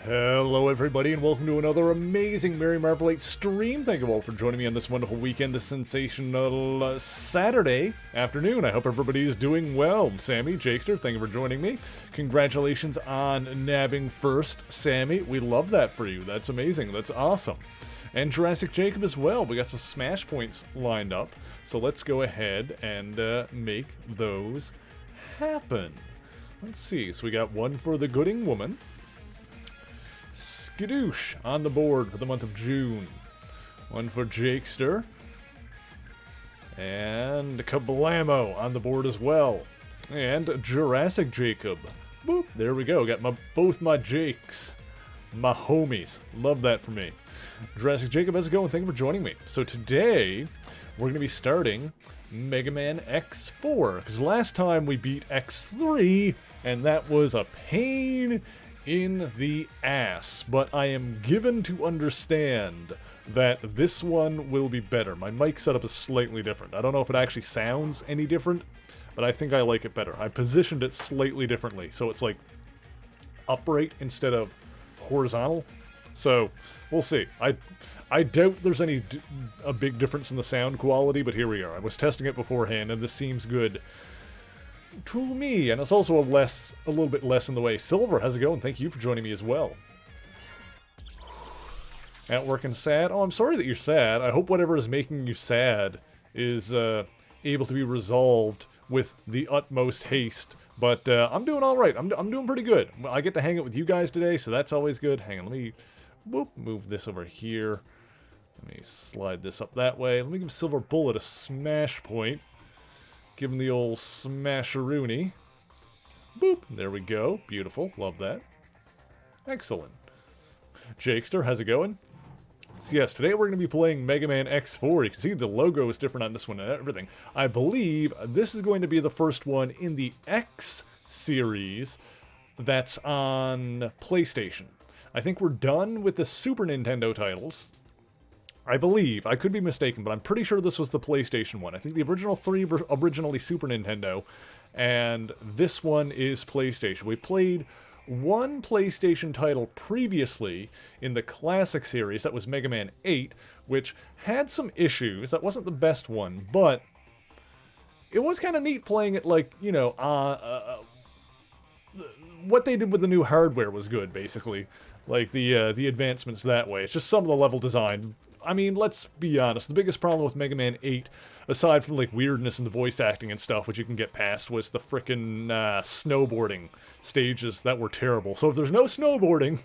Hello everybody and welcome to another amazing Mary Marvelate stream. Thank you all for joining me on this wonderful weekend, this sensational Saturday afternoon. I hope everybody is doing well. Sammy, Jakester, thank you for joining me. Congratulations on nabbing first, Sammy. We love that for you. That's amazing. That's awesome. And Jurassic Jacob as well. We got some smash points lined up. So let's go ahead and make those happen. Let's see. So we got one for the Gooding Woman. Skadoosh on the board for the month of June. One for Jakester. And Kablamo on the board as well. And Jurassic Jacob. Boop. There we go. Got both my Jakes. My homies. Love that for me. Jurassic Jacob, how's it going? Thank you for joining me. So today, we're going to be starting Mega Man X4. Because last time we beat X3, and that was a pain in the ass, but I am given to understand that this one will be better. My mic setup is slightly different. I don't know if it actually sounds any different, but I think I like it better. I positioned it slightly differently, so it's like upright instead of horizontal. So we'll see. I doubt there's a big difference in the sound quality, but here we are. I was testing it beforehand, and this seems good to me, and it's also a little bit less in the way. Silver, how's it going? Thank you for joining me as well. At work and sad? Oh, I'm sorry that you're sad. I hope whatever is making you sad is able to be resolved with the utmost haste. But I'm doing all right. I'm doing pretty good. I get to hang out with you guys today, so that's always good. Hang on, let me move this over here. Let me slide this up that way. Let me give Silver Bullet a smash point. Give him the old smasheroony. Boop. There we go. Beautiful. Love that. Excellent. Jakester, how's it going? So yes, today we're going to be playing Mega Man X4. You can see the logo is different on this one and everything. I believe this is going to be the first one in the X series that's on PlayStation. I think we're done with the Super Nintendo titles. I believe. I could be mistaken, but I'm pretty sure this was the PlayStation one. I think the original three were originally Super Nintendo, and this one is PlayStation. We played one PlayStation title previously in the Classic series. That was Mega Man 8, which had some issues. That wasn't the best one, but it was kind of neat playing it like, you know, what they did with the new hardware was good, basically. Like the advancements that way. It's just some of the level design. I mean, let's be honest. The biggest problem with Mega Man 8, aside from like weirdness in the voice acting and stuff, which you can get past, was the frickin' snowboarding stages that were terrible. So if there's no snowboarding,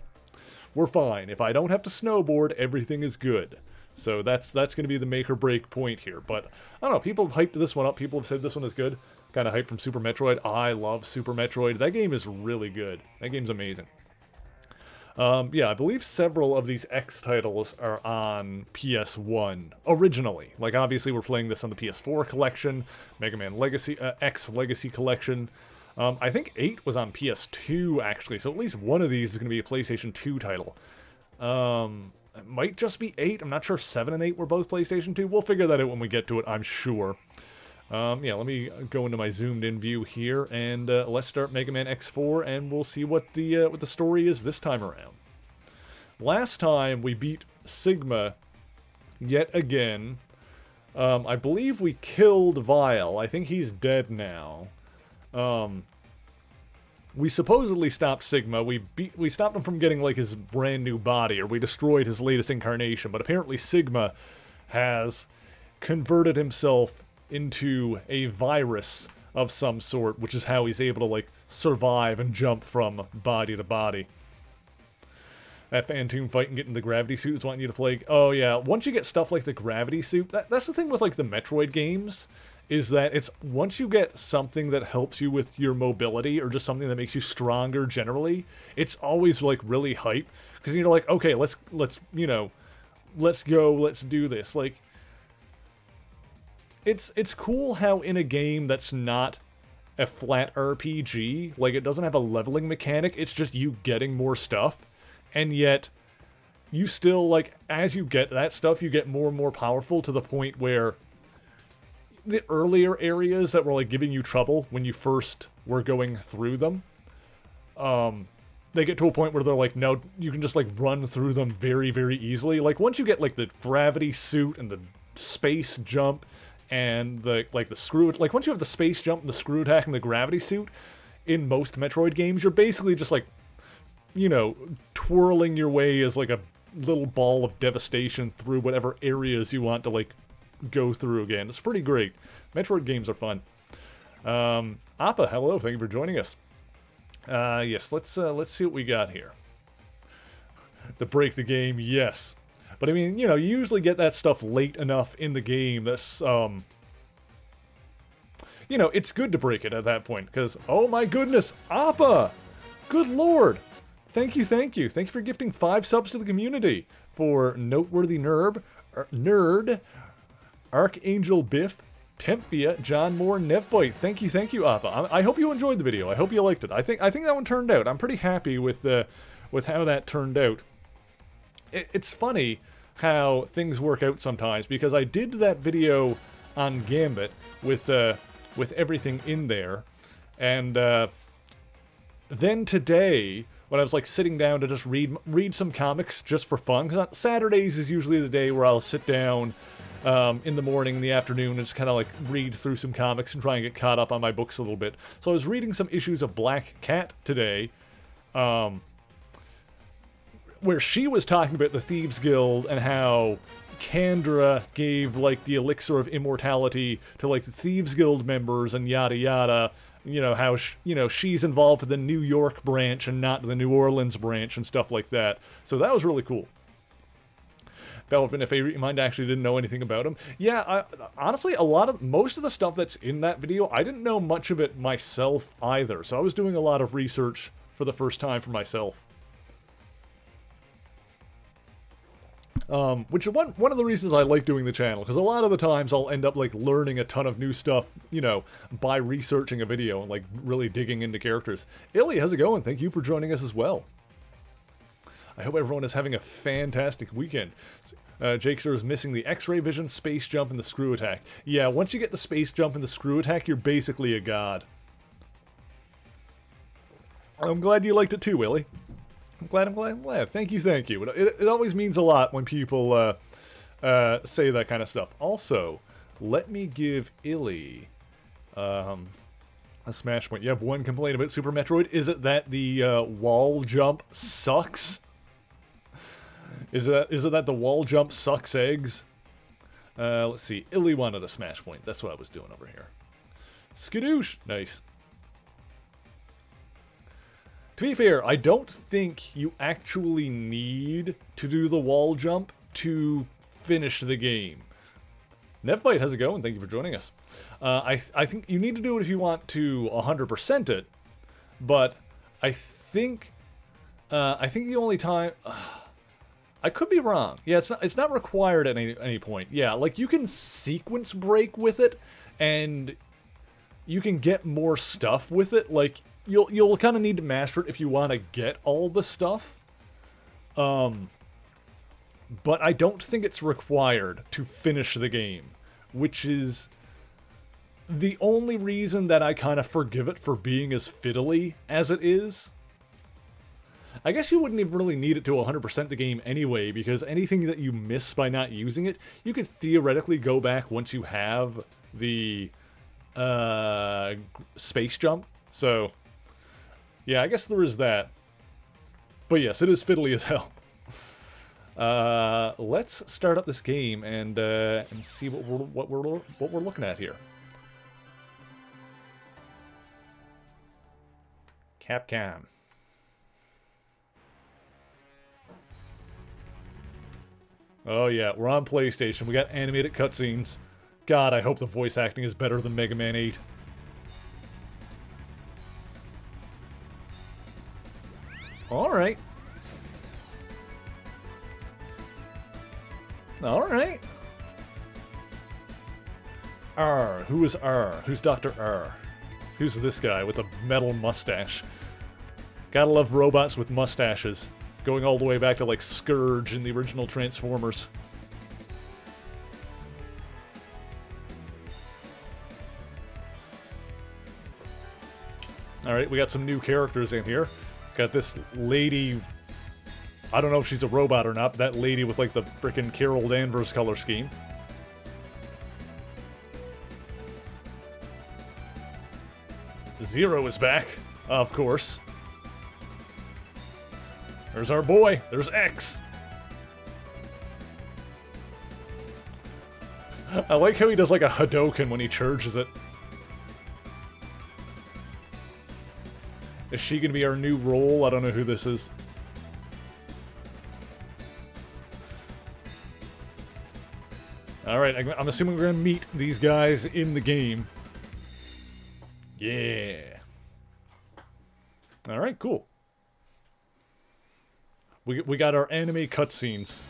we're fine. If I don't have to snowboard, everything is good. So that's going to be the make or break point here. But I don't know. People have hyped this one up. People have said this one is good. Kind of hyped from Super Metroid. I love Super Metroid. That game is really good. That game's amazing. Yeah, I believe several of these X titles are on PS1 originally. Like, obviously, we're playing this on the PS4 collection, Mega Man Legacy, X Legacy collection. I think 8 was on PS2, actually, so at least one of these is going to be a PlayStation 2 title. It might just be 8. I'm not sure if 7 and 8 were both PlayStation 2. We'll figure that out when we get to it, I'm sure. Yeah, let me go into my zoomed-in view here, and let's start Mega Man X4, and we'll see what the story is this time around. Last time, we beat Sigma yet again. I believe we killed Vile. I think he's dead now. We supposedly stopped Sigma. We stopped him from getting, like, his brand new body, or we destroyed his latest incarnation, but apparently Sigma has converted himself into a virus of some sort, which is how he's able to, like, survive and jump from body to body. That Phantom fight and getting the gravity suit is wanting you to play. Oh, yeah. Once you get stuff like the gravity suit, that's the thing with, like, the Metroid games, is that it's once you get something that helps you with your mobility, or just something that makes you stronger generally, it's always, like, really hype. Because you're like, okay, let's you know, let's go, let's do this. Like, It's cool how in a game that's not a flat RPG, like it doesn't have a leveling mechanic, it's just you getting more stuff, and yet you still, like, as you get that stuff, you get more and more powerful to the point where the earlier areas that were, like, giving you trouble when you first were going through them, they get to a point where they're like, no, you can just like run through them very, very easily. Like once you get like the gravity suit and the space jump and the screw, like once you have the space jump and the screw attack and the gravity suit in most Metroid games, you're basically just like, you know, twirling your way as like a little ball of devastation through whatever areas you want to like go through again. It's pretty great. Metroid games are fun. Appa, hello, thank you for joining us. Yes, let's see what we got here. To break the game, yes. But I mean, you know, you usually get that stuff late enough in the game that's, you know, it's good to break it at that point, because, oh my goodness, Appa! Good lord! Thank you, thank you. Thank you for gifting 5 subs to the community. For Noteworthy Nerd, Archangel Biff, Tempia, John Moore, Nevboy. Thank you, Appa. I hope you enjoyed the video. I hope you liked it. I think that one turned out. I'm pretty happy with how that turned out. It's funny how things work out sometimes, because I did that video on Gambit with everything in there, and then today, when I was like sitting down to just read some comics just for fun, because Saturdays is usually the day where I'll sit down in the morning, in the afternoon, and just kind of like read through some comics and try and get caught up on my books a little bit. So I was reading some issues of Black Cat today, where she was talking about the Thieves Guild and how Kandra gave like the elixir of immortality to like the Thieves Guild members and yada yada. You know, how she's involved with the New York branch and not the New Orleans branch and stuff like that. So that was really cool. That would have been a favorite of mine. I actually didn't know anything about him. Yeah, honestly, most of the stuff that's in that video, I didn't know much of it myself either. So I was doing a lot of research for the first time for myself. Which is one of the reasons I like doing the channel, because a lot of the times I'll end up like learning a ton of new stuff, you know, by researching a video and like really digging into characters. Illy, how's it going? Thank you for joining us as well. I hope everyone is having a fantastic weekend. Jakester is missing the X-ray vision, space jump, and the screw attack. Yeah, once you get the space jump and the screw attack, you're basically a god. I'm glad you liked it too, Willie. I'm glad. Thank you. It always means a lot when people say that kind of stuff. Also, let me give Illy a smash point. You have one complaint about Super Metroid. Is it that the wall jump sucks? Is it that the wall jump sucks eggs? Let's see. Illy wanted a smash point. That's what I was doing over here. Skadoosh. Nice. To be fair, I don't think you actually need to do the wall jump to finish the game. Nevbite, how's it going? Thank you for joining us. I think you need to do it if you want to 100% it, but I think the only time... I could be wrong. Yeah, it's not required at any point. Yeah, like you can sequence break with it, and you can get more stuff with it. Like you'll kind of need to master it if you want to get all the stuff. But I don't think it's required to finish the game, which is the only reason that I kind of forgive it for being as fiddly as it is. I guess you wouldn't even really need it to 100% the game anyway, because anything that you miss by not using it, you could theoretically go back once you have the space jump. So, yeah, I guess there is that. But yes, it is fiddly as hell. Let's start up this game and see what we're looking at here. Capcom. Oh yeah, we're on PlayStation. We got animated cutscenes. God, I hope the voice acting is better than Mega Man 8. Alright. Alright. R. Who is R? Who's Dr. R? Who's this guy with a metal mustache? Gotta love robots with mustaches. Going all the way back to, like, Scourge in the original Transformers. Alright, we got some new characters in here. Got this lady, I don't know if she's a robot or not, but that lady with like the frickin' Carol Danvers color scheme. Zero is back, of course. There's our boy. There's X. I like how he does like a Hadouken when he charges it. Is she gonna be our new role? I don't know who this is. Alright, I'm assuming we're gonna meet these guys in the game. Yeah. Alright, cool. We got our anime cutscenes.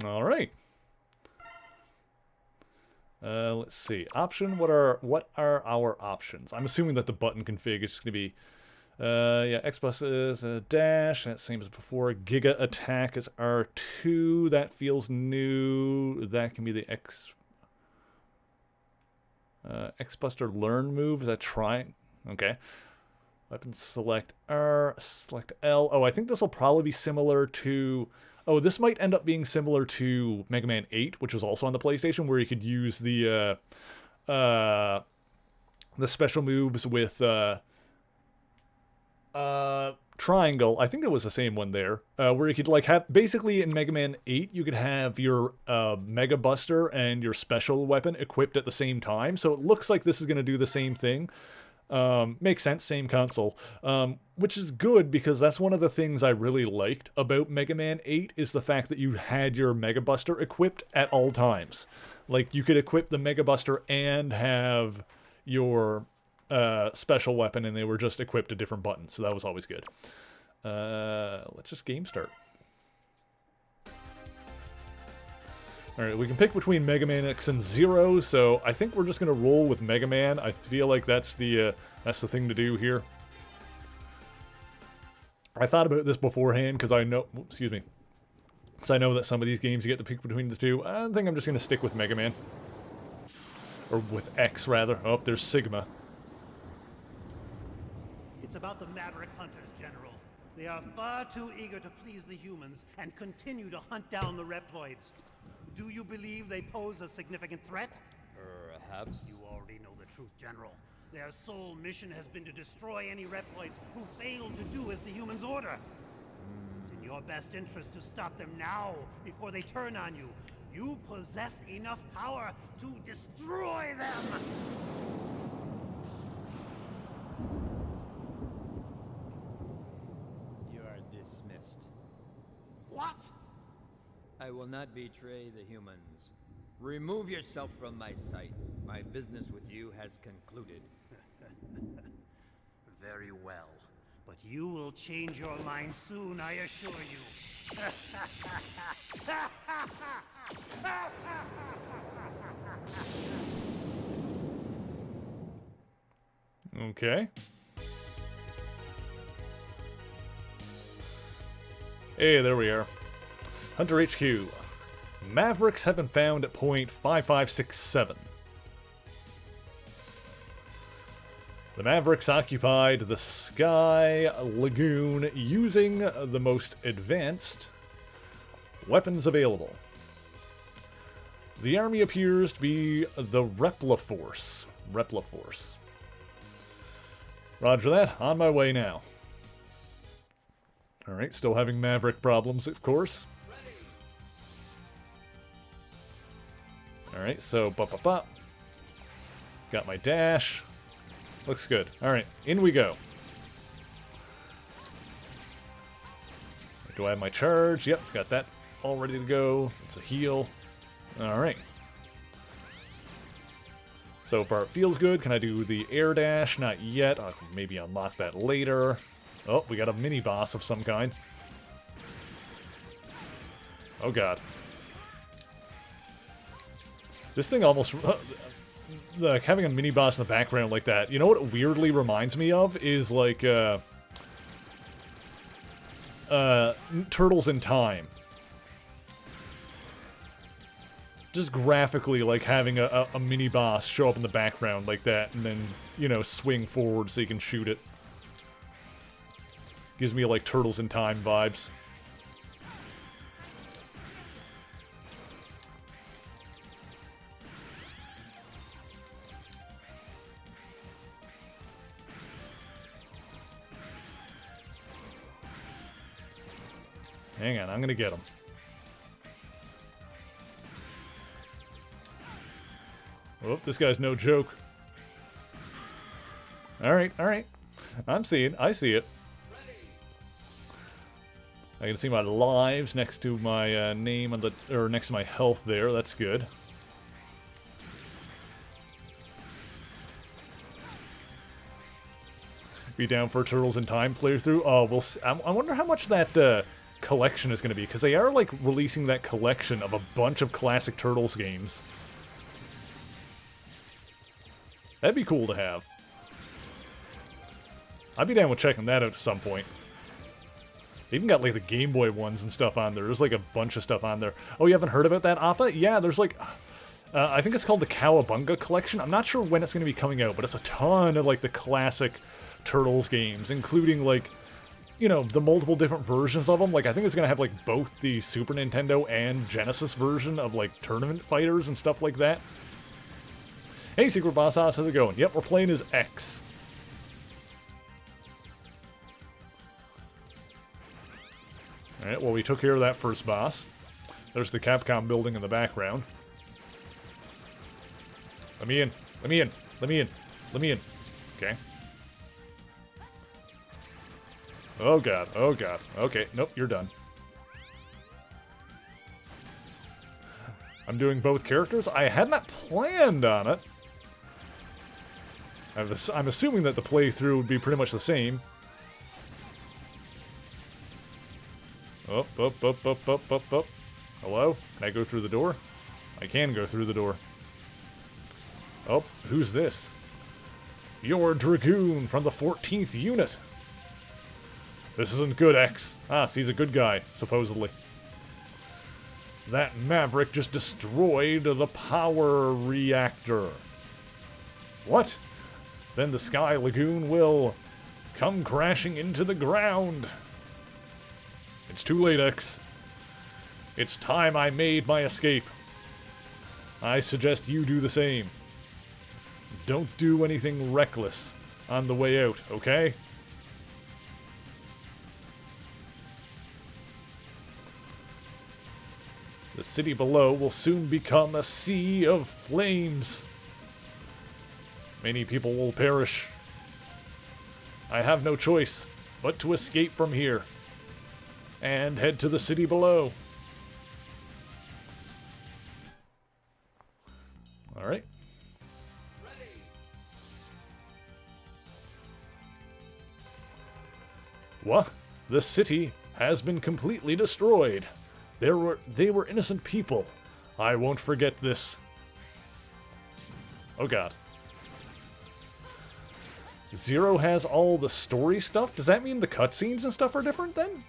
Alright. Let's see. Option, what are our options? I'm assuming that the button config is gonna be yeah, X plus is a dash, that same as before. Giga attack is R2, that feels new. That can be the X Buster learn move, is that trying? Okay. Weapon select R, select L. Oh, I think this will probably be similar to... Oh, this might end up being similar to Mega Man 8, which was also on the PlayStation, where you could use the special moves with triangle. I think it was the same one there, where you could like have, basically in Mega Man 8 you could have your Mega Buster and your special weapon equipped at the same time, so it looks like this is going to do the same thing. Makes sense, same console, which is good because that's one of the things I really liked about Mega Man 8 is the fact that you had your Mega Buster equipped at all times. Like you could equip the Mega Buster and have your special weapon, and they were just equipped to different buttons, so that was always good. Let's just game start. Alright, we can pick between Mega Man X and Zero, so I think we're just gonna roll with Mega Man. I feel like that's the thing to do here. I thought about this beforehand because I know, excuse me, because I know that some of these games you get to pick between the two. I think I'm just gonna stick with Mega Man. Or with X, rather. Oh, there's Sigma. It's about the Maverick Hunters, General. They are far too eager to please the humans and continue to hunt down the Reploids. Do you believe they pose a significant threat? Perhaps. You already know the truth, General. Their sole mission has been to destroy any Reploids who fail to do as the humans order. It's in your best interest to stop them now, before they turn on you. You possess enough power to destroy them! You are dismissed. What? I will not betray the humans. Remove yourself from my sight. My business with you has concluded. Very well. But you will change your mind soon, I assure you. Okay. Hey, there we are. Hunter HQ. Mavericks have been found at point 5567. The Mavericks occupied the Sky Lagoon using the most advanced weapons available. The army appears to be the Repliforce. Repliforce. Roger that. On my way now. Alright, still having Maverick problems, of course. Alright, so, got my dash. Looks good. Alright, in we go. Do I have my charge? Yep, got that all ready to go. It's a heal. Alright. So far it feels good. Can I do the air dash? Not yet. I'll maybe unlock that later. Oh, we got a mini-boss of some kind. Oh god. This thing almost... like, having a mini-boss in the background like that, you know what it weirdly reminds me of? Is, like, Turtles in Time. just graphically, like, having a mini-boss show up in the background like that, and then, you know, swing forward so you can shoot it. Gives me, like, Turtles in Time vibes. Hang on, I'm gonna get him. Oh, this guy's no joke. Alright, alright. I see it. I can see my lives next to my name on the, or next to my health there. That's good. Be down for a Turtles in Time playthrough? Oh, we'll see. I wonder how much that collection is going to be, because they are, like, releasing that collection of a bunch of classic Turtles games. That'd be cool to have. I'd be down with checking that out at some point. They even got, like, the Game Boy ones and stuff on there. There's, like, a bunch of stuff on there. Oh, you haven't heard about that, Appa? Yeah, there's, like... I think it's called the Cowabunga Collection. I'm not sure when it's going to be coming out, but it's a ton of, like, the classic Turtles games, including, like, you know, the multiple different versions of them. Like, I think it's going to have, like, both the Super Nintendo and Genesis version of, like, tournament fighters and stuff like that. Hey, Secret Boss Hoss, how's it going? Yep, we're playing as X. Alright, well, we took care of that first boss. There's the Capcom building in the background. Let me in. Let me in. Let me in. Let me in. Okay. Oh, God. Oh, God. Okay. Nope, you're done. I'm doing both characters? I had not planned on it. I'm assuming that the playthrough would be pretty much the same. Up. Hello? Can I go through the door? I can go through the door. Oh, who's this? You're Dragoon from the 14th unit. This isn't good, X. Ah, so he's a good guy, supposedly. That Maverick just destroyed the power reactor. What? Then the Sky Lagoon will come crashing into the ground. It's too late, X. It's time I made my escape. I suggest you do the same. Don't do anything reckless on the way out, okay? The city below will soon become a sea of flames. Many people will perish. I have no choice but to escape from here and head to the city below. All right. What? The city has been completely destroyed. They were innocent people. I won't forget this. Oh, God. Zero has all the story stuff? Does that mean the cutscenes and stuff are different then?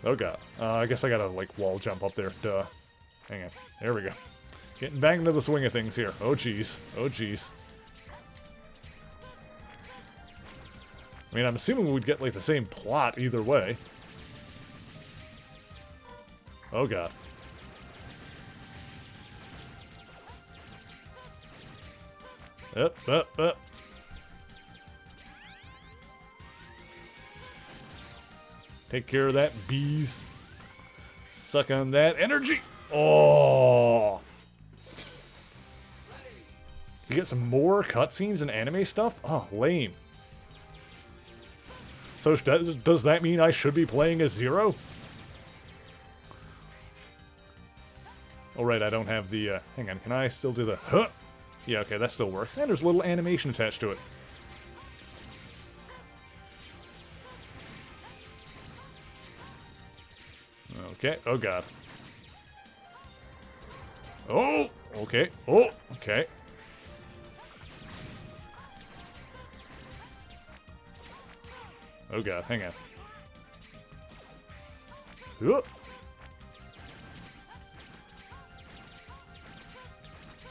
Oh, God. I guess I gotta, like, wall jump up there. Duh. Hang on. There we go. Getting back into the swing of things here. Oh, jeez. Oh, jeez. I mean, I'm assuming we'd get, like, the same plot either way. Oh, God. Up. Take care of that, bees. Suck on that energy. Oh. You get some more cutscenes and anime stuff? Oh, lame. So does that mean I should be playing as Zero? Oh, right, I don't have the, hang on, can I still do the, huh? Yeah, okay, that still works. And there's a little animation attached to it. Okay, oh, God. Oh, okay, oh, okay. Oh, God, hang on.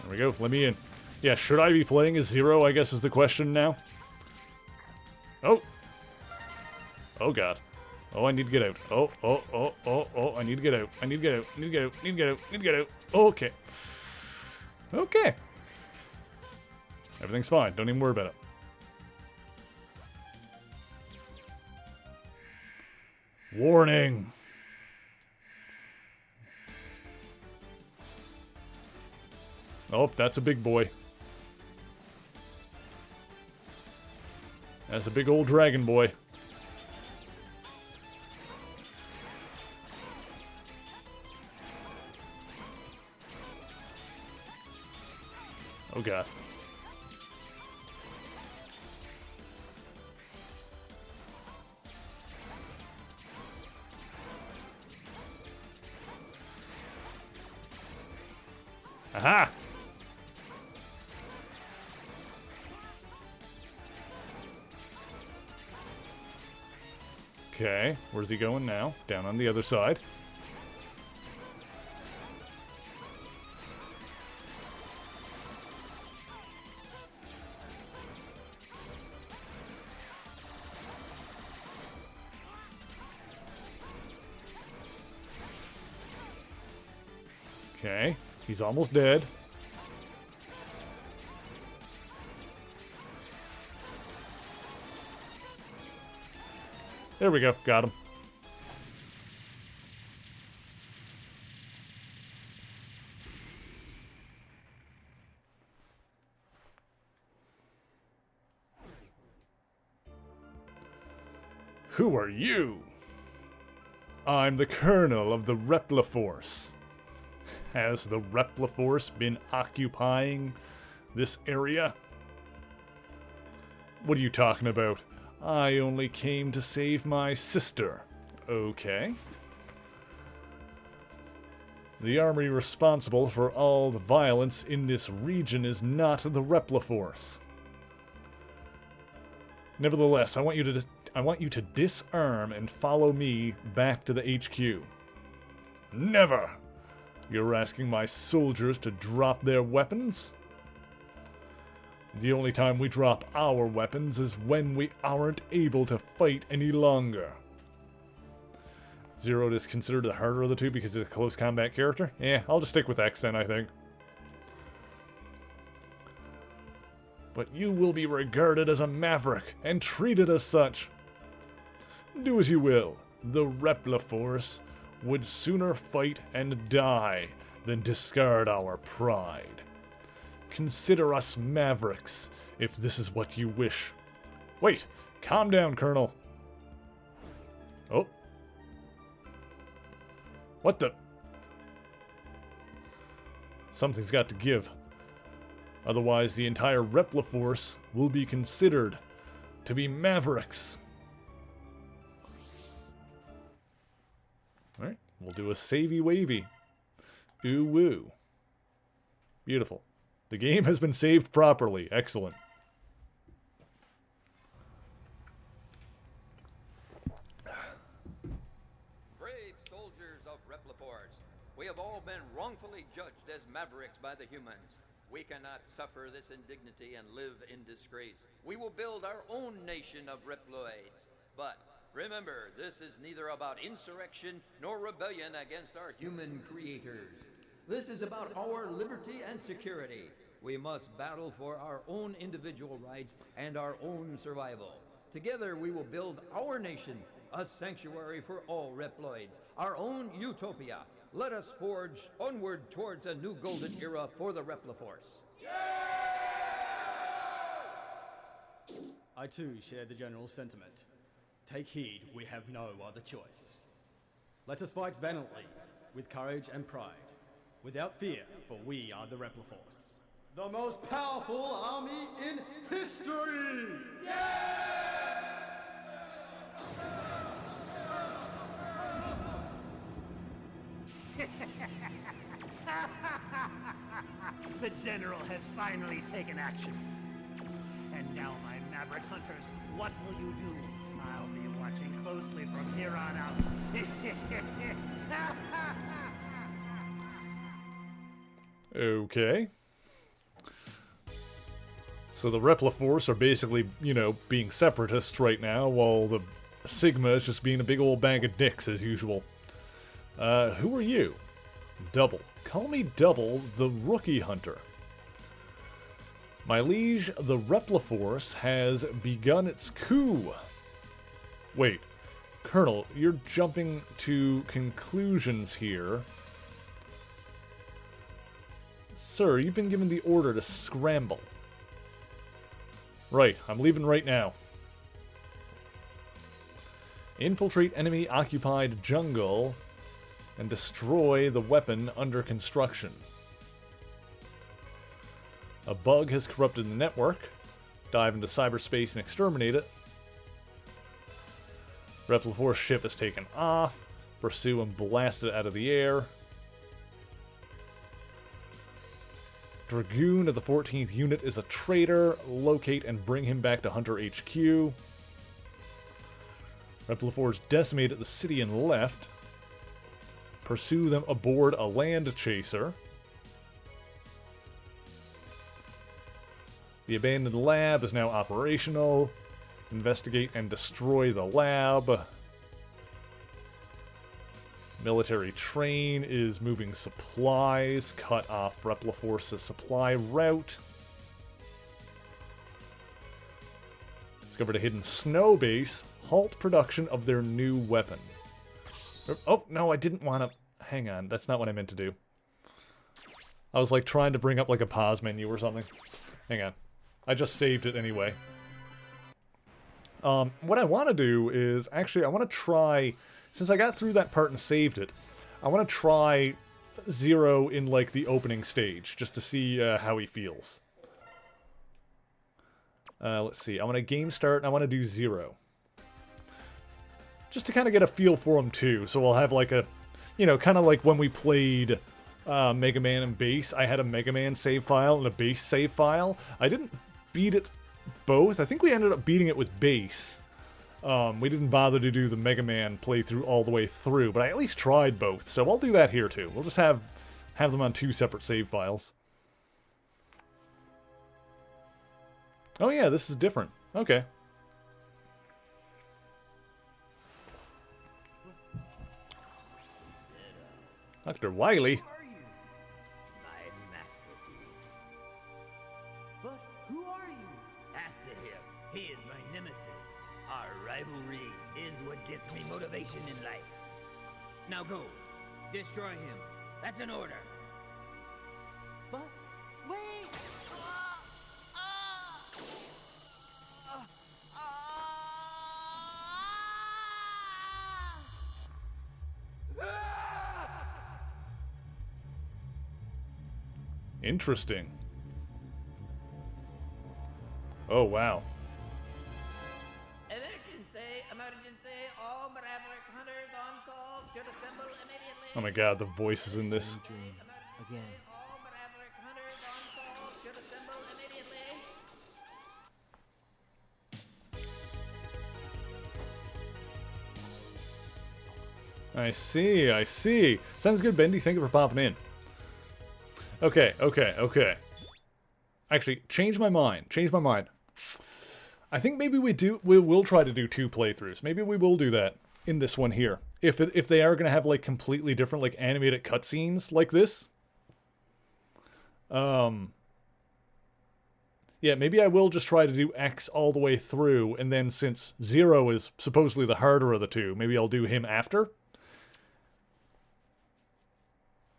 There we go. Let me in. Yeah, should I be playing as Zero, I guess is the question now. Oh. Oh, God. Oh, I need to get out. Oh, I need to get out. I need to get out. I need to get out. I need to get out. I need to get out. Okay. Okay. Everything's fine. Don't even worry about it. Warning. Oh, that's a big boy. That's a big old dragon boy. Oh, God. Aha! Okay, where's he going now? Down on the other side. Okay, he's almost dead. There we go, got him. Who are you? I'm the Colonel of the Repliforce. Has the Repliforce been occupying this area? What are you talking about? I only came to save my sister. Okay. The army responsible for all the violence in this region is not the Repliforce. Nevertheless, I want you to disarm and follow me back to the HQ. Never! You're asking my soldiers to drop their weapons? The only time we drop our weapons is when we aren't able to fight any longer. Zero is considered the harder of the two because he's a close combat character? Yeah, I'll just stick with X then, I think. But you will be regarded as a maverick and treated as such. Do as you will. The Repliforce would sooner fight and die than discard our pride. Consider us mavericks, if this is what you wish. Wait, calm down, Colonel. Oh. What the? Something's got to give. Otherwise, the entire Repliforce will be considered to be mavericks. Alright, we'll do a savey wavy. Ooh woo. Beautiful. The game has been saved properly. Excellent. Brave soldiers of Repliforce, we have all been wrongfully judged as mavericks by the humans. We cannot suffer this indignity and live in disgrace. We will build our own nation of Reploids. But remember, this is neither about insurrection nor rebellion against our human creators. This is about our liberty and security. We must battle for our own individual rights and our own survival. Together we will build our nation, a sanctuary for all Reploids, our own utopia. Let us forge onward towards a new golden era for the Repliforce. I too share the general sentiment. Take heed, we have no other choice. Let us fight valiantly, with courage and pride, without fear, for we are the Repliforce. The most powerful army in history! The General has finally taken action. And now, my Maverick Hunters, what will you do? I'll be watching closely from here on out. Okay. So the Repliforce are basically, you know, being separatists right now, while the Sigma is just being a big old bag of dicks as usual. Who are you? Double. Call me Double, the Rookie Hunter. My liege, the Repliforce has begun its coup. Wait, Colonel, you're jumping to conclusions here. Sir, you've been given the order to scramble. Right, I'm leaving right now. Infiltrate enemy-occupied jungle and destroy the weapon under construction. A bug has corrupted the network. Dive into cyberspace and exterminate it. Repliforce ship is taken off. Pursue and blast it out of the air. Dragoon of the 14th Unit is a traitor. Locate and bring him back to Hunter HQ. Repliforce decimated the city and left. Pursue them aboard a land chaser. The abandoned lab is now operational. Investigate and destroy the lab. Military train is moving supplies. Cut off Repliforce's supply route. Discovered a hidden snow base. Halt production of their new weapon. Oh, no, I didn't want to... Hang on, that's not what I meant to do. I was like trying to bring up like a pause menu or something. Hang on. I just saved it anyway. What I want to do is... Actually, I want to try... Since I got through that part and saved it, I want to try Zero in like the opening stage, just to see how he feels. Let's see, I want to game start and I want to do Zero. Just to kind of get a feel for him too, so I'll have like a, you know, kind of like when we played Mega Man and Base, I had a Mega Man save file and a Base save file. I didn't beat it both, I think we ended up beating it with Base. We didn't bother to do the Mega Man playthrough all the way through, but I at least tried both, so I'll do that here too. We'll just have them on two separate save files. Oh yeah, this is different. Okay. Dr. Wily. My masterpiece. But who are you? After him. He is my nemesis. Our rivalry is what gets me motivation in life. Now go. Destroy him. That's an order. But wait! Interesting. Oh, wow. Emergency, all Maverick hunters on call should assemble immediately. Oh my god, the voices in this. Again. All Maverick hunters on call should assemble immediately. I see, I see. Sounds good, Bendy. Thank you for popping in. Okay. Actually, change my mind. I think maybe we will try to do two playthroughs. Maybe we will do that in this one here. If they are going to have like completely different like animated cutscenes like this. Yeah, maybe I will just try to do X all the way through, and then since Zero is supposedly the harder of the two, maybe I'll do him after.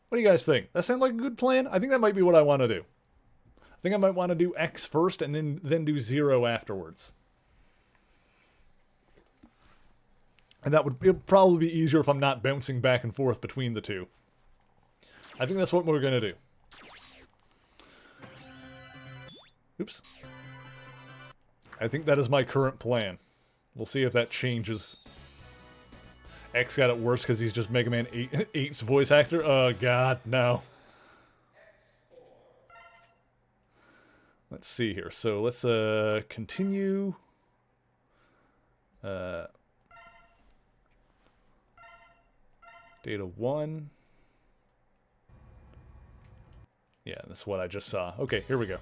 What do you guys think? That sounds like a good plan? I think that might be what I want to do. I think I might want to do X first and then do Zero afterwards. And it'd probably be easier if I'm not bouncing back and forth between the two. I think that's what we're going to do. Oops. I think that is my current plan. We'll see if that changes. X got it worse because he's just Mega Man 8's voice actor? Oh, God, no. Let's see here. So let's continue. Data 1. Yeah, that's what I just saw. Okay, here we go.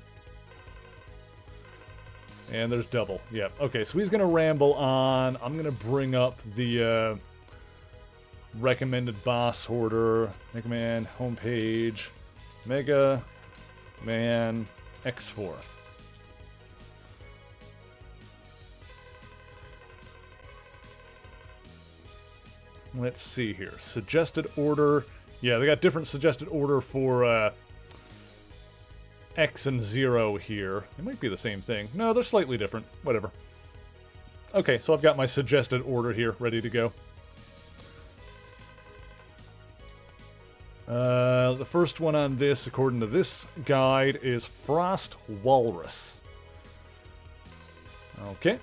And there's double. Yep. Okay, so he's going to ramble on. I'm going to bring up the recommended boss order. Mega Man homepage. Mega Man X4. Let's see here. Suggested order. Yeah, they got different suggested order for X and 0 here. It might be the same thing. No, they're slightly different. Whatever. Okay, so I've got my suggested order here ready to go. The first one on this, according to this guide, is Frost Walrus. Okay.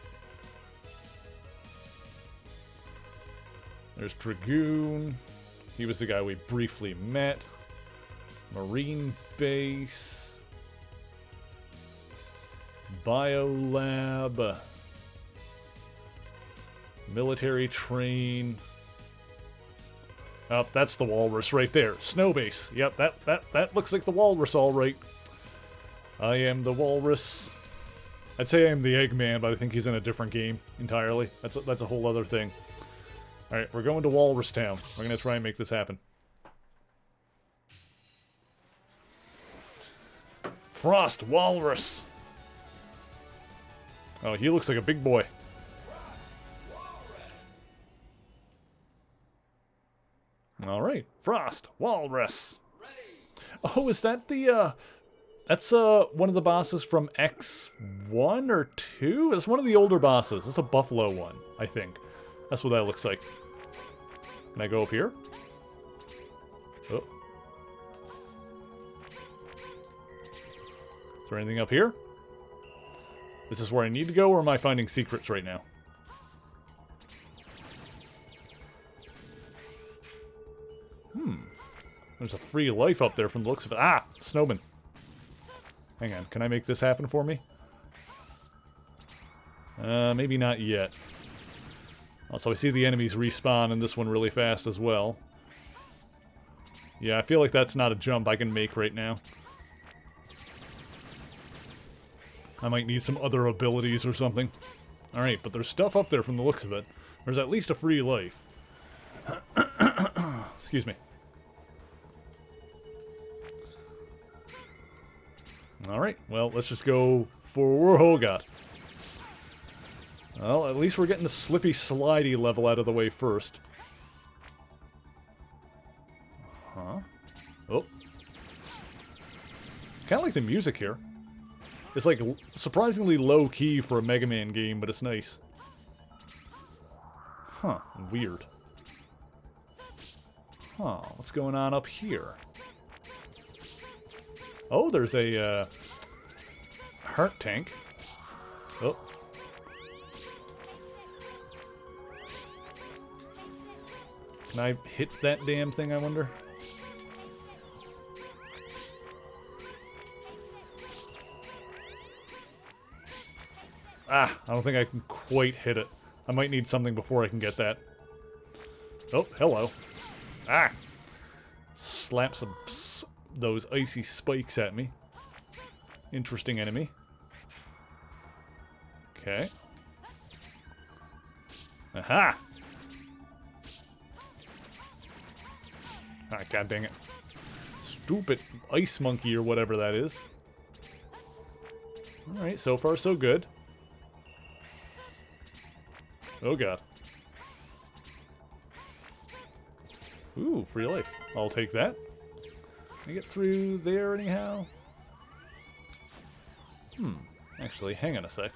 There's Dragoon. He was the guy we briefly met. Marine Base. Biolab. Military Train. Oh, that's the Walrus right there. Snow Base. Yep, that looks like the Walrus all right. I am the Walrus. I'd say I'm the Eggman, but I think he's in a different game entirely. That's a whole other thing. Alright, we're going to Walrus Town. We're going to try and make this happen. Frost Walrus! Oh, he looks like a big boy. Alright, Frost Walrus! Oh, is that the, that's, one of the bosses from X1 or 2? It's one of the older bosses. It's a buffalo one, I think. That's what that looks like. Can I go up here? Oh. Is there anything up here? This is where I need to go, or am I finding secrets right now? There's a free life up there from the looks of it. Ah! Snowman. Hang on, can I make this happen for me? Maybe not yet. Also, I see the enemies respawn in this one really fast as well. Yeah, I feel like that's not a jump I can make right now. I might need some other abilities or something. Alright, but there's stuff up there from the looks of it. There's at least a free life. Excuse me. Alright, well, let's just go for... Oh, God. Well, at least we're getting the slippy slidey level out of the way first. Huh? Oh. Kind of like the music here. It's like surprisingly low key for a Mega Man game, but it's nice. Huh, weird. Huh, what's going on up here? Oh, there's a heart tank. Oh. Can I hit that damn thing, I wonder? Ah, I don't think I can quite hit it. I might need something before I can get that. Oh, hello. Ah! Slap some those icy spikes at me. Interesting enemy. Okay. Aha! Ah, god dang it. Stupid ice monkey or whatever that is. Alright, so far so good. Oh god. Ooh, free life. I'll take that. Can I get through there anyhow? Actually, hang on a sec.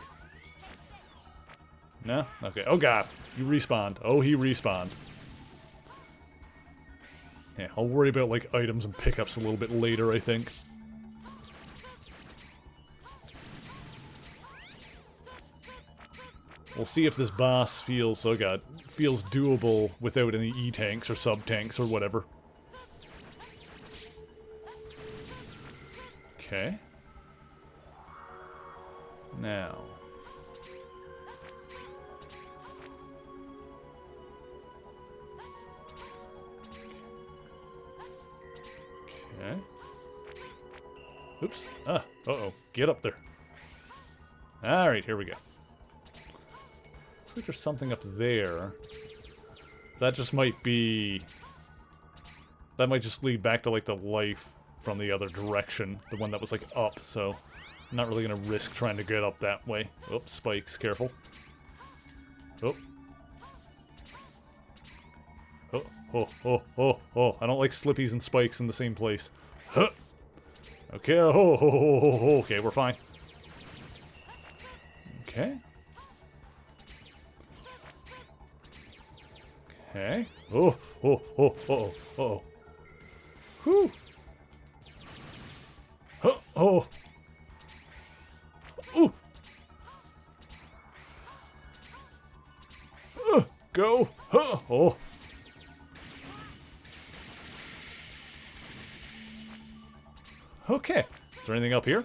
No? Okay. Oh god. You respawned. Oh, he respawned. Yeah, I'll worry about, like, items and pickups a little bit later, I think. We'll see if this boss feels, oh god, feels doable without any E-tanks or sub-tanks or whatever. Okay. Now. Okay. Oops. Ah, uh-oh. Get up there. Alright, here we go. Looks like there's something up there. That just might be... That might just lead back to, like, the life from the other direction. The one that was, like, up, so... I'm not really gonna risk trying to get up that way. Oops, spikes, careful. Oh. Oh, oh, oh, oh, oh. I don't like slippies and spikes in the same place. Huh. Okay, oh, oh, oh, oh, oh, okay, we're fine. Okay. Okay. Oh, oh, oh, oh, oh. Whew. Oh, oh. Ooh. Go. Oh. Okay. Is there anything up here?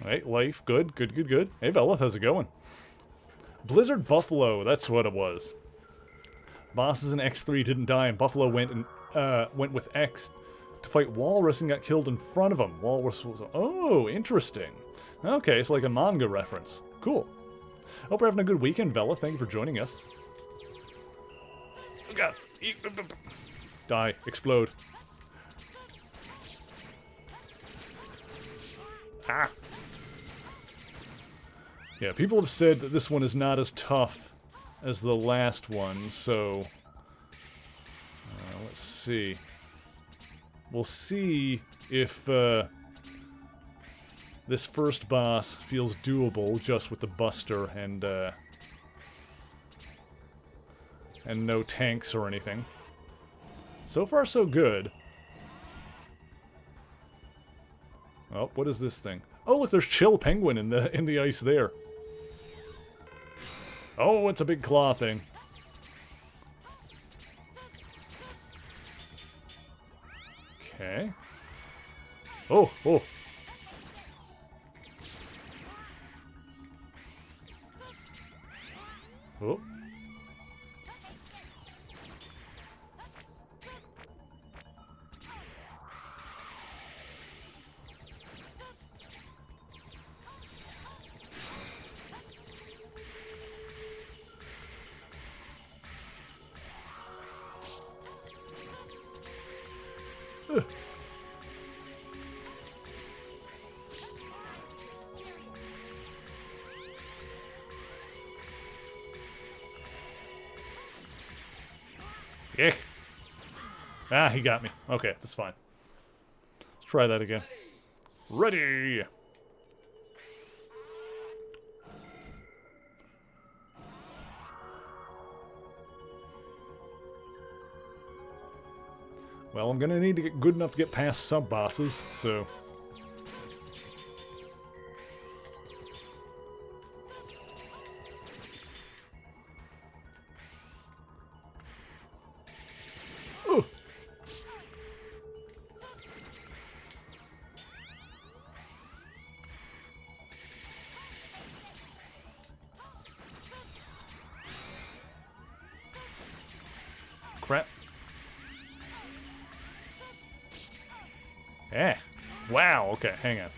Alright, life. Good, good, good, good. Hey, Velith, how's it going? Blizzard Buffalo, that's what it was. Bosses in X3 didn't die, and Buffalo went with X to fight Walrus and got killed in front of him. Walrus was... Oh, interesting. Okay, it's like a manga reference. Cool. Hope you're having a good weekend, Vela. Thank you for joining us. Oh god. Die. Explode. Ah. Yeah, people have said that this one is not as tough as the last one, so... let's see. We'll see if this first boss feels doable just with the Buster and no tanks or anything. So far, so good. Oh, what is this thing? Oh, look, there's Chill Penguin in the ice there. Oh, it's a big claw thing. Okay. Oh, oh. Oh. Yeah. Ah, he got me. Okay, that's fine. Let's try that again. Ready! Well, I'm gonna need to get good enough to get past sub-bosses, so... Ooh. Crap. Eh. Wow, okay, hang on.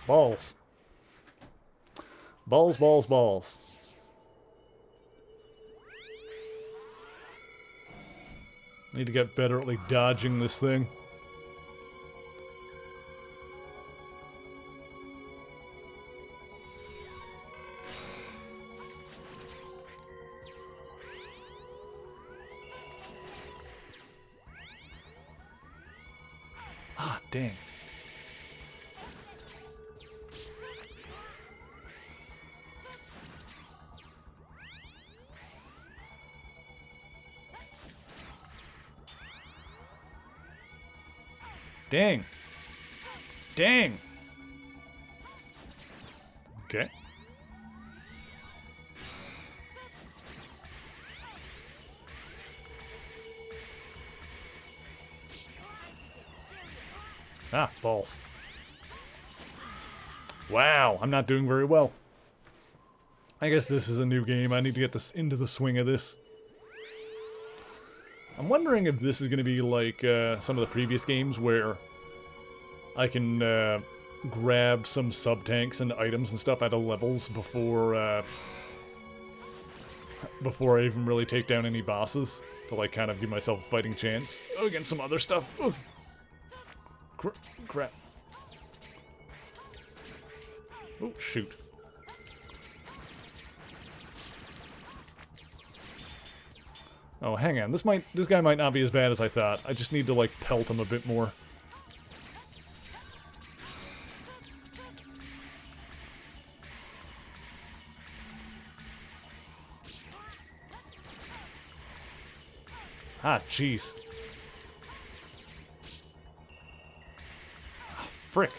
Balls. Balls, balls, balls. Need to get better at, like, dodging this thing. Ah, dang. Dang. Dang. Okay. Ah, balls. Wow, I'm not doing very well. I guess this is a new game. I need to get this into the swing of this. I'm wondering if this is going to be like some of the previous games where I can grab some sub-tanks and items and stuff out of levels before I even really take down any bosses to like kind of give myself a fighting chance against some other stuff. Ooh. Crap. Oh, shoot. Oh, hang on. This guy might not be as bad as I thought. I just need to, like, pelt him a bit more. Ah, jeez. Oh, frick.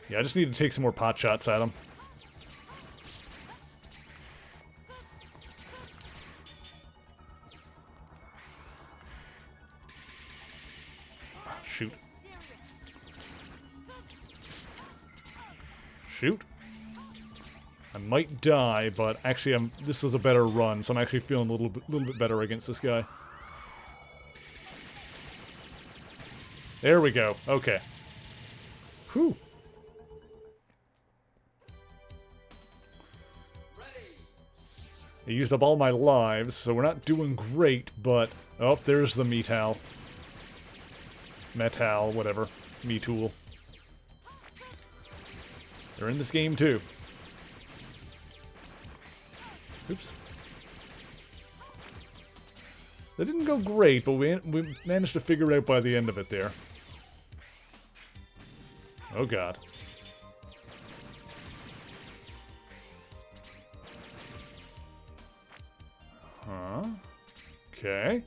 Yeah, I just need to take some more pot shots at him. Shoot. Shoot. I might die, but actually this was a better run, so I'm actually feeling a little bit better against this guy. There we go. Okay. Whew. I used up all my lives, so we're not doing great, but... Oh, there's the metal. Metal, whatever. Me-tool. They're in this game, too. Oops. That didn't go great, but we managed to figure it out by the end of it there. Oh, God. Huh? Okay.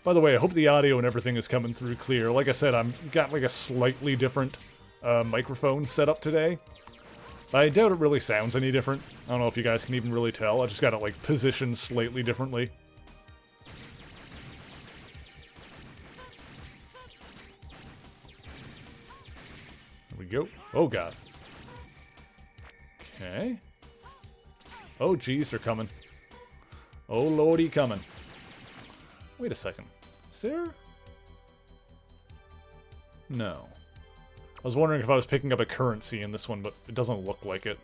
By the way, I hope the audio and everything is coming through clear. Like I said, I've got like a slightly different microphone setup today. I doubt it really sounds any different. I don't know if you guys can even really tell. I just got it like positioned slightly differently. There we go. Oh, God. Okay. Oh, geez, they're coming. Oh, lordy, coming. Wait a second. Is there? No. I was wondering if I was picking up a currency in this one, but it doesn't look like it.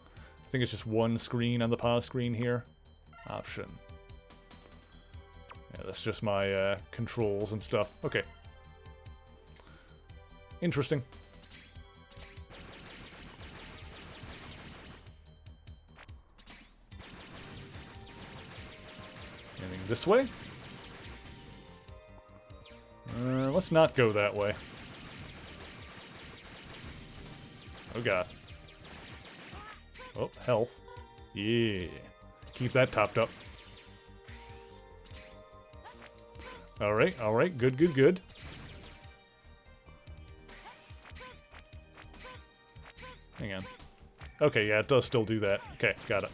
I think it's just one screen on the pause screen here. Option. Yeah, that's just my controls and stuff. Okay. Interesting. Anything this way? Let's not go that way. Oh, God. Oh, health. Yeah. Keep that topped up. Alright, alright. Good, good, good. Hang on. Okay, yeah, it does still do that. Okay, got it.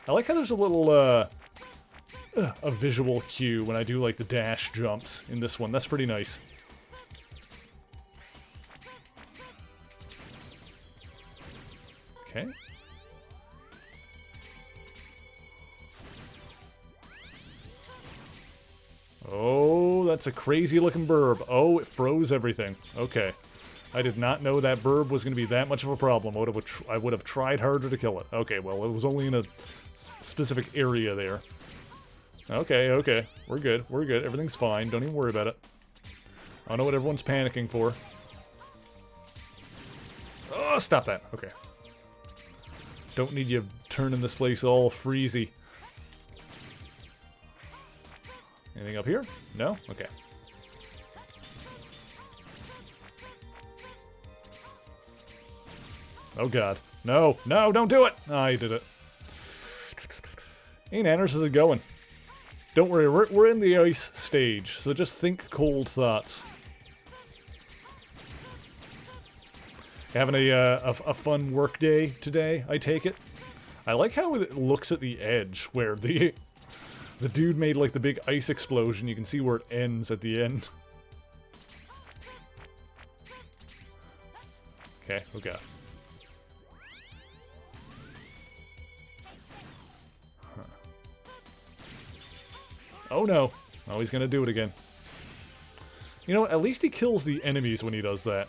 I like how there's a little, a visual cue when I do, like, the dash jumps in this one. That's pretty nice. Okay. Oh, that's a crazy-looking burb. Oh, it froze everything. Okay. I did not know that burb was going to be that much of a problem. I would have tried harder to kill it. Okay, well, it was only in a specific area there. Okay, okay. We're good. We're good. Everything's fine. Don't even worry about it. I don't know what everyone's panicking for. Oh, stop that. Okay. Don't need you turning this place all freezy. Anything up here? No? Okay. Oh, God. No! No! Don't do it! Ah, you did it. Hey, Nanners, how's it going? Don't worry, we're in the ice stage, so just think cold thoughts. Having a fun work day today, I take it. I like how it looks at the edge, where the The dude made like the big ice explosion. You can see where it ends at the end. Okay, oh god. Huh. Oh no. Oh, he's gonna do it again. You know, at least he kills the enemies when he does that.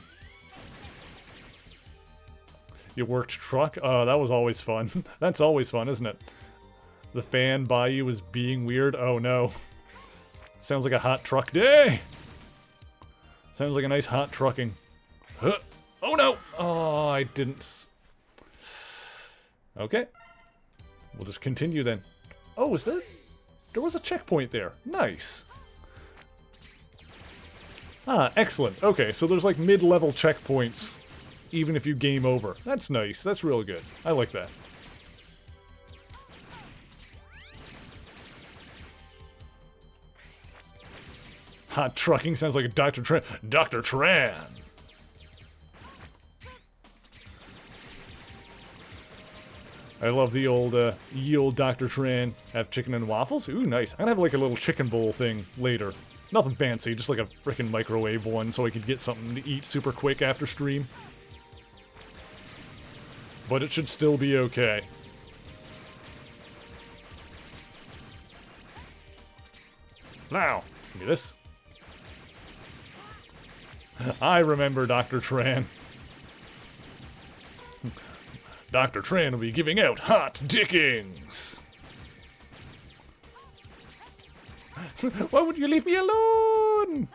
You worked truck? Oh, that was always fun. That's always fun, isn't it? The fan by you is being weird? Oh no. Sounds like a hot truck day! Sounds like a nice hot trucking. Huh. Oh no! Oh, I didn't... Okay. We'll just continue then. Oh, is there... There was a checkpoint there. Nice. Ah, excellent. Okay, so there's like mid-level checkpoints even if you game over. That's nice. That's real good. I like that. Hot trucking sounds like a Dr. Tran. Dr. Tran! I love the old, ye old Dr. Tran. Have chicken and waffles? Ooh, nice. I'm gonna have like a little chicken bowl thing later. Nothing fancy, just like a frickin' microwave one so I could get something to eat super quick after stream. But it should still be okay. Now, give me this. I remember Dr. Tran. Dr. Tran will be giving out hot dickings. Why would you leave me alone?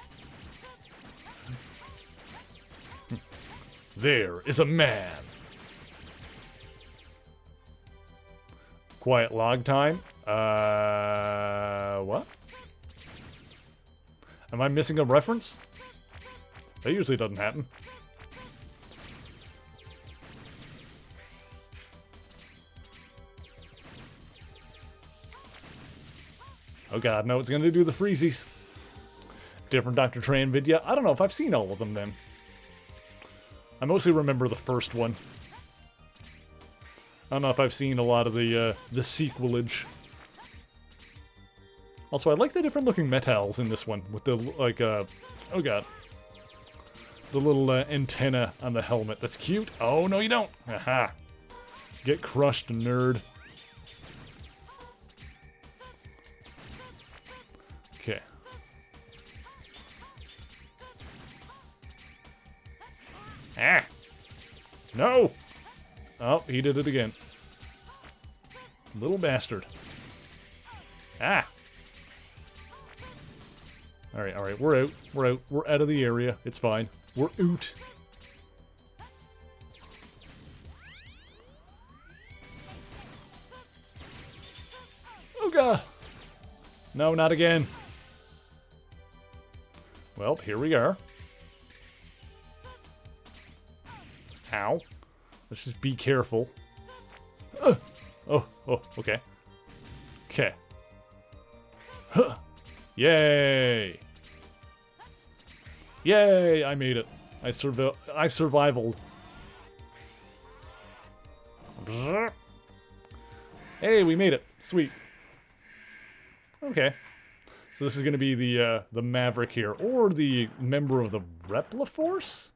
There is a man. Quiet log time. What? Am I missing a reference? That usually doesn't happen. Oh god, no, it's gonna do the freezies. Different Dr. Tran video. I don't know if I've seen all of them then. I mostly remember the first one. I don't know if I've seen a lot of the sequelage. Also, I like the different looking metals in this one with the, like, oh god. The little antenna on the helmet. That's cute. Oh, no you don't. Aha. Get crushed, nerd. Okay. Ah! No! Oh, he did it again. Little bastard. Ah! Alright, we're out. We're out. We're out of the area. It's fine. We're out. Oh god! No, not again. Well, here we are. Ow. Let's just be careful. Oh, okay. Okay. Huh. Yay! Yay! I made it. I survivaled. Hey, we made it. Sweet. Okay. So this is going to be the Maverick here, or the member of the Repliforce?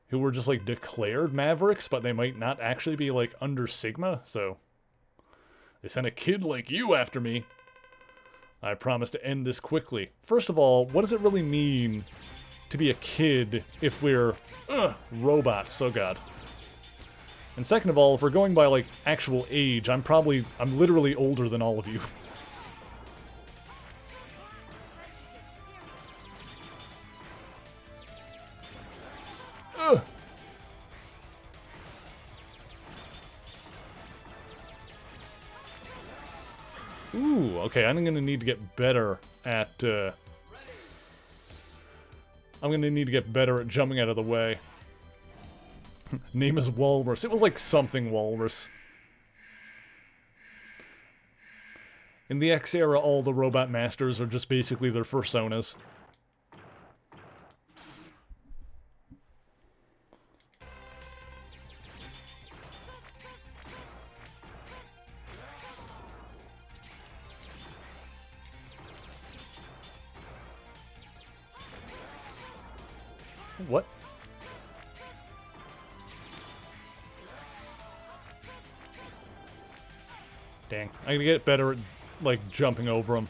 Who were just, like, declared Mavericks, but they might not actually be, like, under Sigma, so... They sent a kid like you after me. I promise to end this quickly. First of all, what does it really mean to be a kid if we're, robots? Oh god. And second of all, if we're going by, like, actual age, I'm literally older than all of you. Ooh, okay, I'm gonna need to get better at, I'm gonna need to get better at jumping out of the way. Name is Walrus. It was like something Walrus. In the X era, all the robot masters are just basically their personas. What? Dang. I gotta get better at, like, jumping over them.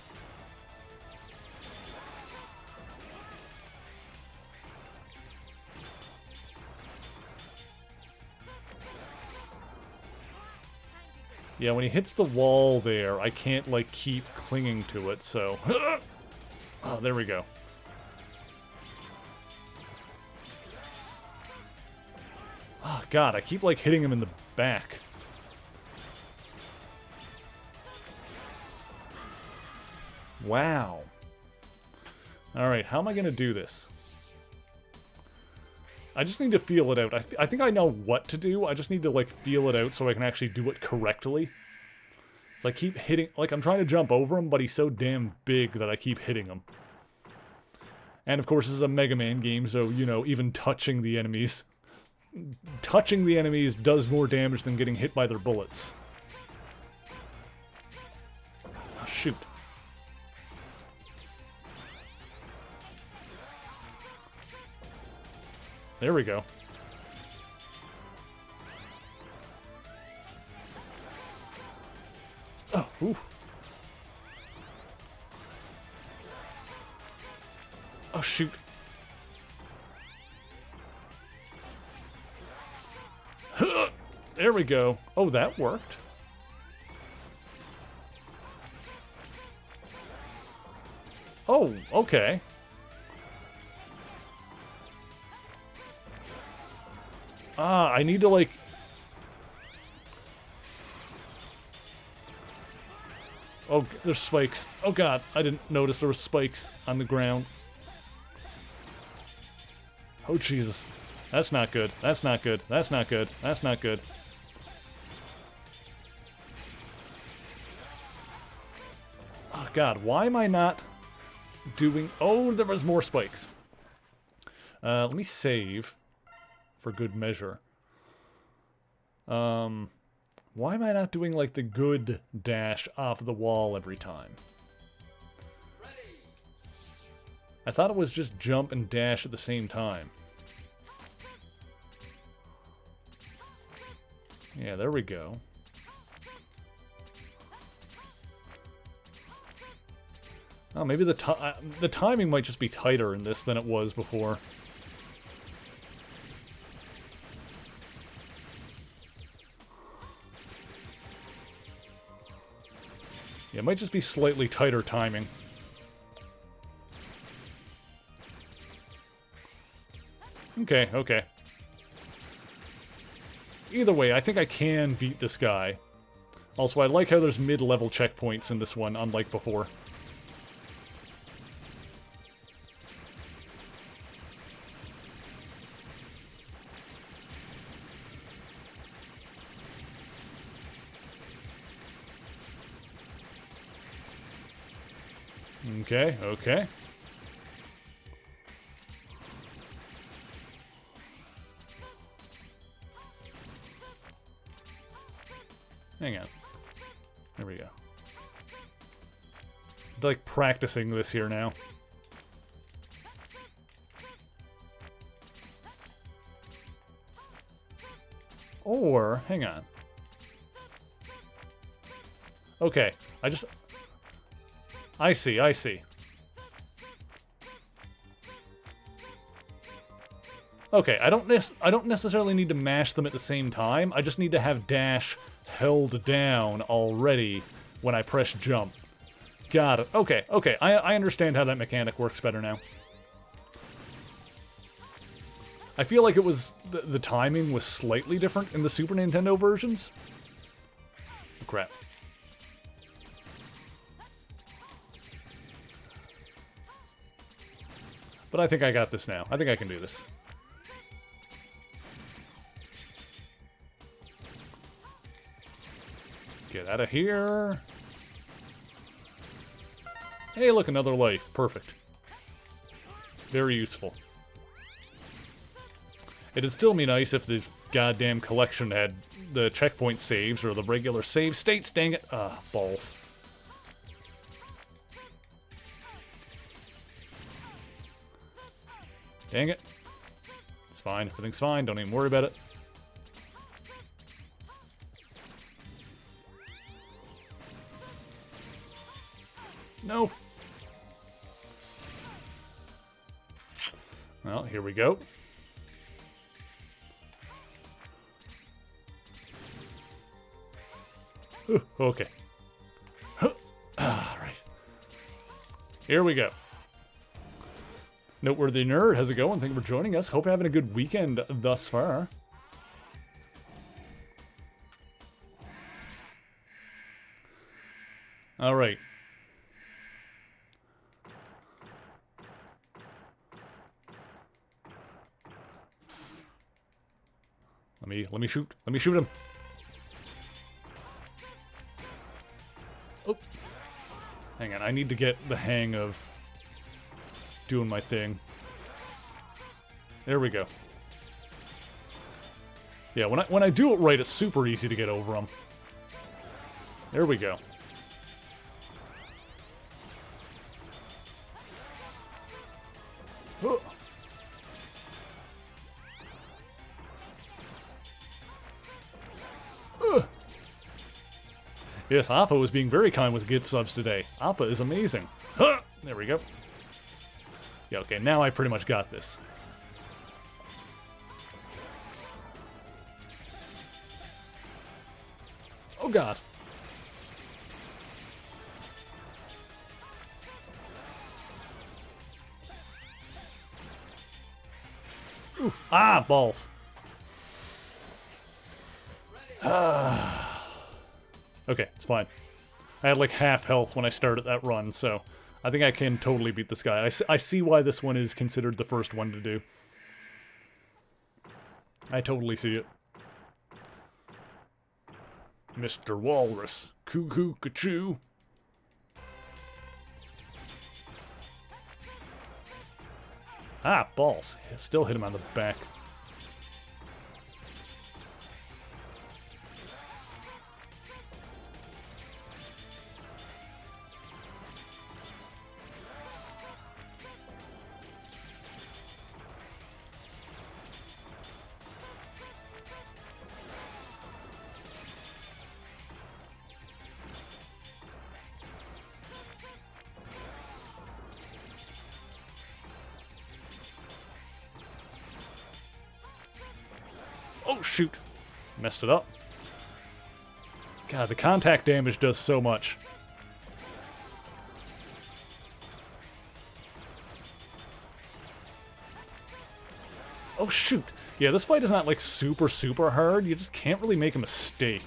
Yeah, when he hits the wall there, I can't, like, keep clinging to it, so... Oh, there we go. Oh, God, I keep, like, hitting him in the back. Wow. Alright, how am I gonna do this? I just need to feel it out. I think I know what to do. I just need to, like, feel it out so I can actually do it correctly. So I keep hitting... Like, I'm trying to jump over him, but he's so damn big that I keep hitting him. And, of course, this is a Mega Man game, so, you know, even touching the enemies... Touching the enemies does more damage than getting hit by their bullets. Oh, shoot. There we go. Oh, ooh. Oh, shoot. There we go. Oh, that worked. Oh, okay. Ah, I need to, like... Oh, there's spikes. Oh god, I didn't notice there were spikes on the ground. Oh Jesus. That's not good. That's not good. That's not good. That's not good. Oh god, why am I not doing... Oh, there was more spikes. Let me save for good measure. Why am I not doing, like, the good dash off the wall every time? Ready. I thought it was just jump and dash at the same time. Yeah, there we go. Oh, maybe the timing might just be tighter in this than it was before. Yeah, it might just be slightly tighter timing. Okay, okay. Either way, I think I can beat this guy. Also, I like how there's mid-level checkpoints in this one, unlike before. Okay, okay. Hang on. There we go. I'm like practicing this here now. Or, hang on. Okay, I see, I see. Okay, I don't necessarily need to mash them at the same time. I just need to have dash held down already when I press jump. Got it. Okay, okay. I understand how that mechanic works better now. I feel like it was... The timing was slightly different in the Super Nintendo versions. Oh, crap. But I think I got this now. I think I can do this. Get out of here. Hey, look, another life. Perfect. Very useful. It'd still be nice if the goddamn collection had the checkpoint saves or the regular save states. Dang it. Balls. Dang it. It's fine. Everything's fine. Don't even worry about it. No. Well, here we go. Ooh, okay. All right. Here we go. Noteworthy Nerd, how's it going? Thank you for joining us. Hope you're having a good weekend thus far. All right. Let me shoot. Let me shoot him. Oh. Hang on, I need to get the hang of doing my thing. There we go. Yeah, when I do it right, it's super easy to get over them. There we go. Oh. Yes, Appa was being very kind with gift subs today. Appa is amazing. Huh! There we go. Yeah, okay, now I pretty much got this. Oh god. Ooh. Ah, balls. Okay, it's fine. I had like half health when I started that run, so I think I can totally beat this guy. I see why this one is considered the first one to do. I totally see it. Mr. Walrus. Cuckoo, cachoo. Ah, balls. Still hit him on the back. Oh, shoot. Messed it up. God, the contact damage does so much. Oh, shoot. Yeah, this fight is not, like, super, super hard. You just can't really make a mistake.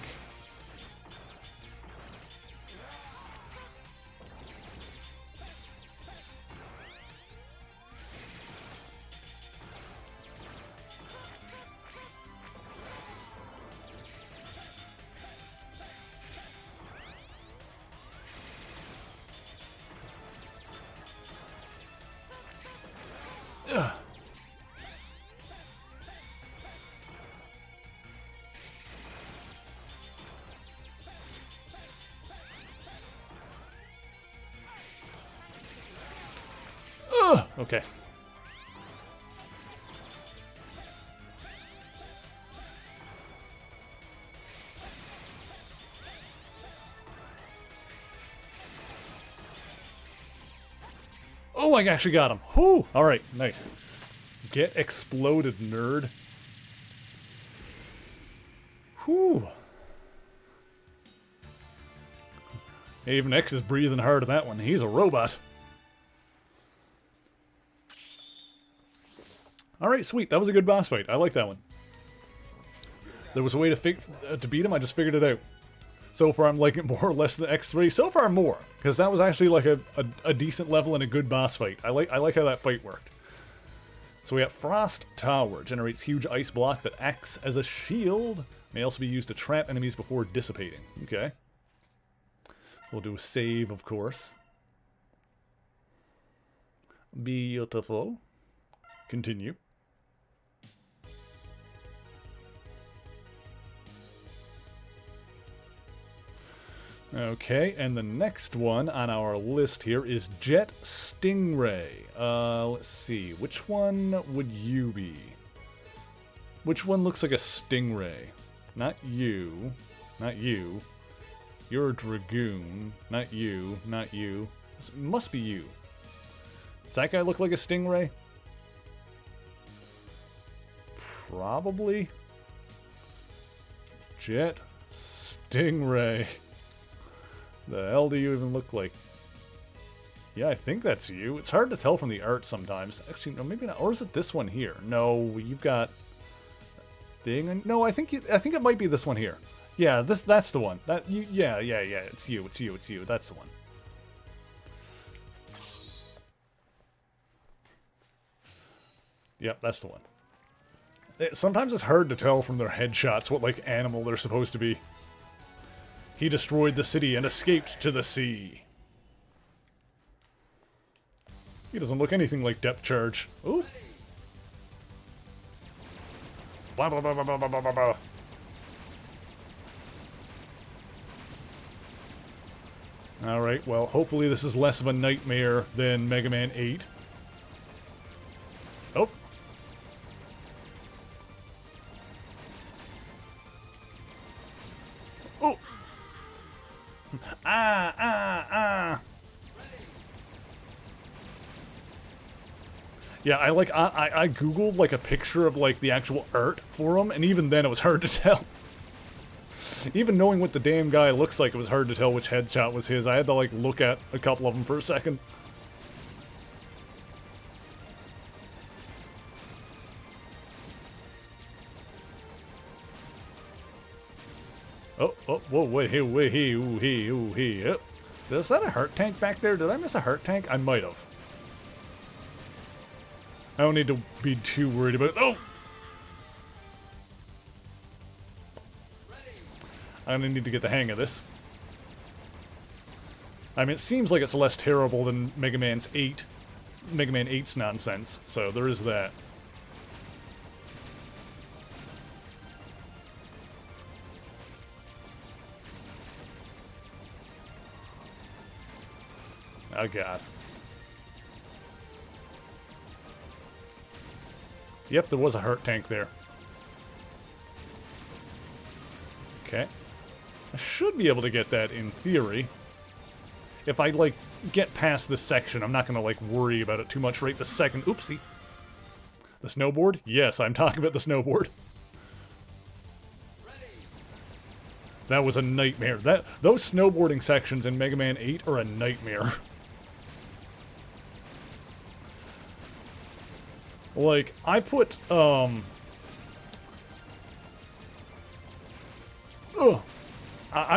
Ugh. Ugh. Okay. Oh, I actually got him. Whew! Alright, nice. Get exploded, nerd. Whew. Even X is breathing hard on that one. He's a robot. Alright, sweet. That was a good boss fight. I like that one. There was a way to beat him. I just figured it out. So far, I'm liking it more or less than X3. So far, more. Because that was actually like a decent level and a good boss fight. I like how that fight worked. So we got Frost Tower. Generates huge ice block that acts as a shield. May also be used to trap enemies before dissipating. Okay. We'll do a save, of course. Beautiful. Continue. Okay, and the next one on our list here is Jet Stingray. Let's see, which one would you be? Which one looks like a Stingray? Not you. Not you. You're a Dragoon. Not you. Not you. This must be you. Does that guy look like a Stingray? Probably. Jet. Stingray. The hell do you even look like? Yeah, I think that's you. It's hard to tell from the art sometimes. Actually, no, maybe not. Or is it this one here? No, you've got thing. No, I think it might be this one here. Yeah, that's the one. Yeah. It's you. That's the one. Yep, that's the one. Sometimes it's hard to tell from their headshots what like animal they're supposed to be. He destroyed the city and escaped to the sea. He doesn't look anything like Depth Charge. Ooh. Blah, blah, blah, blah, blah, blah, blah, blah. Alright, well, hopefully this is less of a nightmare than Mega Man 8. Oh. Oh. Ah. Yeah, I googled like a picture of like the actual art for him, and even then it was hard to tell. Even knowing what the damn guy looks like, it was hard to tell which headshot was his. I had to like look at a couple of them for a second. Oh, whoa, wait, hey, ooh, hey. Oh. Is that a heart tank back there? Did I miss a heart tank? I might have. I don't need to be too worried about it. Oh! I'm gonna need to get the hang of this. I mean, it seems like it's less terrible than Mega Man 8's nonsense, so there is that. Oh god. Yep, there was a heart tank there. Okay. I should be able to get that in theory. If I, like, get past this section, I'm not gonna, like, worry about it too much right this second. Oopsie. The snowboard? Yes, I'm talking about the snowboard. That was a nightmare. Those snowboarding sections in Mega Man 8 are a nightmare. Like, I put, I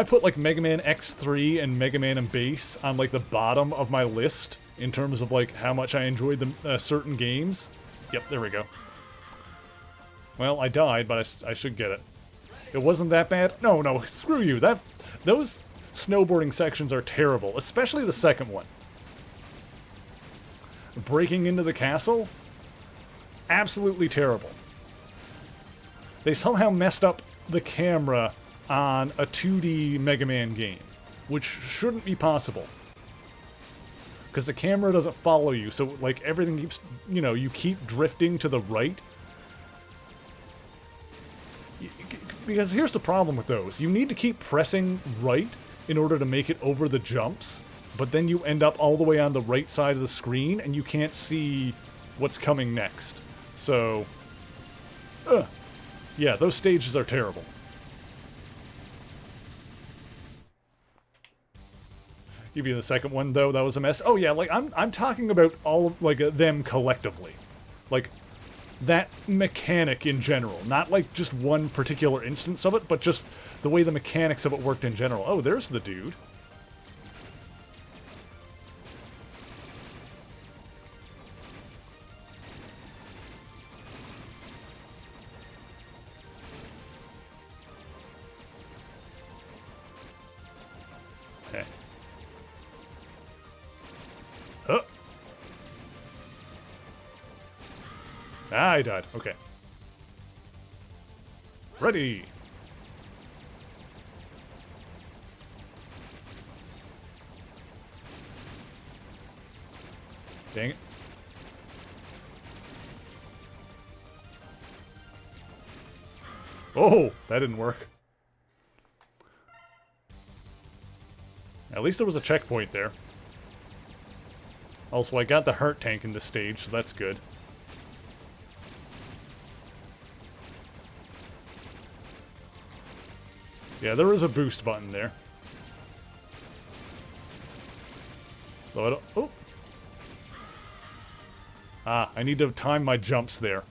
put, like, Mega Man X3 and Mega Man and Base on, like, the bottom of my list in terms of, like, how much I enjoyed the certain games. Yep, there we go. Well, I died, but I should get it. It wasn't that bad? No, screw you. Those snowboarding sections are terrible, especially the second one. Breaking into the castle? Absolutely terrible. They somehow messed up the camera on a 2D Mega Man game, which shouldn't be possible. Because the camera doesn't follow you, so like everything keeps, you keep drifting to the right. Because here's the problem with those. You need to keep pressing right in order to make it over the jumps, but then you end up all the way on the right side of the screen and you can't see what's coming next. So, yeah, those stages are terrible. Even the second one, though, that was a mess. Oh yeah, like I'm talking about all of, like them collectively, like that mechanic in general, not like just one particular instance of it, but just the way the mechanics of it worked in general. Oh, there's the dude. Okay. Oh. Ah, I died. Okay. Ready. Dang it. Oh, that didn't work. At least there was a checkpoint there. Also, I got the heart tank in this stage, so that's good. Yeah, there is a boost button there. So I don't... Oh! Ah, I need to time my jumps there.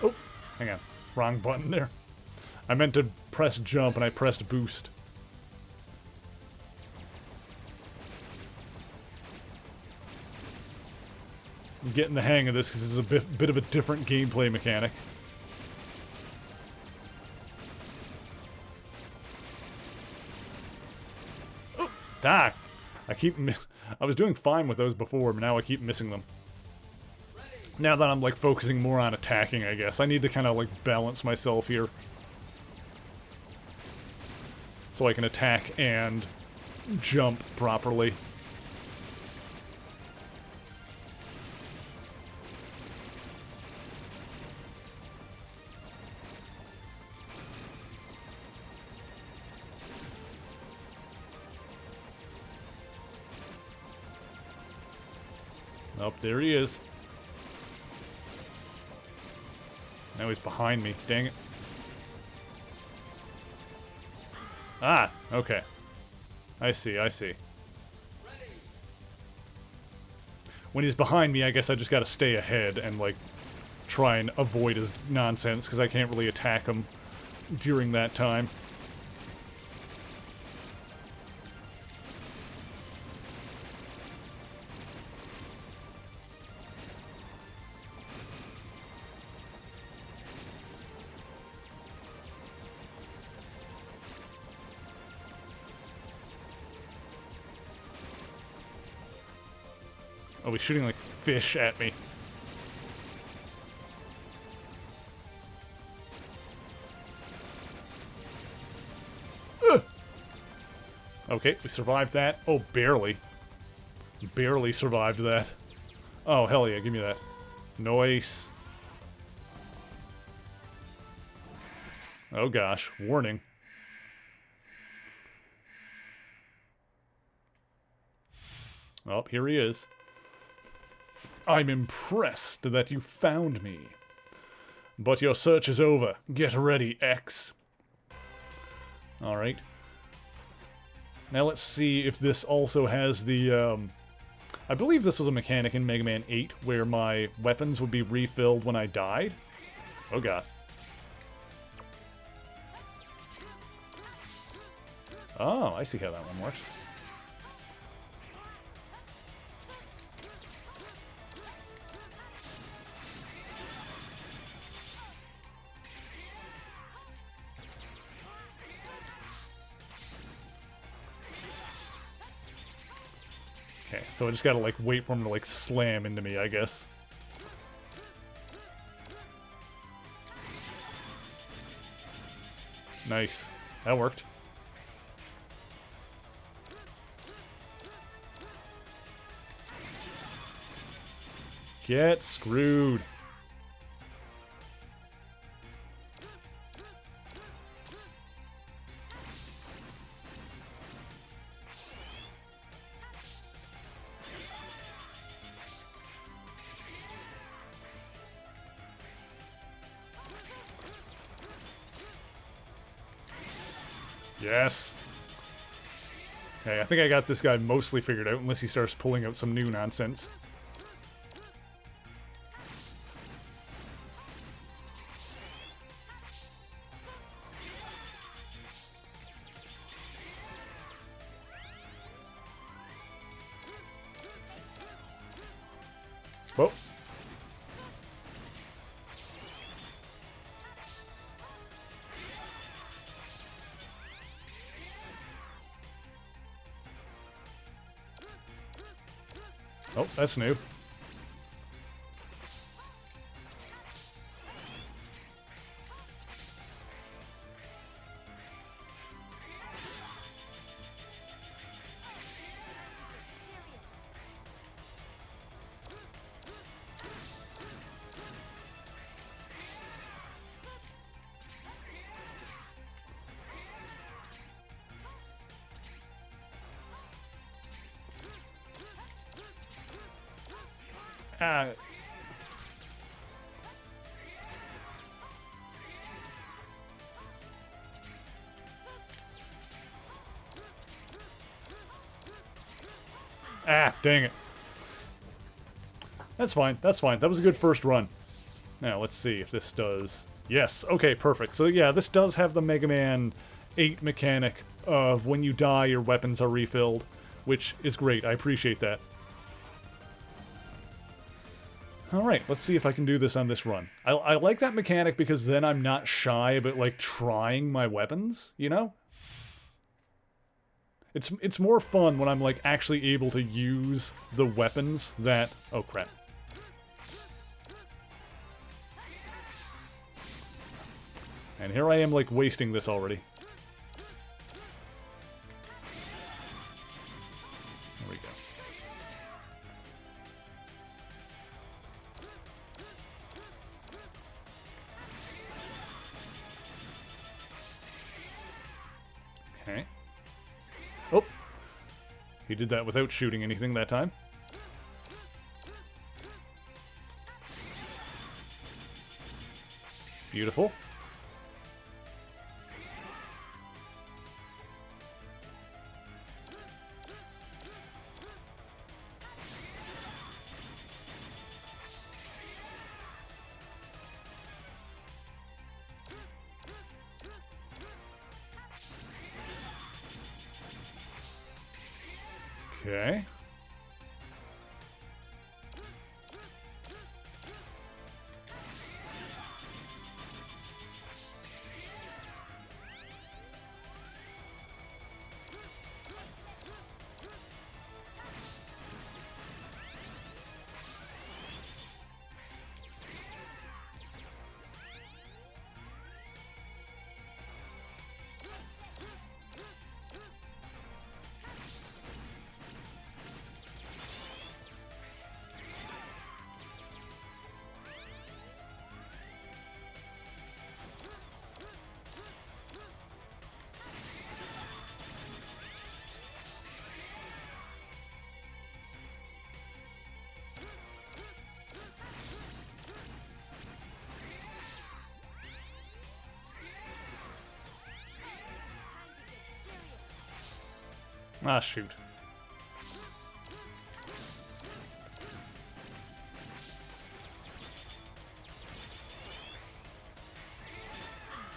Oh, hang on. Wrong button there. I meant to press jump and I pressed boost. I'm getting the hang of this because it's a bit of a different gameplay mechanic. Oh, ah! I was doing fine with those before, but now I keep missing them. Now that I'm, like, focusing more on attacking, I guess. I need to kind of, like, balance myself here. So I can attack and jump properly. Oh, there he is. Now he's behind me. Dang it. Ah, okay. I see, I see. When he's behind me, I guess I just gotta stay ahead and, like, try and avoid his nonsense, because I can't really attack him during that time. Oh, he's shooting like fish at me. Ugh. Okay, we survived that. Oh, barely. Barely survived that. Oh, hell yeah, give me that. Nice. Oh gosh, warning. Oh, here he is. I'm impressed that you found me. But your search is over. Get ready, X. Alright. Now let's see if this also has the, I believe this was a mechanic in Mega Man 8 where my weapons would be refilled when I died. Oh god. Oh, I see how that one works. Okay, so I just gotta, like, wait for him to, like, slam into me, I guess. Nice. That worked. Get screwed. Yes. Okay, I think I got this guy mostly figured out, unless he starts pulling out some new nonsense. Whoa. Oh, that's new. Ah. Ah, dang it. That's fine. That's fine. That was a good first run. Now, let's see if this does... Yes, okay, perfect. So yeah, this does have the Mega Man 8 mechanic of when you die, your weapons are refilled, which is great. I appreciate that. Alright, let's see if I can do this on this run. I like that mechanic because then I'm not shy about, like, trying my weapons, you know? It's more fun when I'm, like, actually able to use the weapons that... Oh, crap. And here I am, like, wasting this already. There we go. Okay. Oh! He did that without shooting anything that time. Beautiful. Okay. Ah, shoot.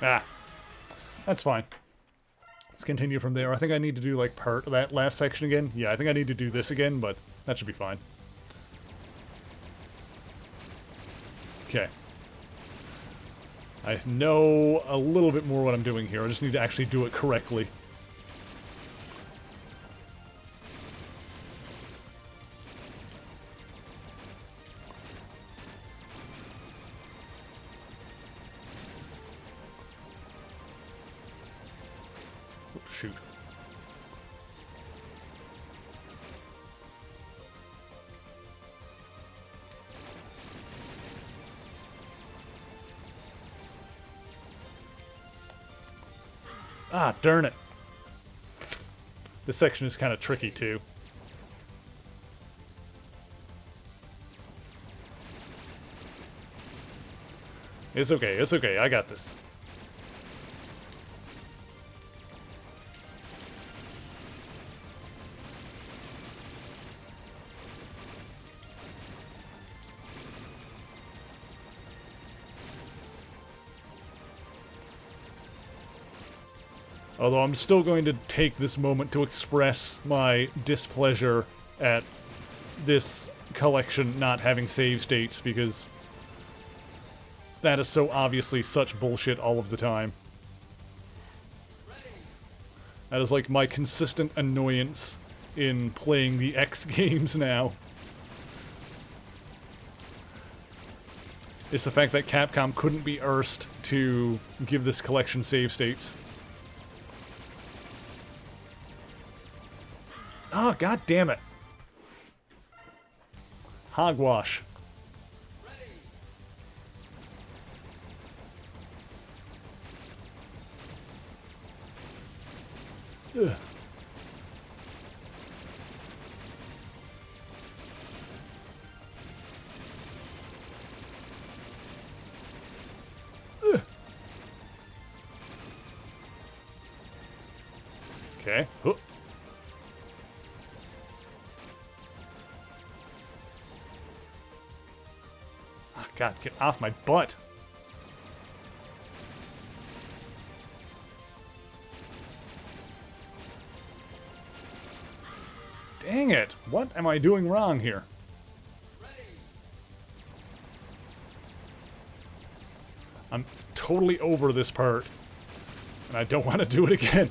Ah. That's fine. Let's continue from there. I think I need to do, like, part of that last section again. Yeah, I think I need to do this again, but that should be fine. Okay. I know a little bit more what I'm doing here. I just need to actually do it correctly. Shoot. Ah, darn it. This section is kind of tricky, too. It's okay, I got this. Although I'm still going to take this moment to express my displeasure at this collection not having save states, because that is so obviously such bullshit all of the time. That is like my consistent annoyance in playing the X games now. It's the fact that Capcom couldn't be arsed to give this collection save states. Oh, god damn it. Hogwash. Ugh. Okay. Huh. Oh, God, get off my butt. Dang it. What am I doing wrong here? I'm totally over this part. And I don't want to do it again.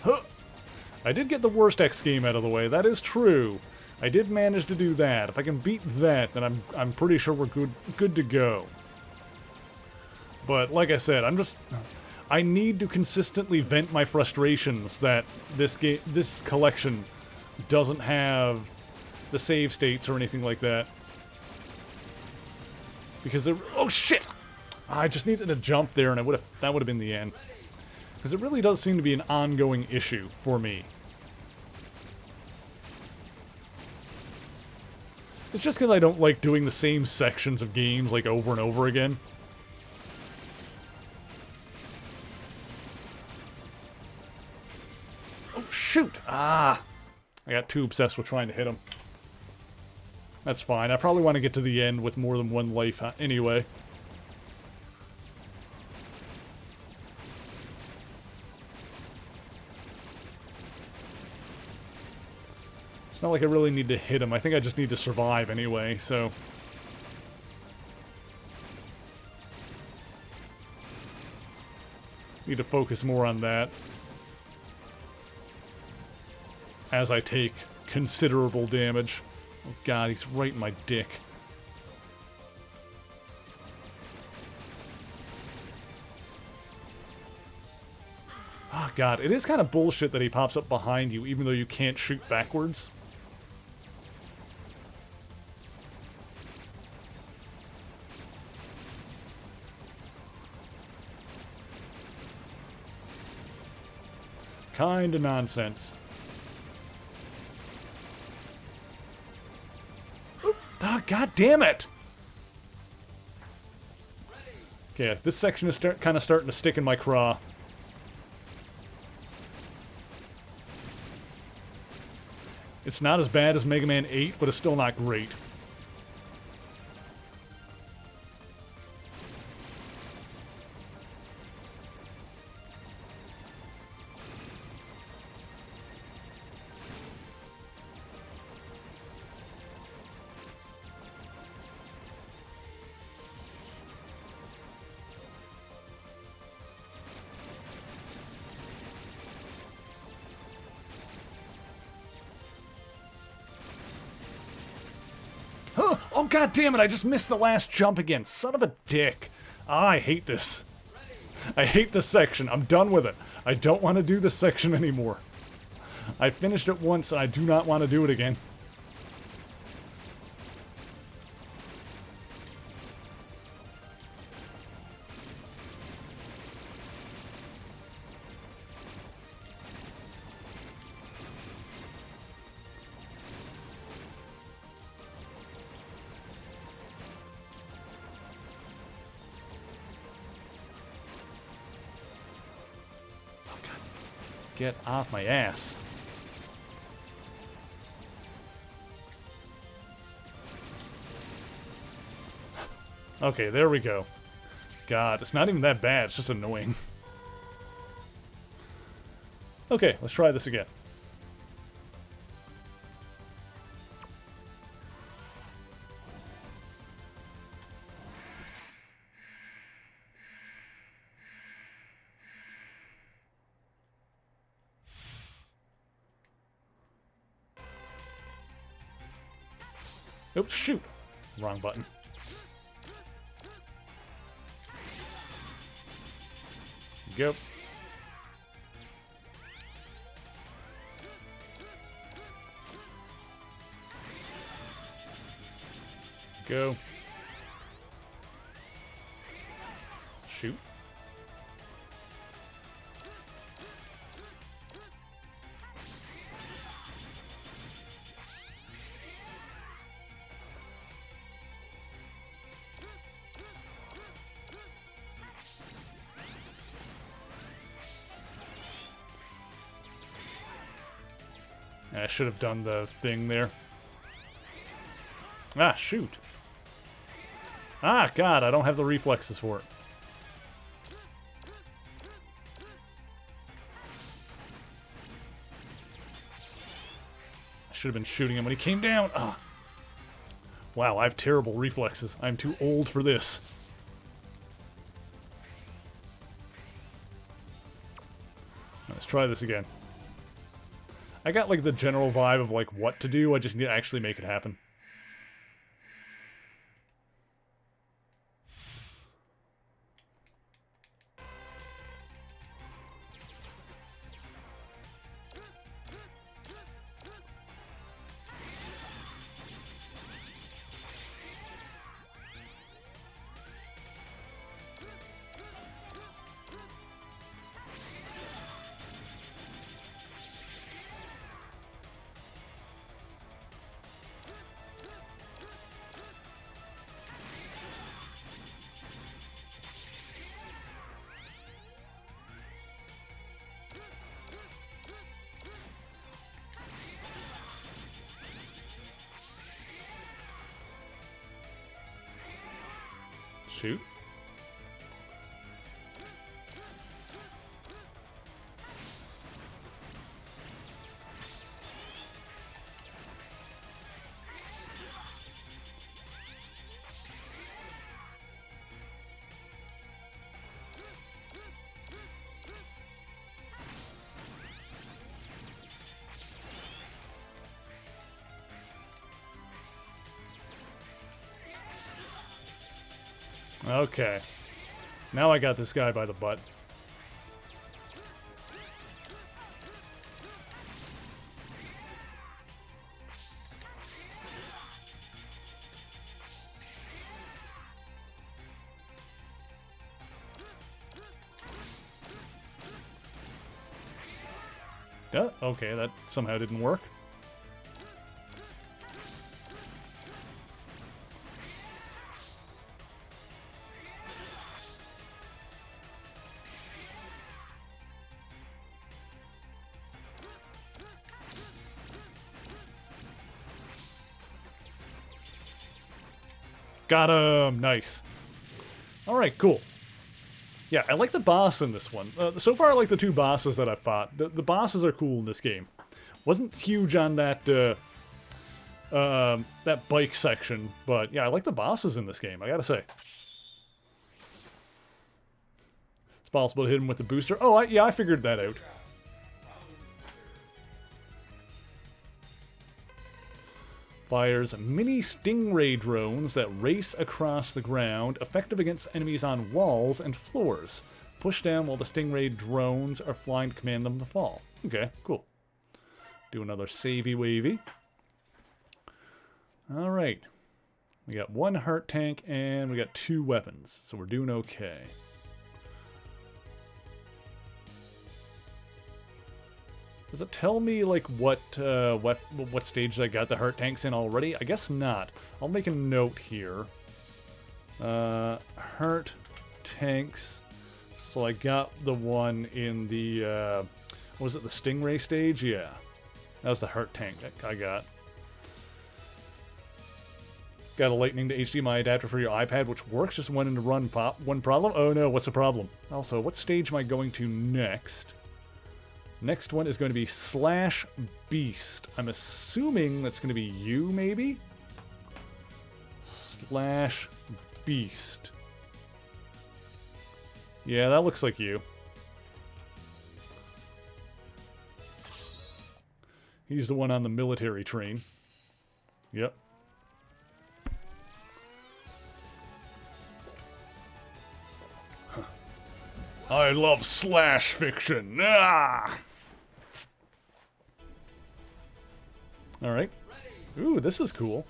Huh. I did get the worst X game out of the way, that is true. I did manage to do that. If I can beat that, then I'm pretty sure we're good to go. But like I said, I need to consistently vent my frustrations that this collection doesn't have the save states or anything like that. Because oh shit! I just needed to jump there and that would have been the end. Because it really does seem to be an ongoing issue for me. It's just because I don't like doing the same sections of games like over and over again. Oh shoot! Ah! I got too obsessed with trying to hit him. That's fine. I probably want to get to the end with more than one life anyway. It's not like I really need to hit him. I think I just need to survive anyway, so... Need to focus more on that. As I take considerable damage. Oh god, he's right in my dick. Oh god, it is kind of bullshit that he pops up behind you even though you can't shoot backwards. Kinda nonsense. Ah, god damn it! Okay, this section is kind of starting to stick in my craw. It's not as bad as Mega Man 8, but it's still not great. Oh god damn it, I just missed the last jump again. Son of a dick. Ah, I hate this. I hate this section. I'm done with it. I don't want to do this section anymore. I finished it once and I do not want to do it again. Get off my ass. Okay, there we go. God, it's not even that bad, it's just annoying. Okay, let's try this again. Oops, shoot. Wrong button. Go. Go. Shoot. I should have done the thing there. Ah, shoot. Ah, God, I don't have the reflexes for it. I should have been shooting him when he came down. Ah. Wow, I have terrible reflexes. I'm too old for this. Let's try this again. I got like the general vibe of like what to do. I just need to actually make it happen. Shoot. Okay. Now I got this guy by the butt. Okay, that somehow didn't work. Got him! Nice. Alright, cool. Yeah, I like the boss in this one. So far I like the two bosses that I've fought. The bosses are cool in this game. Wasn't huge on that, that bike section, but yeah, I like the bosses in this game, I gotta say. It's possible to hit him with the booster. Oh, yeah, I figured that out. Fires mini Stingray drones that race across the ground, effective against enemies on walls and floors. Push down while the Stingray drones are flying to command them to fall. Okay, cool. Do another savey wavy. Alright. We got one heart tank and we got 2 weapons, so we're doing okay. Does it tell me like what stage I got the heart tanks in already? I guess not. I'll make a note here. Heart tanks. So I got the one in the what was it, the Stingray stage? Yeah, that was the heart tank I got. Got a lightning to HDMI adapter for your iPad, which works. Just went into run pop. One problem. Oh no, what's the problem? Also, what stage am I going to next? Next one is going to be Slash Beast. I'm assuming that's going to be you, maybe? Slash Beast. Yeah, that looks like you. He's the one on the military train. Yep. Huh. I love slash fiction. Ah! Alright. Ooh, this is cool.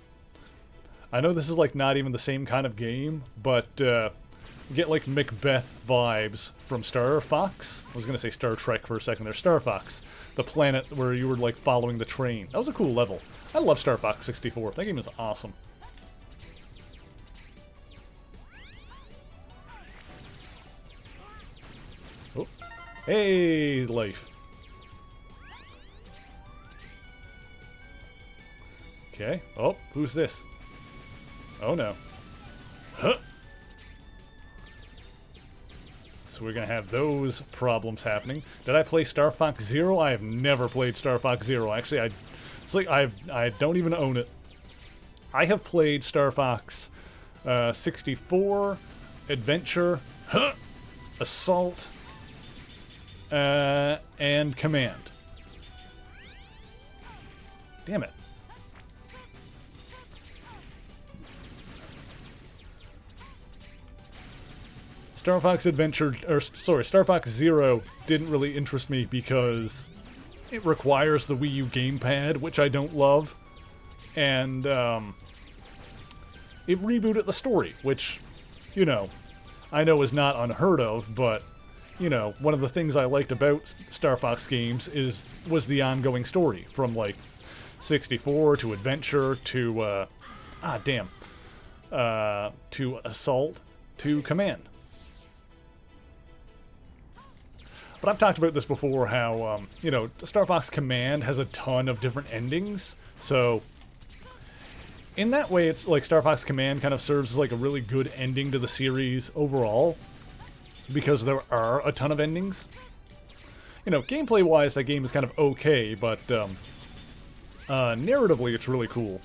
I know this is like not even the same kind of game, but get like Macbeth vibes from Star Fox. I was gonna say Star Trek for a second there. Star Fox. The planet where you were like following the train. That was a cool level. I love Star Fox 64. That game is awesome. Oh. Hey, life. Okay. Oh, who's this? Oh no. Huh. So we're gonna have those problems happening. Did I play Star Fox Zero? I have never played Star Fox Zero. Actually, it's like I don't even own it. I have played Star Fox 64, Adventure, Assault, and Command. Damn it. Star Fox Star Fox Zero didn't really interest me because it requires the Wii U gamepad, which I don't love, and it rebooted the story, which, you know, I know is not unheard of, but, you know, one of the things I liked about Star Fox games was the ongoing story, from, like, 64 to Adventure to, to Assault to Command. But I've talked about this before, how, you know, Star Fox Command has a ton of different endings, so in that way, it's like Star Fox Command kind of serves as like a really good ending to the series overall, because there are a ton of endings. You know, gameplay-wise, that game is kind of okay, but narratively, it's really cool.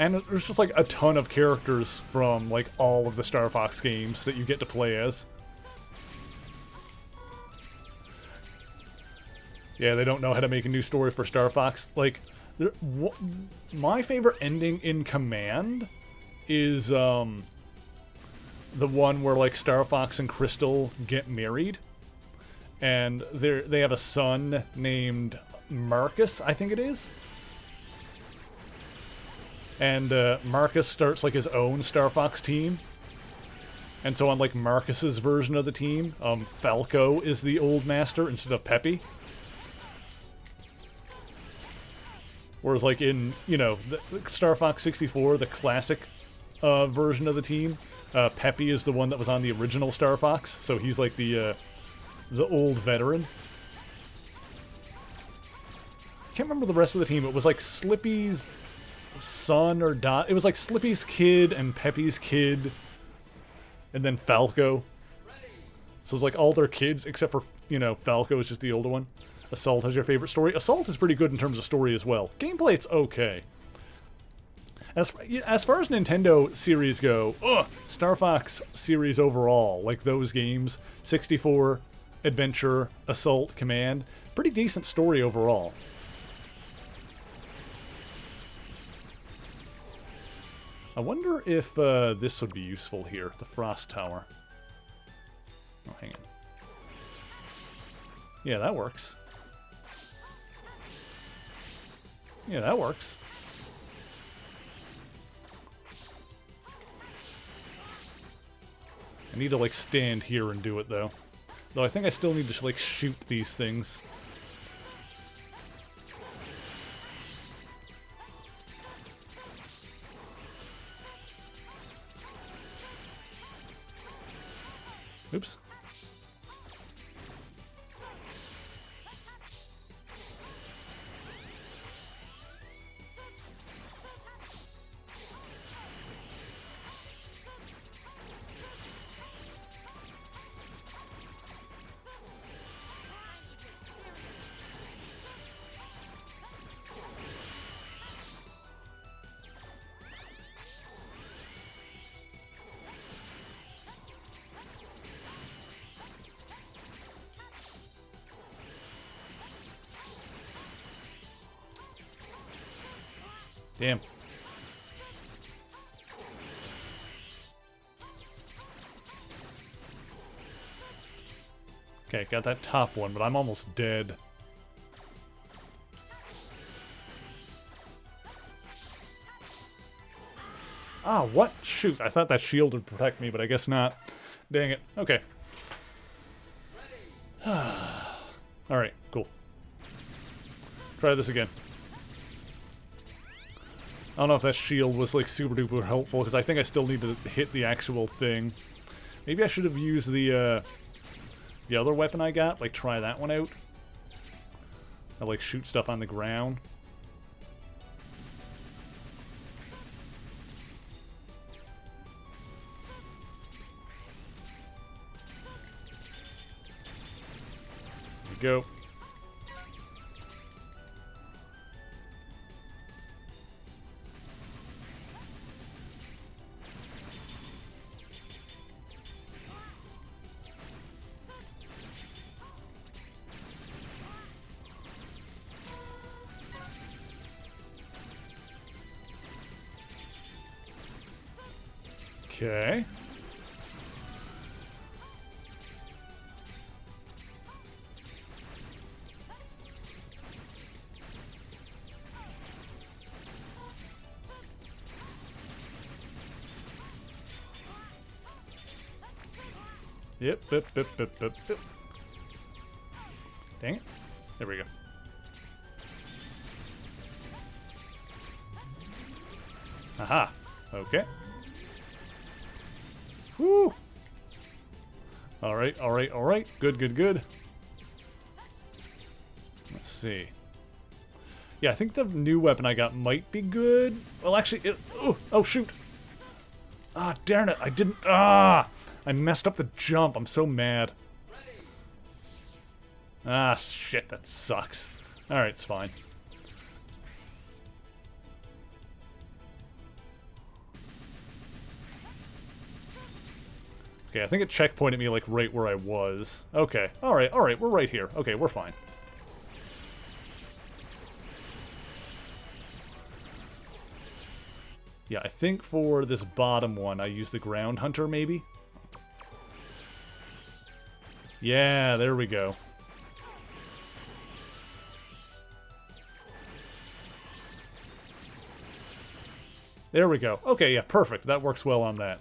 And there's just like a ton of characters from like all of the Star Fox games that you get to play as. Yeah, they don't know how to make a new story for Star Fox. Like, my favorite ending in Command is the one where like Star Fox and Crystal get married, and they have a son named Marcus, I think it is. And Marcus starts like his own Star Fox team. And so on like Marcus's version of the team, Falco is the old master instead of Peppy. Whereas, like, in, you know, the Star Fox 64, the classic version of the team, Peppy is the one that was on the original Star Fox, so he's, like, the old veteran. I can't remember the rest of the team. It was, like, Slippy's son or daughter. It was, like, Slippy's kid and Peppy's kid, and then Falco. So it's, like, all their kids, except for, you know, Falco is just the older one. Assault has your favorite story. Assault is pretty good in terms of story as well. Gameplay, it's okay. As far as Nintendo series go, Star Fox series overall, like those games, 64, Adventure, Assault, Command, pretty decent story overall. I wonder if this would be useful here, the Frost Tower. Oh, hang on. Yeah, that works. Yeah, that works. I need to, like, stand here and do it, though. Though I think I still need to, like, shoot these things. Oops. Damn. Okay, got that top one, but I'm almost dead. Ah, what? Shoot, I thought that shield would protect me, but I guess not. Dang it. Okay. Alright, cool. Try this again. I don't know if that shield was, like, super duper helpful, because I think I still need to hit the actual thing. Maybe I should have used the other weapon I got. Like, try that one out. I, like, shoot stuff on the ground. go. Okay. Yep. Dang it. There we go. Aha. Okay. Whew. Alright. Good. Let's see. Yeah, I think the new weapon I got might be good. Well, actually, oh, shoot. Ah, darn it. I didn't... I messed up the jump. I'm so mad. Ah, shit. That sucks. Alright, it's fine. Okay, I think it checkpointed me, like, right where I was. Okay, alright, we're right here. Okay, we're fine. Yeah, I think for this bottom one, I used the Ground Hunter, maybe? Yeah, there we go. There we go. Okay, yeah, perfect. That works well on that.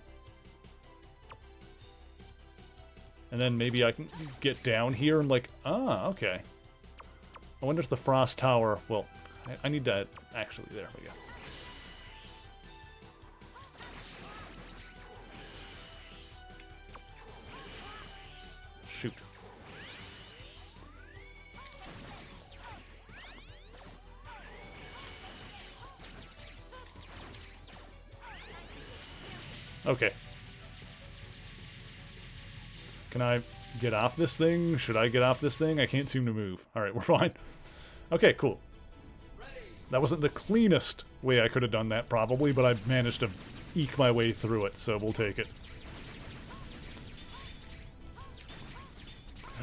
And then maybe I can get down here and like, okay. I wonder if the Frost Tower, well, I need to, actually, there we go. Shoot. Okay. Can I get off this thing? Should I get off this thing? I can't seem to move. Alright, we're fine. Okay, cool. That wasn't the cleanest way I could have done that, probably, but I managed to eke my way through it, so we'll take it.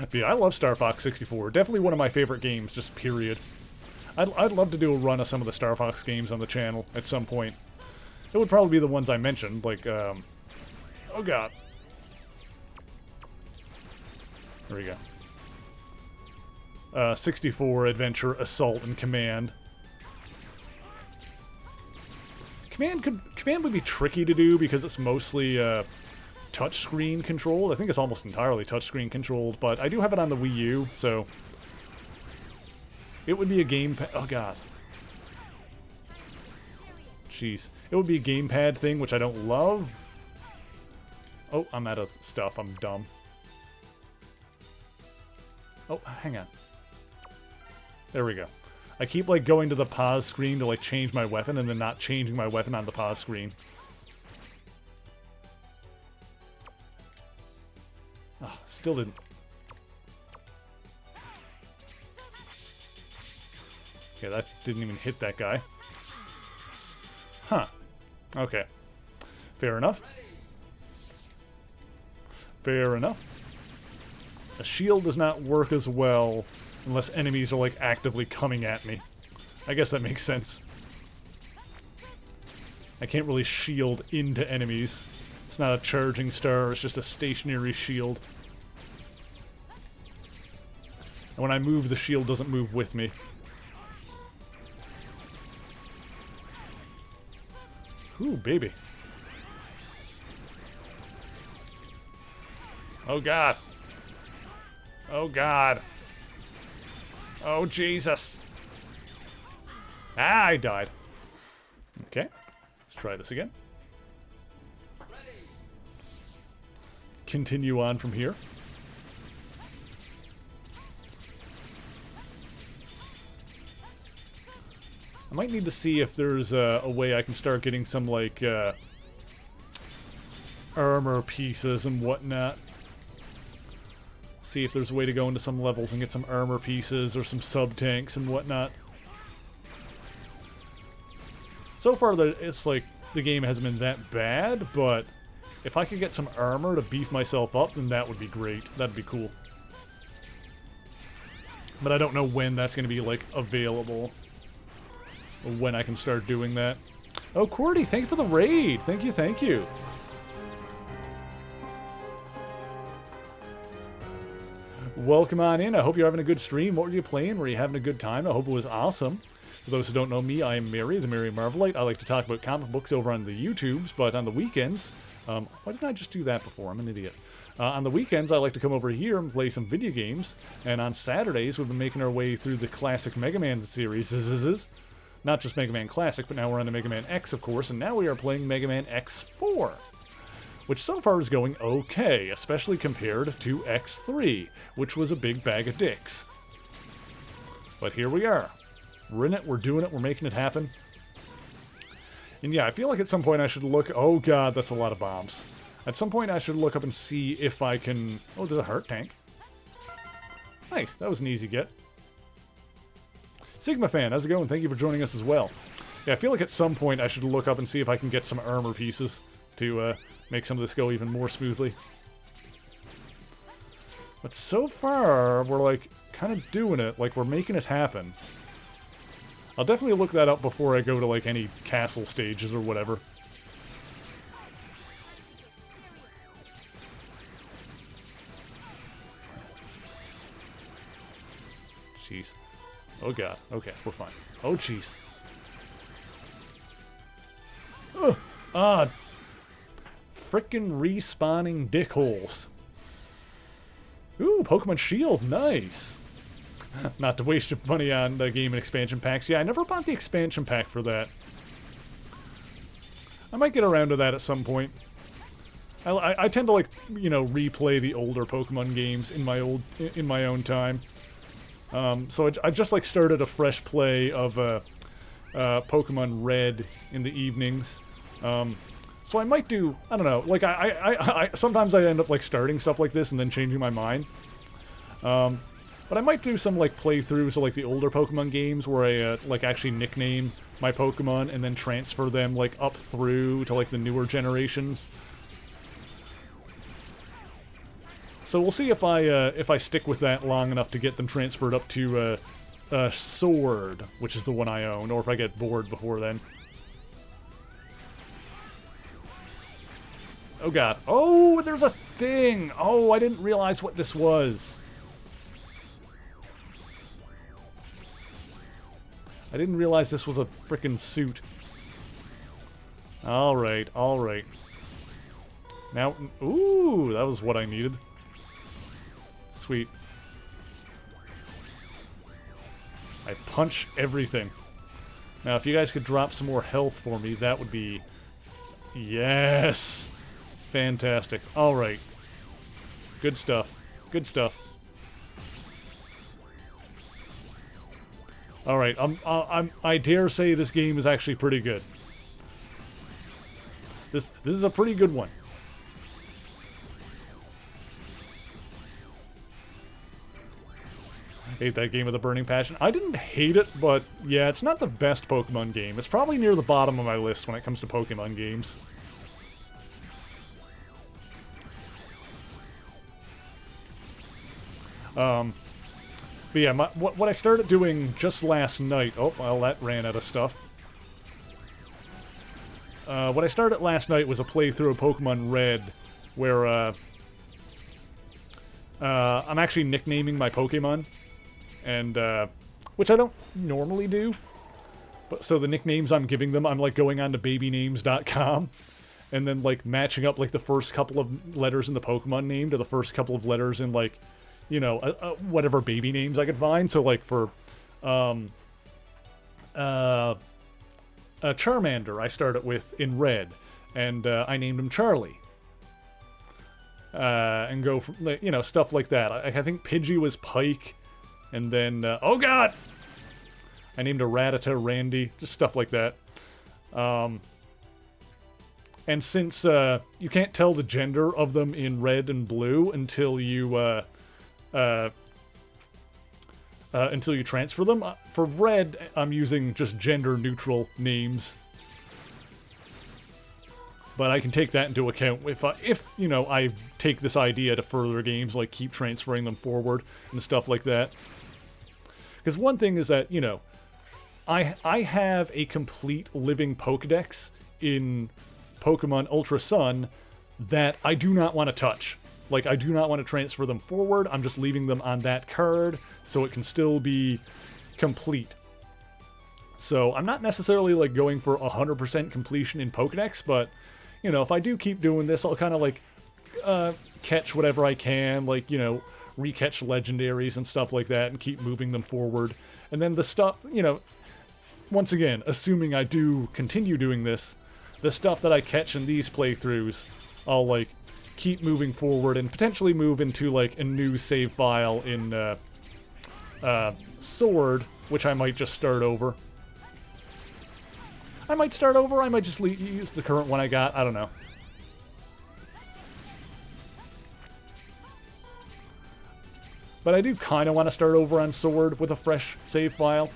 But yeah, I love Star Fox 64. Definitely one of my favorite games, just period. I'd love to do a run of some of the Star Fox games on the channel at some point. It would probably be the ones I mentioned, like, oh god. There we go. 64, Adventure, Assault, and Command. Command would be tricky to do because it's mostly touchscreen controlled. I think it's almost entirely touchscreen controlled, but I do have it on the Wii U, so it would be a gamepad. Oh god. Jeez. It would be a gamepad thing, which I don't love. Oh, I'm out of stuff. I'm dumb. Oh, hang on. There we go. I keep, like, going to the pause screen to, like, change my weapon and then not changing my weapon on the pause screen. Oh, still didn't. Okay, that didn't even hit that guy. Huh. Okay. Fair enough. Fair enough. A shield does not work as well unless enemies are, like, actively coming at me. I guess that makes sense. I can't really shield into enemies. It's not a charging star, it's just a stationary shield. And when I move, the shield doesn't move with me. Ooh, baby. Oh god. Oh god. Oh Jesus. Ah, I died. Okay. Let's try this again. Continue on from here. I might need to see if there's a way I can start getting some, like, armor pieces and whatnot. See if there's a way to go into some levels and get some armor pieces or some sub-tanks and whatnot. So far, it's like the game hasn't been that bad, but if I could get some armor to beef myself up, then that would be great. That'd be cool. But I don't know when that's going to be, like, available. Or when I can start doing that. Oh, Qwerty, thank you for the raid. Thank you, thank you. Welcome on in. I hope you're having a good stream. What were you playing? Were you having a good time? I hope it was awesome. For those who don't know me, I am Mary, the Mary Marvelite. I like to talk about comic books over on the YouTubes, but on the weekends... why didn't I just do that before? I'm an idiot. On the weekends, I like to come over here and play some video games, and on Saturdays, we've been making our way through the classic Mega Man series. Not just Mega Man Classic, but now we're on to Mega Man X, of course, and now we are playing Mega Man X4. Which so far is going okay, especially compared to X3, which was a big bag of dicks. But here we are. We're in it, we're doing it, we're making it happen. And yeah, I feel like at some point I should look... Oh god, that's a lot of bombs. At some point I should look up and see if I can... Oh, there's a heart tank. Nice, that was an easy get. Sigma fan, how's it going? Thank you for joining us as well. Yeah, I feel like at some point I should look up and see if I can get some armor pieces to make some of this go even more smoothly. But so far, we're like kind of doing it, like we're making it happen. I'll definitely look that up before I go to like any castle stages or whatever. Jeez. Oh god. Okay, we're fine. Oh jeez. Frickin' respawning dickholes. Ooh, Pokemon Shield, nice. Not to waste your money on the game and expansion packs. Yeah, I never bought the expansion pack for that. I might get around to that at some point. I tend to, like, you know, replay the older Pokemon games in my own time. So I just, like, started a fresh play of Pokemon Red in the evenings. So I might do, I don't know, like, I sometimes I end up, like, starting stuff like this and then changing my mind. But I might do some, like, playthroughs of, like, the older Pokemon games where I, like, actually nickname my Pokemon and then transfer them, like, up through to, like, the newer generations. So we'll see if I stick with that long enough to get them transferred up to, Sword, which is the one I own, or if I get bored before then. Oh god. Oh, there's a thing! Oh, I didn't realize what this was. I didn't realize this was a frickin' suit. Alright, alright. Now, ooh, that was what I needed. Sweet. I punch everything. Now, if you guys could drop some more health for me, that would be... Yes! Fantastic. Alright. Good stuff. Good stuff. Alright, I dare say this game is actually pretty good. This is a pretty good one. I hate that game with a burning passion. I didn't hate it, but yeah, it's not the best Pokemon game. It's probably near the bottom of my list when it comes to Pokemon games. But yeah, what I started doing just last night... Oh, well, that ran out of stuff. What I started last night was a playthrough of Pokemon Red, where, I'm actually nicknaming my Pokemon, and, which I don't normally do. But so the nicknames I'm giving them, I'm, like, going on to babynames.com, and then, like, matching up, like, the first couple of letters in the Pokemon name to the first couple of letters in, like, you know, whatever baby names I could find. So, like, for, Charmander, I started with in Red, and, I named him Charlie. And go from, you know, stuff like that. I think Pidgey was Pike, and then, oh god! I named a Rattata Randy, just stuff like that. And since, you can't tell the gender of them in Red and Blue until you, until you transfer them. For red, I'm using just gender-neutral names. But I can take that into account if you know, I take this idea to further games, like keep transferring them forward and stuff like that. Because one thing is that, you know, I have a complete living Pokedex in Pokemon Ultra Sun that I do not want to touch. Like, I do not want to transfer them forward. I'm just leaving them on that card so it can still be complete. So I'm not necessarily, like, going for 100% completion in Pokedex, but, you know, if I do keep doing this, I'll kind of, like, catch whatever I can, like, you know, recatch legendaries and stuff like that and keep moving them forward. And then the stuff, you know, once again, assuming I do continue doing this, the stuff that I catch in these playthroughs, I'll, like, keep moving forward and potentially move into, like, a new save file in Sword, which I might just start over. I might start over, I might just use the current one I got, I don't know. But I do kind of want to start over on Sword with a fresh save file.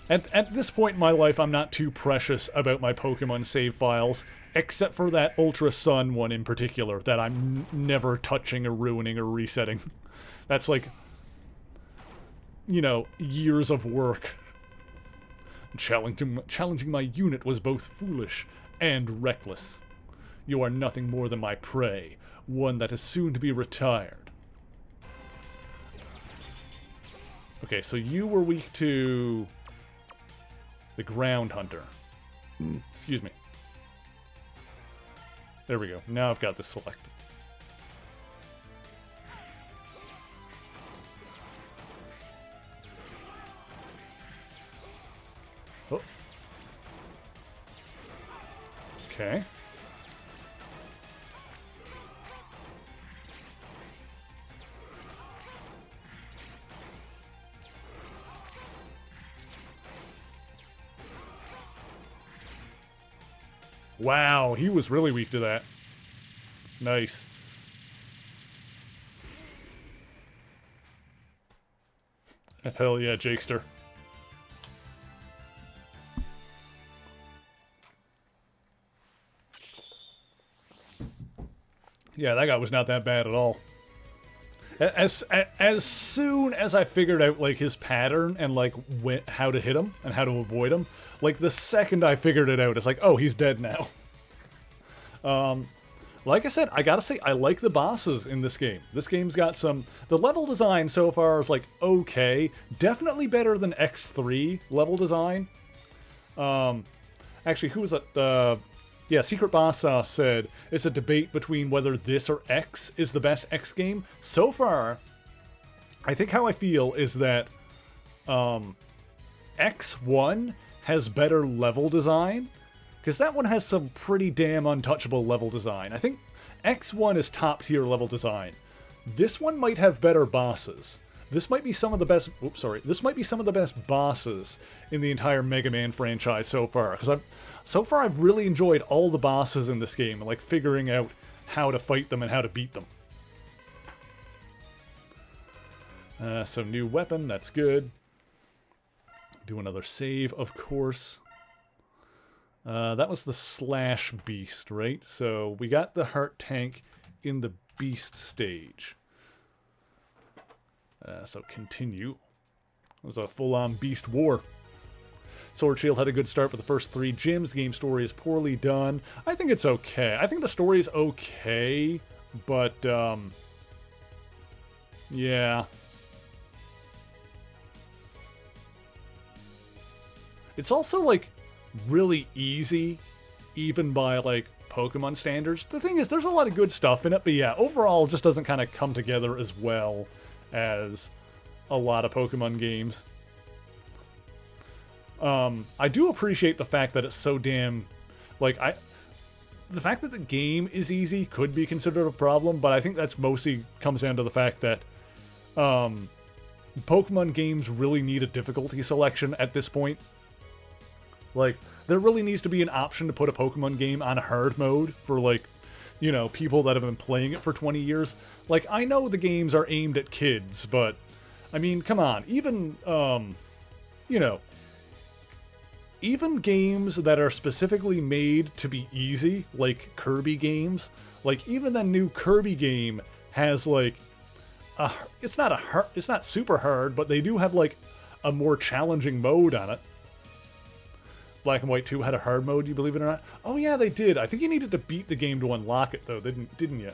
At this point in my life, I'm not too precious about my Pokemon save files, except for that Ultra Sun one in particular, that I'm never touching or ruining or resetting. That's like, you know, years of work. Challenging my unit was both foolish and reckless. You are nothing more than my prey, one that is soon to be retired. Okay, so you were weak to the Ground Hunter. Excuse me. There we go. Now I've got this selected. Oh. Okay. Wow, he was really weak to that. Nice. Hell yeah, Jakester. Yeah, that guy was not that bad at all. As soon as I figured out, like, his pattern and, like, how to hit him and how to avoid him, like, the second I figured it out, it's like, oh, he's dead now. Like I said, I gotta say, I like the bosses in this game. This game's got some... The level design so far is, like, okay. Definitely better than X3 level design. Actually, who was it? Yeah, Secret Boss Sauce said, it's a debate between whether this or X is the best X game. So far, I think how I feel is that X1 has better level design, because that one has some pretty damn untouchable level design. I think X1 is top tier level design. This one might have better bosses. This might be some of the best... Oops, sorry. This might be some of the best bosses in the entire Mega Man franchise so far, because so far I've really enjoyed all the bosses in this game, like figuring out how to fight them and how to beat them. So new weapon, that's good. Do another save, of course. That was the Slash Beast, right? So we got the Heart Tank in the Beast stage. So continue. It was a full-on Beast War. Sword Shield had a good start for the first 3 gyms. Game story is poorly done. I think it's okay. I think the story is okay, but, yeah. It's also, like, really easy, even by, like, Pokemon standards. The thing is, there's a lot of good stuff in it, but yeah, overall, it just doesn't kind of come together as well as a lot of Pokemon games. I do appreciate the fact that it's so damn, like, the fact that the game is easy could be considered a problem, but I think that's mostly comes down to the fact that, Pokemon games really need a difficulty selection at this point. Like, there really needs to be an option to put a Pokemon game on hard mode for, like, you know, people that have been playing it for 20 years. Like, I know the games are aimed at kids, but, I mean, come on, even, you know, even games that are specifically made to be easy, like Kirby games, like, even the new Kirby game has, like, it's not super hard, but they do have, like, a more challenging mode on it. Black and White 2 had a hard mode, you believe it or not? Oh yeah, they did. I think you needed to beat the game to unlock it, though, didn't you?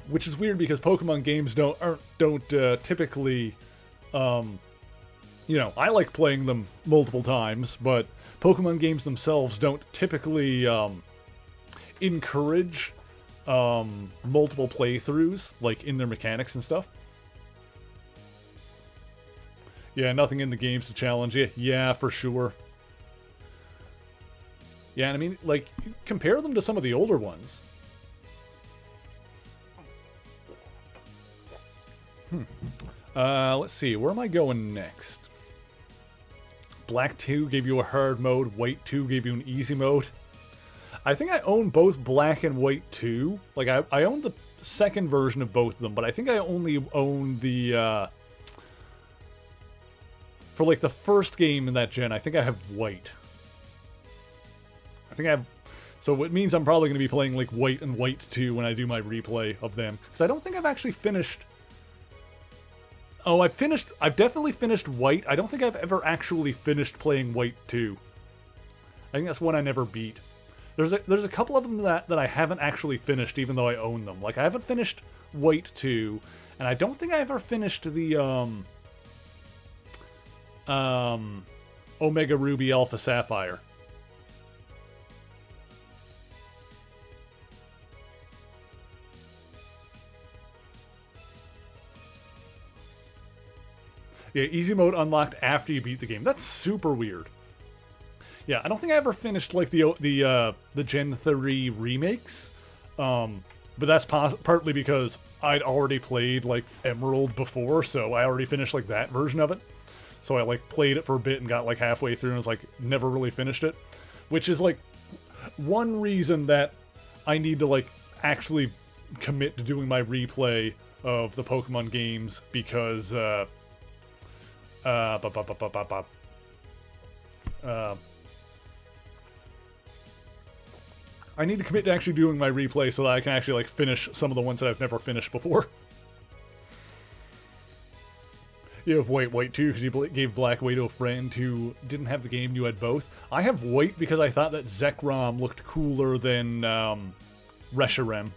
Which is weird because Pokemon games don't typically, you know, I like playing them multiple times, but Pokemon games themselves don't typically encourage multiple playthroughs, like in their mechanics and stuff. Yeah, nothing in the games to challenge you. Yeah, for sure. Yeah, and I mean, like, compare them to some of the older ones. Let's see, where am I going next? Black 2 gave you a hard mode, White 2 gave you an easy mode. I think I own both Black and White 2. Like, I own the second version of both of them, but I think I only own the, for, like, the first game in that gen, I think I have White. I think I have... So it means I'm probably going to be playing, like, White and White 2 when I do my replay of them. Because I don't think I've actually finished... Oh, I've definitely finished White. I don't think I've ever actually finished playing White 2. I think that's one I never beat. There's a couple of them that I haven't actually finished, even though I own them. Like, I haven't finished White 2, and I don't think I ever finished the, Omega Ruby Alpha Sapphire. Yeah, easy mode unlocked after you beat the game. That's super weird. Yeah, I don't think I ever finished, like, the Gen 3 remakes. But that's partly because I'd already played, like, Emerald before, so I already finished, like, that version of it. So I, like, played it for a bit and got, like, halfway through and was like, never really finished it. Which is, like, one reason that I need to, like, actually commit to doing my replay of the Pokemon games, because, I need to commit to actually doing my replay so that I can actually, like, finish some of the ones that I've never finished before. You have White 2 because you gave Black away to a friend who didn't have the game and you had both. I have White because I thought that Zekrom looked cooler than Reshiram.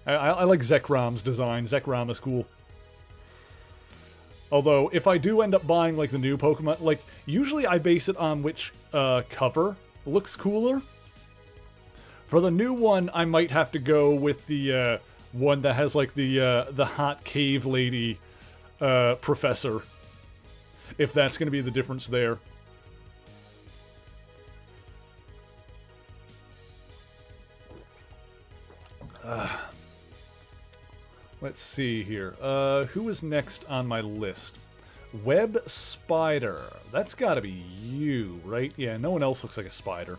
I like Zekrom's design. Zekrom is cool. Although, if I do end up buying, like, the new Pokemon, like, usually I base it on which cover looks cooler. For the new one, I might have to go with the one that has, like, the hot cave lady professor. If that's going to be the difference there. Let's see here. Who is next on my list? Web Spider. That's gotta be you, right? Yeah, no one else looks like a spider.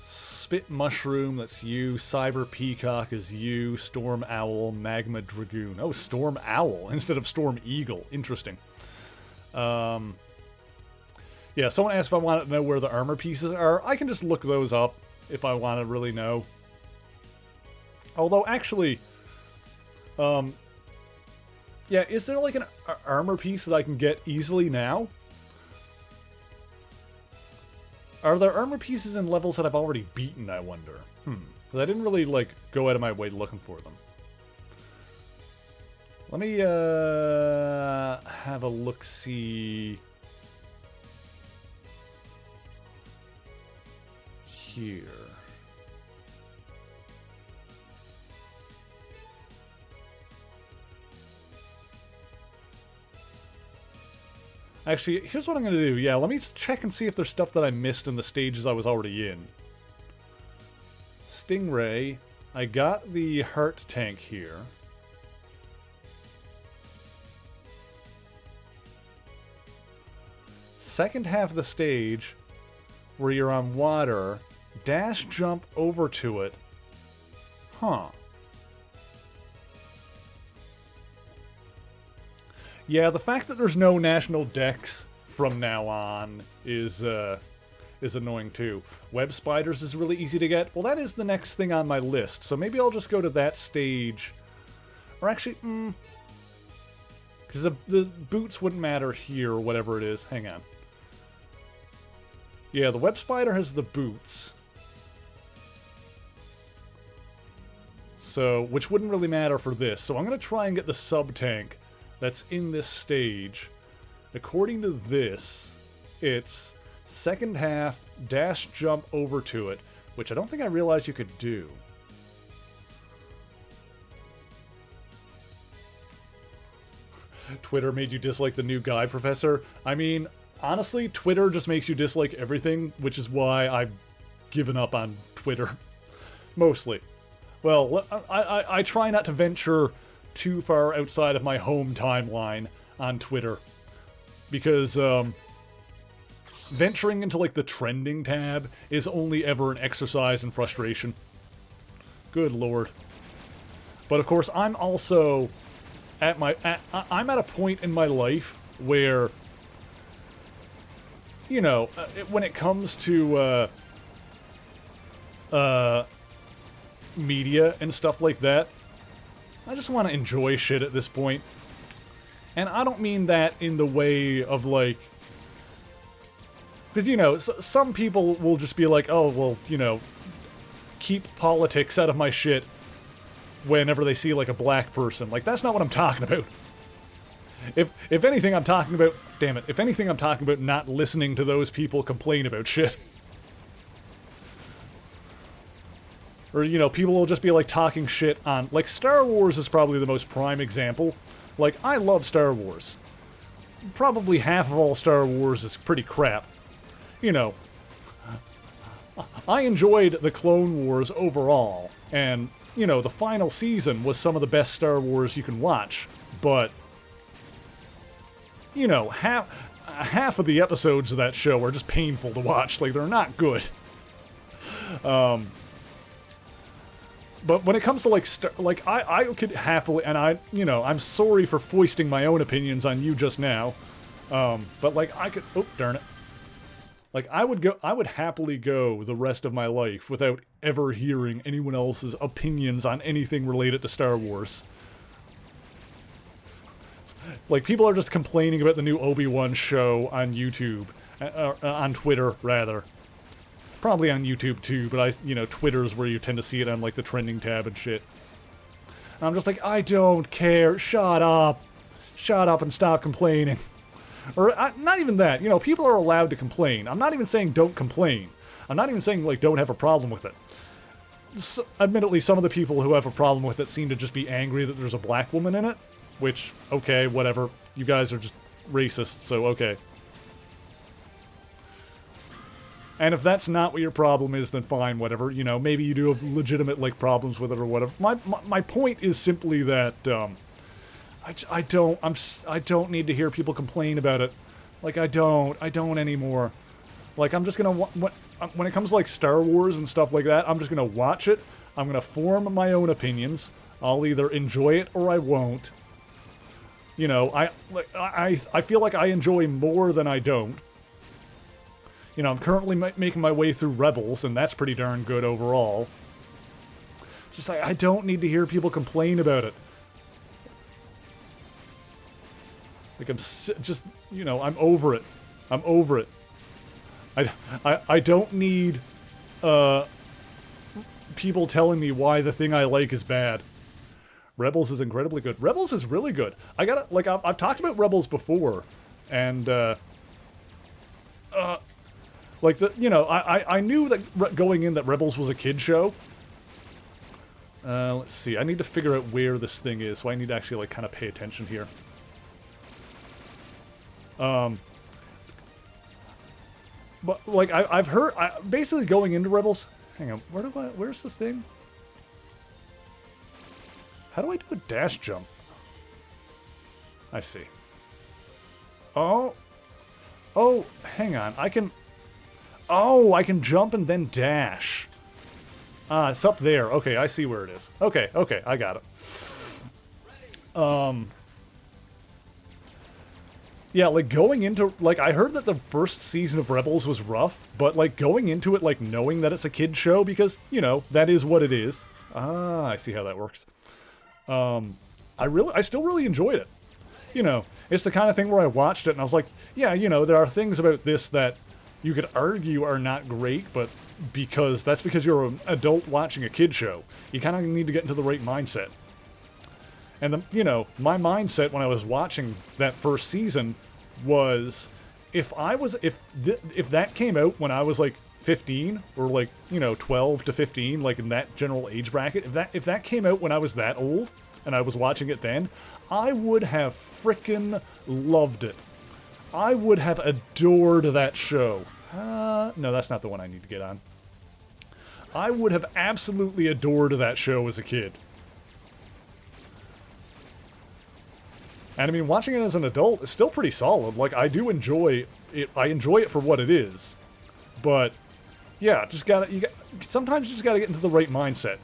Spit Mushroom, that's you. Cyber Peacock is you. Storm Owl, Magma Dragoon. Oh, Storm Owl instead of Storm Eagle. Interesting. Yeah, someone asked if I wanted to know where the armor pieces are. I can just look those up if I want to really know. Although, actually, yeah, is there, like, an armor piece that I can get easily now? Are there armor pieces in levels that I've already beaten, I wonder? Because I didn't really, like, go out of my way looking for them. Let me, have a look-see here. Actually, here's what I'm going to do. Yeah, let me check and see if there's stuff that I missed in the stages I was already in. Stingray. I got the heart tank here. second half of the stage where you're on water, dash jump over to it. Huh. Yeah, the fact that there's no national dex from now on is annoying too. Web spiders is really easy to get. Well, that is the next thing on my list, so maybe I'll just go to that stage. Or actually, because the boots wouldn't matter here, or whatever it is. Hang on. Yeah, the web spider has the boots. So, which wouldn't really matter for this. So I'm going to try and get the sub-tank that's in this stage. According to this, it's second half, dash jump over to it, which I don't think I realized you could do. Twitter made you dislike the new guy, Professor? I mean, honestly, Twitter just makes you dislike everything, which is why I've given up on Twitter. Mostly. Well, I try not to venture too far outside of my home timeline on Twitter. Because, venturing into, like, the trending tab is only ever an exercise in frustration. Good lord. But, of course, I'm also I'm at a point in my life where, you know, when it comes to, media and stuff like that, I just want to enjoy shit at this point. And I don't mean that in the way of, like... Because, you know, some people will just be like, oh, well, you know, keep politics out of my shit whenever they see, like, a black person. Like, that's not what I'm talking about. If anything, I'm talking about... Damn it. If anything, I'm talking about not listening to those people complain about shit. Or, you know, people will just be, like, talking shit on... Like, Star Wars is probably the most prime example. Like, I love Star Wars. Probably half of all Star Wars is pretty crap. You know, I enjoyed the Clone Wars overall, and, you know, the final season was some of the best Star Wars you can watch, but, you know, half of the episodes of that show are just painful to watch. Like, they're not good. But when it comes to, like, I could happily, and you know, I'm sorry for foisting my own opinions on you just now, but, like, I could, oh, darn it. Like, I would happily go the rest of my life without ever hearing anyone else's opinions on anything related to Star Wars. Like, people are just complaining about the new Obi-Wan show on YouTube, on Twitter, rather. Probably on YouTube too, but you know, Twitter's where you tend to see it on, like, the trending tab and shit. And I'm just like, I don't care, shut up. Shut up and stop complaining. Or, not even that, you know, people are allowed to complain. I'm not even saying don't complain. I'm not even saying, like, don't have a problem with it. Admittedly, some of the people who have a problem with it seem to just be angry that there's a black woman in it. Which, okay, whatever. You guys are just racist, so okay. And if that's not what your problem is, then fine, whatever. You know, maybe you do have legitimate, like, problems with it or whatever. My point is simply that, I don't need to hear people complain about it. Like, I don't anymore. Like, I'm just gonna, when it comes to, like, Star Wars and stuff like that, I'm just gonna watch it. I'm gonna form my own opinions. I'll either enjoy it or I won't. You know, I feel like I enjoy more than I don't. You know, I'm currently making my way through Rebels, and that's pretty darn good overall. It's just like, I don't need to hear people complain about it. Like, I'm just, you know, I'm over it. I'm over it. I don't need, people telling me why the thing I like is bad. Rebels is incredibly good. Rebels is really good. I gotta, like, I've talked about Rebels before, and, like, you know, I knew that going in that Rebels was a kid show. Let's see, I need to figure out where this thing is, so I need to actually, like, kind of pay attention here. But, like, I've heard, basically going into Rebels, hang on, where's the thing? How do I do a dash jump? I see. Oh. Oh, hang on. I can... Oh, I can jump and then dash. Ah, it's up there. Okay, I see where it is. Okay, okay, I got it. Yeah, like, going into... Like, I heard that the first season of Rebels was rough, but, like, going into it, like, knowing that it's a kid's show, because, you know, that is what it is. Ah, I see how that works. I still really enjoyed it. You know, it's the kind of thing where I watched it and I was like, yeah, you know, there are things about this that you could argue are not great, but that's because you're an adult watching a kid show. You kind of need to get into the right mindset. And, you know, my mindset when I was watching that first season was, if that came out when I was, like, 15, or, like, you know, 12 to 15, like, in that general age bracket, if that came out when I was that old, and I was watching it then, I would have frickin' loved it. I would have adored that show. No, that's not the one I need to get on. I would have absolutely adored that show as a kid. And I mean, watching it as an adult is still pretty solid. Like, I do enjoy it. I enjoy it for what it is. But, yeah, sometimes you just gotta get into the right mindset.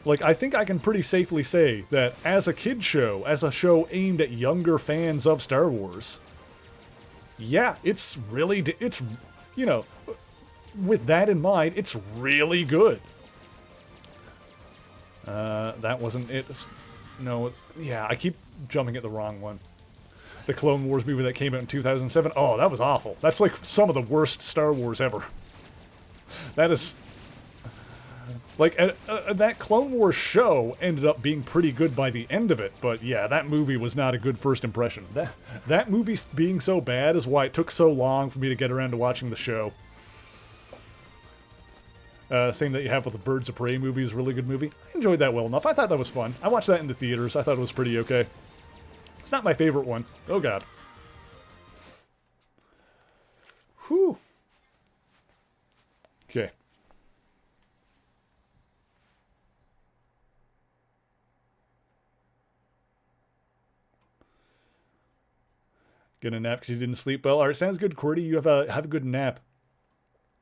Like, I think I can pretty safely say that as a kid show, as a show aimed at younger fans of Star Wars, yeah, it's, you know, with that in mind, it's really good. That wasn't it. No, yeah, I keep jumping at the wrong one. The Clone Wars movie that came out in 2007. Oh, that was awful. That's like some of the worst Star Wars ever. That is... Like, that Clone Wars show ended up being pretty good by the end of it, but yeah, that movie was not a good first impression. That movie being so bad is why it took so long for me to get around to watching the show. Same that you have with the Birds of Prey movie is a really good movie. I enjoyed that well enough. I thought that was fun. I watched that in the theaters. I thought it was pretty okay. It's not my favorite one. Oh god. Whew. Okay. Get a nap because you didn't sleep well. All right, sounds good, Qwerty. You have a good nap.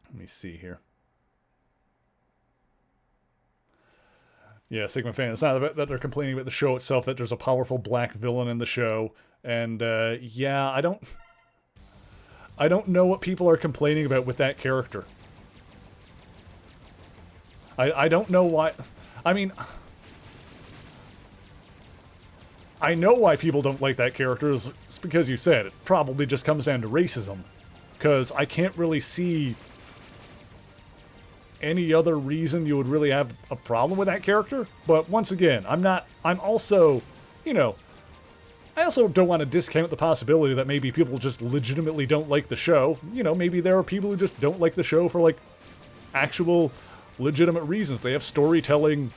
Let me see here. Yeah, Sigma fan. It's not about that they're complaining about the show itself, that there's a powerful black villain in the show. And, yeah, I don't know what people are complaining about with that character. I don't know why... I mean... I know why people don't like that character. It's because you said it. Probably just comes down to racism. Because I can't really see any other reason you would really have a problem with that character. But once again, I'm also, you know, I also don't want to discount the possibility that maybe people just legitimately don't like the show. You know, maybe there are people who just don't like the show for, like, actual legitimate reasons. They have storytelling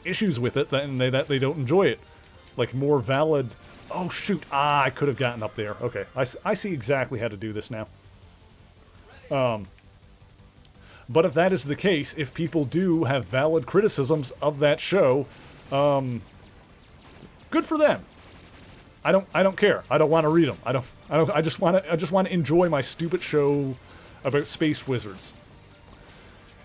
issues with it that they don't enjoy it. Like, more valid... Oh, shoot. I could have gotten up there. Okay. I see exactly how to do this now. But if that is the case, if people do have valid criticisms of that show, good for them. I don't care. I don't want to read them. I just want to enjoy my stupid show about space wizards.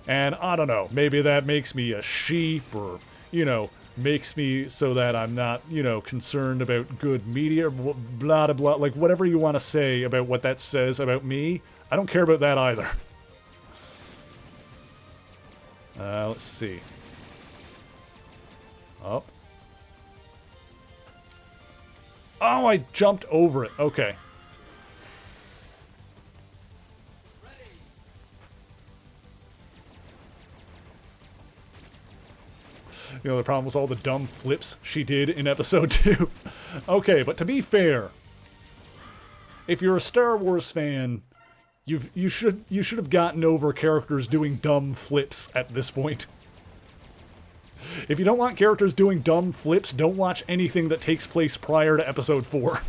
And I don't know, maybe that makes me a sheep, or, you know, makes me so that I'm not, you know, concerned about good media, blah, blah, blah, like whatever you want to say about what that says about me. I don't care about that either. Let's see. Up. Oh, I jumped over it. Okay. You know, the problem was all the dumb flips she did in episode 2. Okay, but to be fair, if you're a Star Wars fan, you should have gotten over characters doing dumb flips at this point. If you don't want characters doing dumb flips, don't watch anything that takes place prior to episode 4.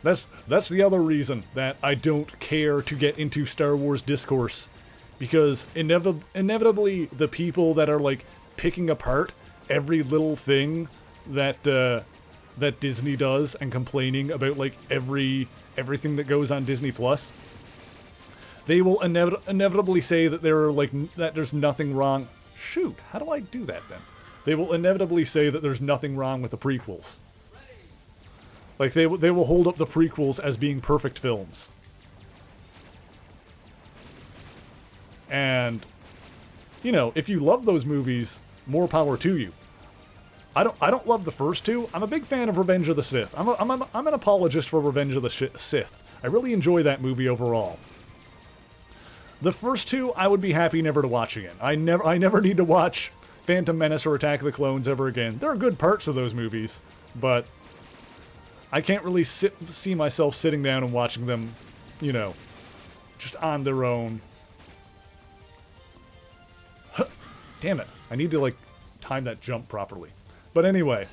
That's the other reason that I don't care to get into Star Wars discourse, because inevitably the people that are like picking apart every little thing that that Disney does and complaining about like everything that goes on Disney Plus, they will inevitably say that that there's nothing wrong. Shoot, how do I do that then? They will inevitably say that there's nothing wrong with the prequels. Like they will hold up the prequels as being perfect films. And you know, if you love those movies, more power to you. I don't love the first two. I'm a big fan of Revenge of the Sith. I'm an apologist for Revenge of the Sith. I really enjoy that movie overall. The first two, I would be happy never to watch again. I never need to watch Phantom Menace or Attack of the Clones ever again. There are good parts of those movies, but I can't really see myself sitting down and watching them, you know, just on their own. Damn it. I need to, like, time that jump properly. But anyway.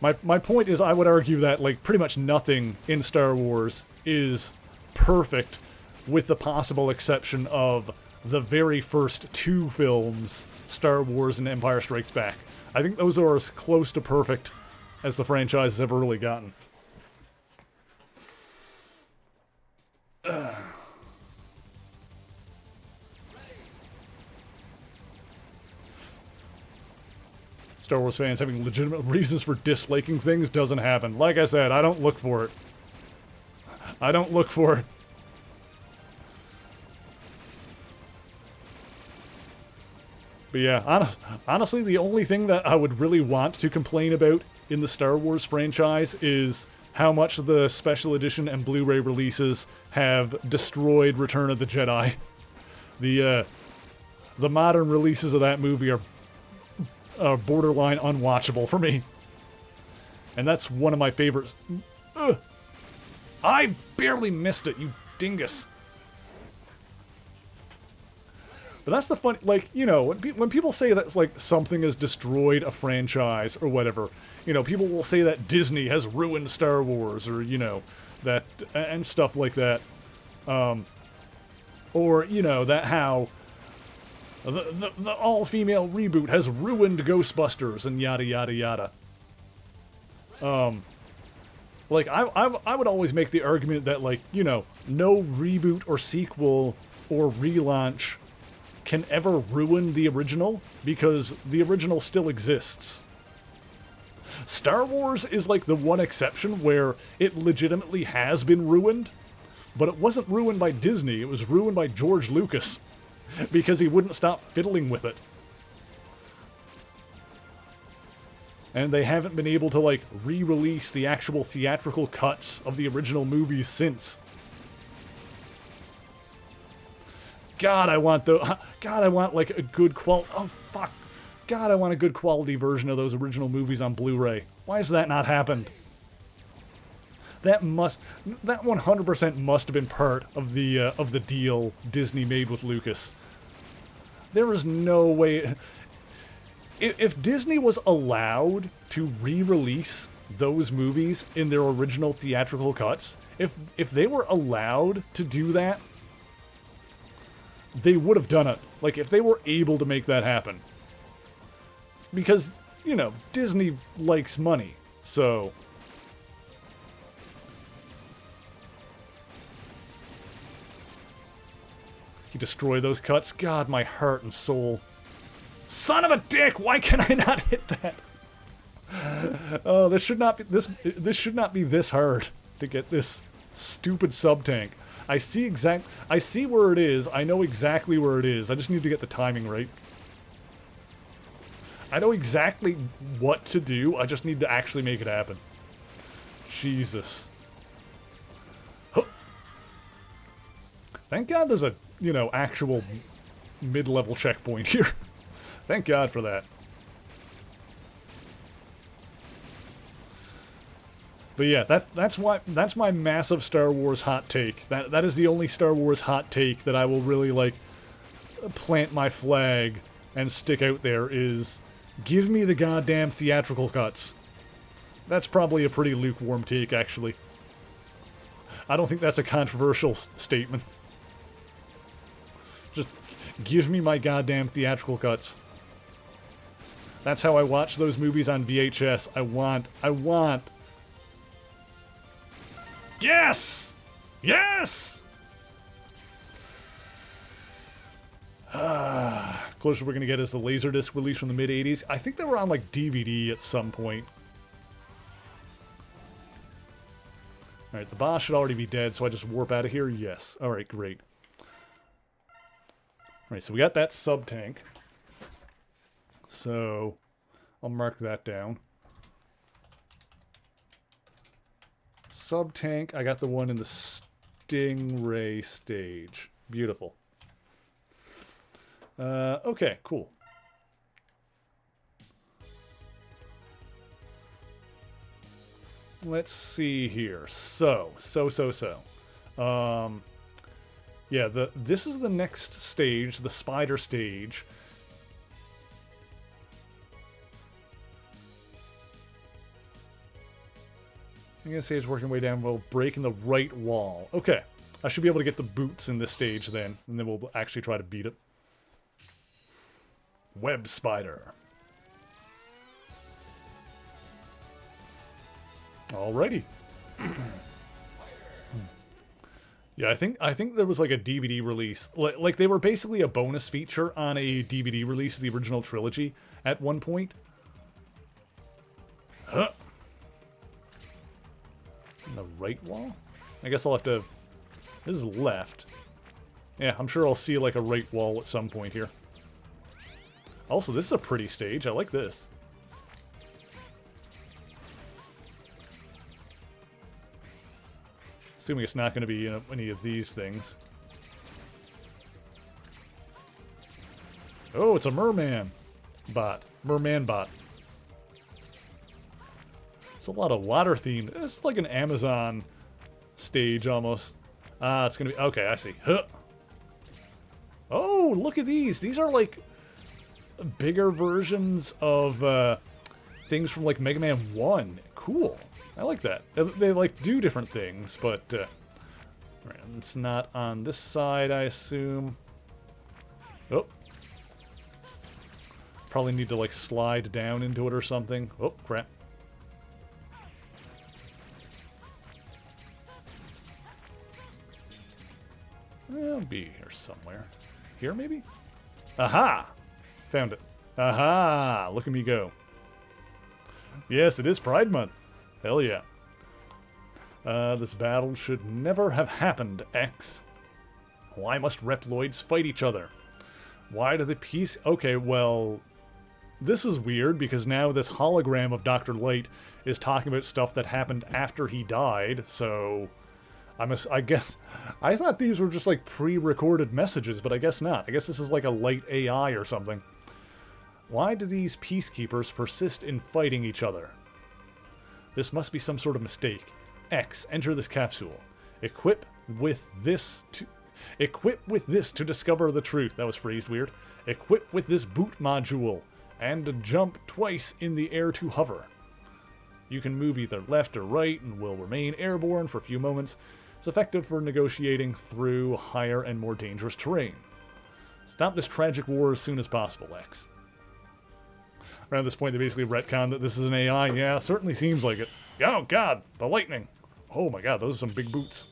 My point is, I would argue that, like, pretty much nothing in Star Wars is perfect, with the possible exception of the very first two films, Star Wars and Empire Strikes Back. I think those are as close to perfect as the franchise has ever really gotten. Star Wars fans having legitimate reasons for disliking things doesn't happen. Like I said, I don't look for it. I don't look for it. But yeah, honestly, the only thing that I would really want to complain about in the Star Wars franchise is how much the special edition and Blu-ray releases have destroyed Return of the Jedi. The modern releases of that movie are borderline unwatchable for me. And that's one of my favorites. Ugh. I barely missed it, you dingus. But that's the fun, like, you know, when people say that, like, something has destroyed a franchise or whatever, you know, people will say that Disney has ruined Star Wars, or, you know, that, and stuff like that. Or, you know, that how the all-female reboot has ruined Ghostbusters and yada yada yada. Like, I would always make the argument that, like, you know, no reboot or sequel or relaunch can ever ruin the original, because the original still exists. Star Wars is like the one exception where it legitimately has been ruined, but it wasn't ruined by Disney, it was ruined by George Lucas, because he wouldn't stop fiddling with it. And they haven't been able to, like, re-release the actual theatrical cuts of the original movies since. God, I want like a good oh fuck. God, I want a good quality version of those original movies on Blu-ray. Why has that not happened? That 100% must have been part of the deal Disney made with Lucas. There is no way. If Disney was allowed to re-release those movies in their original theatrical cuts, if they were allowed to do that, they would have done it. Like, if they were able to make that happen. Because, you know, Disney likes money, so... He destroyed those cuts? God, my heart and soul. Son of a dick! Why can I not hit that? Oh, this should not be this hard to get this stupid sub-tank. I see where it is. I know exactly where it is. I just need to get the timing right. I know exactly what to do. I just need to actually make it happen. Jesus. Huh. Thank God there's a, you know, actual mid-level checkpoint here. Thank God for that. But yeah, that's my massive Star Wars hot take. That is the only Star Wars hot take that I will really, like, plant my flag and stick out there is, give me the goddamn theatrical cuts. That's probably a pretty lukewarm take, actually. I don't think that's a controversial statement. Just Give me my goddamn theatrical cuts. That's how I watch those movies on VHS. I want. Yes! Yes! Closer we're going to get is the Laserdisc release from the mid-80s. I think they were on, like, DVD at some point. Alright, the boss should already be dead, so I just warp out of here? Yes. Alright, great. Alright, so we got that sub-tank. So, I'll mark that down. Sub-tank, I got the one in the Stingray stage. Beautiful. Okay, cool. Let's see here. So. Yeah, this is the next stage, the spider stage. I'm gonna say it's working way down. We'll breaking the right wall. Okay, I should be able to get the boots in this stage then, and then we'll actually try to beat it. Web spider. Alrighty. Yeah, I think there was like a DVD release. Like they were basically a bonus feature on a DVD release of the original trilogy at one point. Huh. On the right wall? I guess I'll have to... This is left. Yeah, I'm sure I'll see like a right wall at some point here. Also, this is a pretty stage. I like this. Assuming it's not going to be any of these things. Oh, it's a merman bot. Merman bot. It's a lot of water themed. It's like an Amazon stage almost. Ah, it's going to be... Okay, I see. Huh. Oh, look at these. These are like bigger versions of things from like Mega Man 1. Cool. I like that. They like do different things, but right, it's not on this side, I assume. Oh. Probably need to like slide down into it or something. Oh, crap. It'll be here somewhere. Here, maybe? Aha! Found it. Aha! Look at me go. Yes, it is Pride Month. Hell yeah. This battle should never have happened, X. Why must Reploids fight each other? Why do the peace... Okay, well... This is weird, because now this hologram of Dr. Light is talking about stuff that happened after he died, so... I guess... I thought these were just, like, pre-recorded messages, but I guess not. I guess this is like a light AI or something. Why do these peacekeepers persist in fighting each other? This must be some sort of mistake. X, enter this capsule. Equip with this to discover the truth. That was phrased weird. Equip with this boot module. And jump twice in the air to hover. You can move either left or right and will remain airborne for a few moments. It's effective for negotiating through higher and more dangerous terrain. Stop this tragic war as soon as possible, X. Around this point, they basically retconned that this is an AI. Yeah, certainly seems like it. Oh, God, the lightning. Oh, my God, those are some big boots.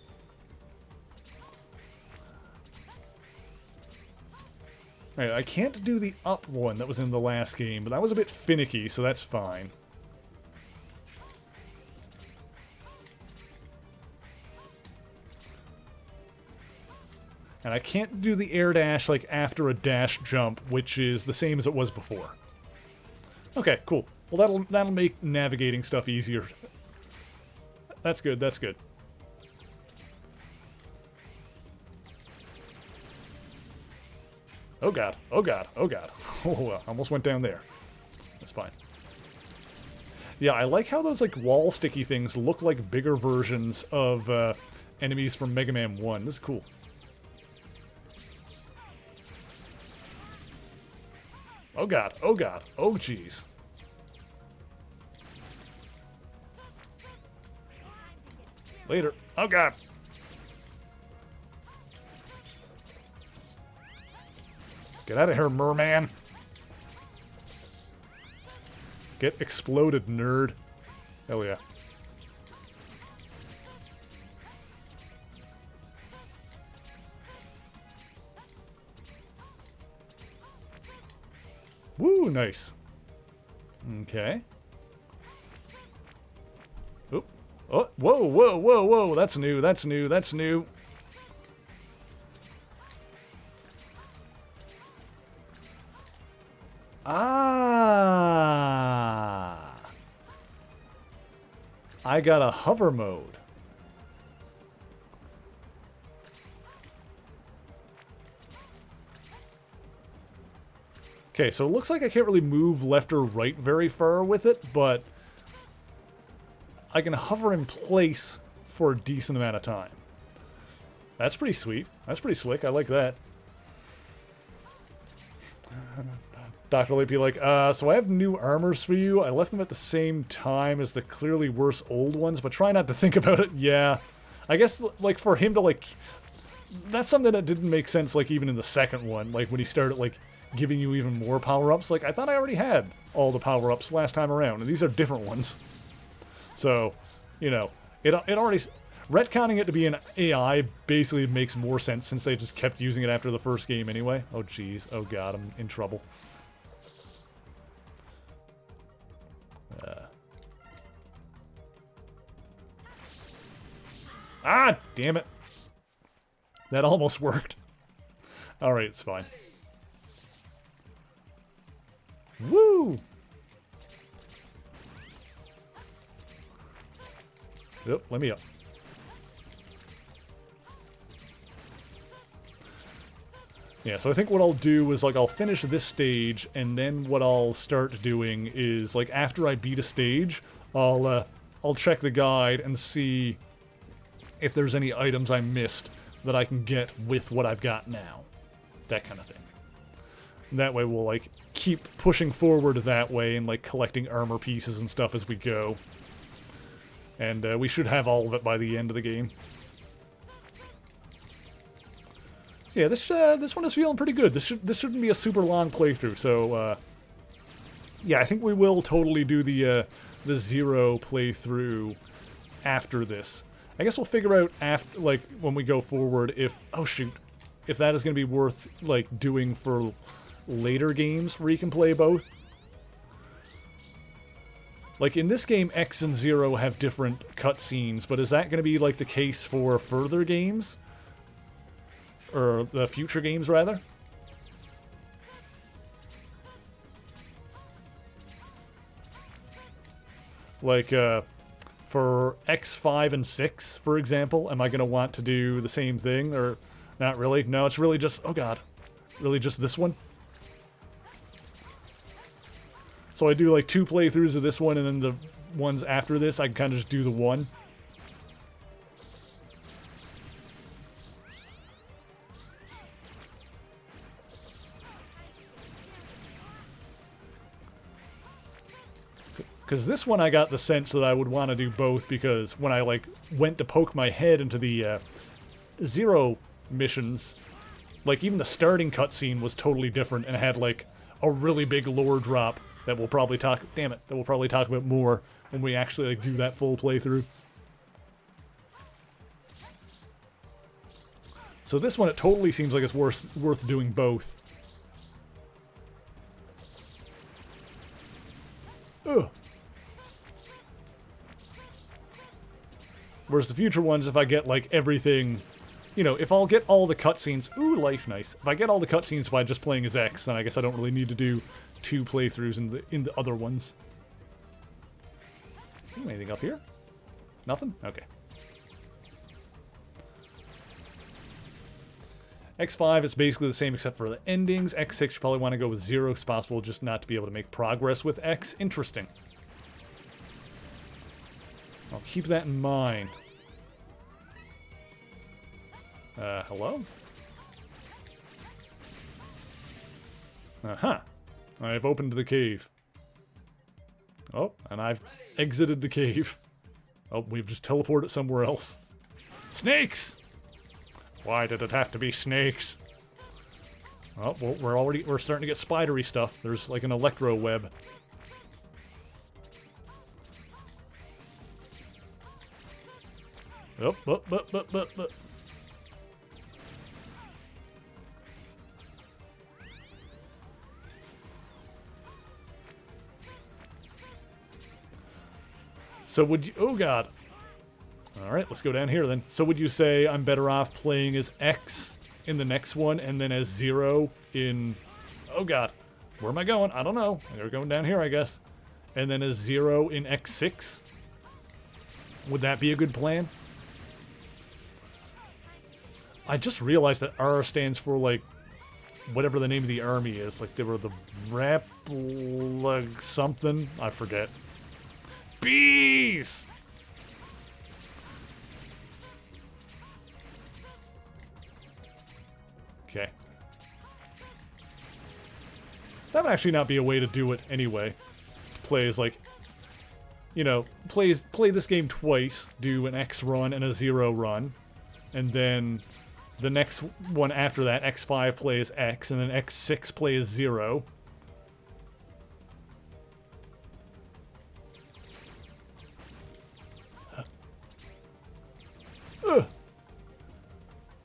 Alright, I can't do the up one that was in the last game, but that was a bit finicky, so that's fine. And I can't do the air dash like after a dash jump, which is the same as it was before. Okay, cool. Well, that'll make navigating stuff easier. That's good, that's good. Oh god, oh god, oh god. Oh, well, almost went down there. That's fine. Yeah, I like how those like wall sticky things look like bigger versions of enemies from Mega Man 1. This is cool. Oh god, oh god, oh jeez. Later. Oh god. Get out of here, merman. Get exploded, nerd. Hell yeah. Woo, nice. Okay. Oop. Oh, whoa, whoa, whoa, whoa. That's new, that's new, that's new. Ah. I got a hover mode. Okay, so it looks like I can't really move left or right very far with it, but I can hover in place for a decent amount of time. That's pretty sweet. That's pretty slick. I like that. Dr. Leap be like, so I have new armors for you. I left them at the same time as the clearly worse old ones, but try not to think about it. Yeah. I guess, like, for him to, like... That's something that didn't make sense, like, even in the second one. Like, when he started, like, giving you even more power-ups. Like, I thought I already had all the power-ups last time around, and these are different ones. So, you know, it already... Retconning it to be an AI basically makes more sense since they just kept using it after the first game anyway. Oh, jeez. Oh, God, I'm in trouble. Ah, damn it. That almost worked. Alright, it's fine. Woo! Yep, let me up. Yeah, so I think what I'll do is, like, I'll finish this stage, and then what I'll start doing is, like, after I beat a stage, I'll check the guide and see if there's any items I missed that I can get with what I've got now. That kind of thing. And that way we'll, like, keep pushing forward that way and, like, collecting armor pieces and stuff as we go. And we should have all of it by the end of the game. So yeah, this one is feeling pretty good. This shouldn't be a super long playthrough. So yeah, I think we will totally do the zero playthrough after this. I guess we'll figure out after, like, when we go forward if if that is going to be worth, like, doing for later games where you can play both. Like, in this game, X and Zero have different cutscenes, but is that going to be, like, the case for further games? Or the future games, rather? Like, for X, 5, and 6, for example, am I going to want to do the same thing? Or not really? No, it's really just... Oh, God. Really just this one? So I do, like, 2 playthroughs of this one, and then the ones after this, I can kind of just do the one. Because this one I got the sense that I would want to do both, because when I, like, went to poke my head into the Zero missions, like, even the starting cutscene was totally different and had, like, a really big lore drop that we'll probably talk... Damn it. That we'll probably talk about more when we actually, like, do that full playthrough. So this one, it totally seems like it's worth doing both. Ugh. Whereas the future ones, if I get, like, everything... You know, if I'll get all the cutscenes... Ooh, life, nice. If I get all the cutscenes by just playing as X, then I guess I don't really need to do 2 playthroughs in the other ones. Ooh, anything up here? Nothing? Okay. X5 is basically the same except for the endings. X6, you probably want to go with Zero if possible, just not to be able to make progress with X. Interesting. I'll keep that in mind. Hello? Uh-huh. I've opened the cave. Oh, and I've exited the cave. Oh, we've just teleported somewhere else. Snakes! Why did it have to be snakes? Oh, well, we're starting to get spidery stuff. There's like an electro web. Oh. So would you... Oh, God. All right, let's go down here then. So would you say I'm better off playing as X in the next one and then as 0 in... Oh, God. Where am I going? I don't know. We're going down here, I guess. And then as 0 in X6? Would that be a good plan? I just realized that R stands for, like, whatever the name of the army is. Like, they were the something. I forget. Bees! Okay. That would actually not be a way to do it anyway. Play as, like, you know, play this game twice, do an X run and a 0 run, and then the next one after that, X5 plays X, and then X6 plays 0.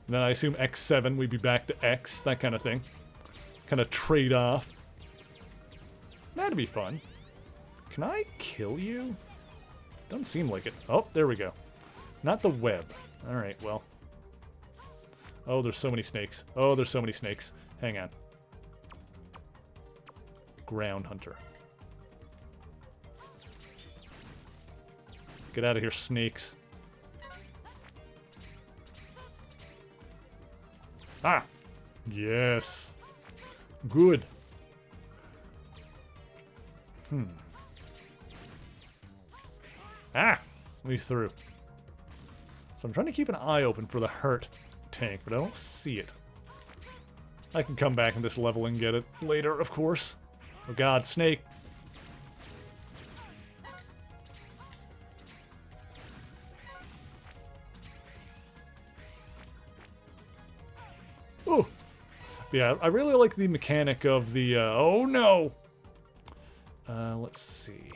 Then I assume X7, we'd be back to X, that kind of thing. Kind of trade off. That'd be fun. Can I kill you? Doesn't seem like it. Oh, there we go. Not the web. Alright, well. Oh, there's so many snakes. Oh, there's so many snakes. Hang on. Ground hunter. Get out of here, snakes. Ah! Yes. Good. Ah! We through. So I'm trying to keep an eye open for the hurt tank, but I don't see it. I can come back in this level and get it later, of course. Oh god, snake. Oh! Yeah, I really like the mechanic of the, oh no! Let's see.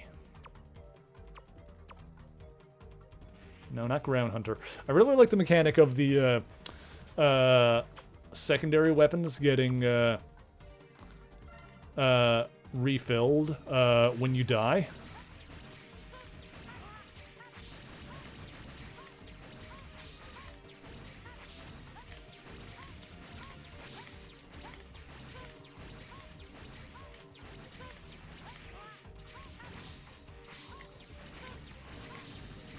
No, not Ground Hunter. I really like the mechanic of the, secondary weapons getting, refilled, when you die.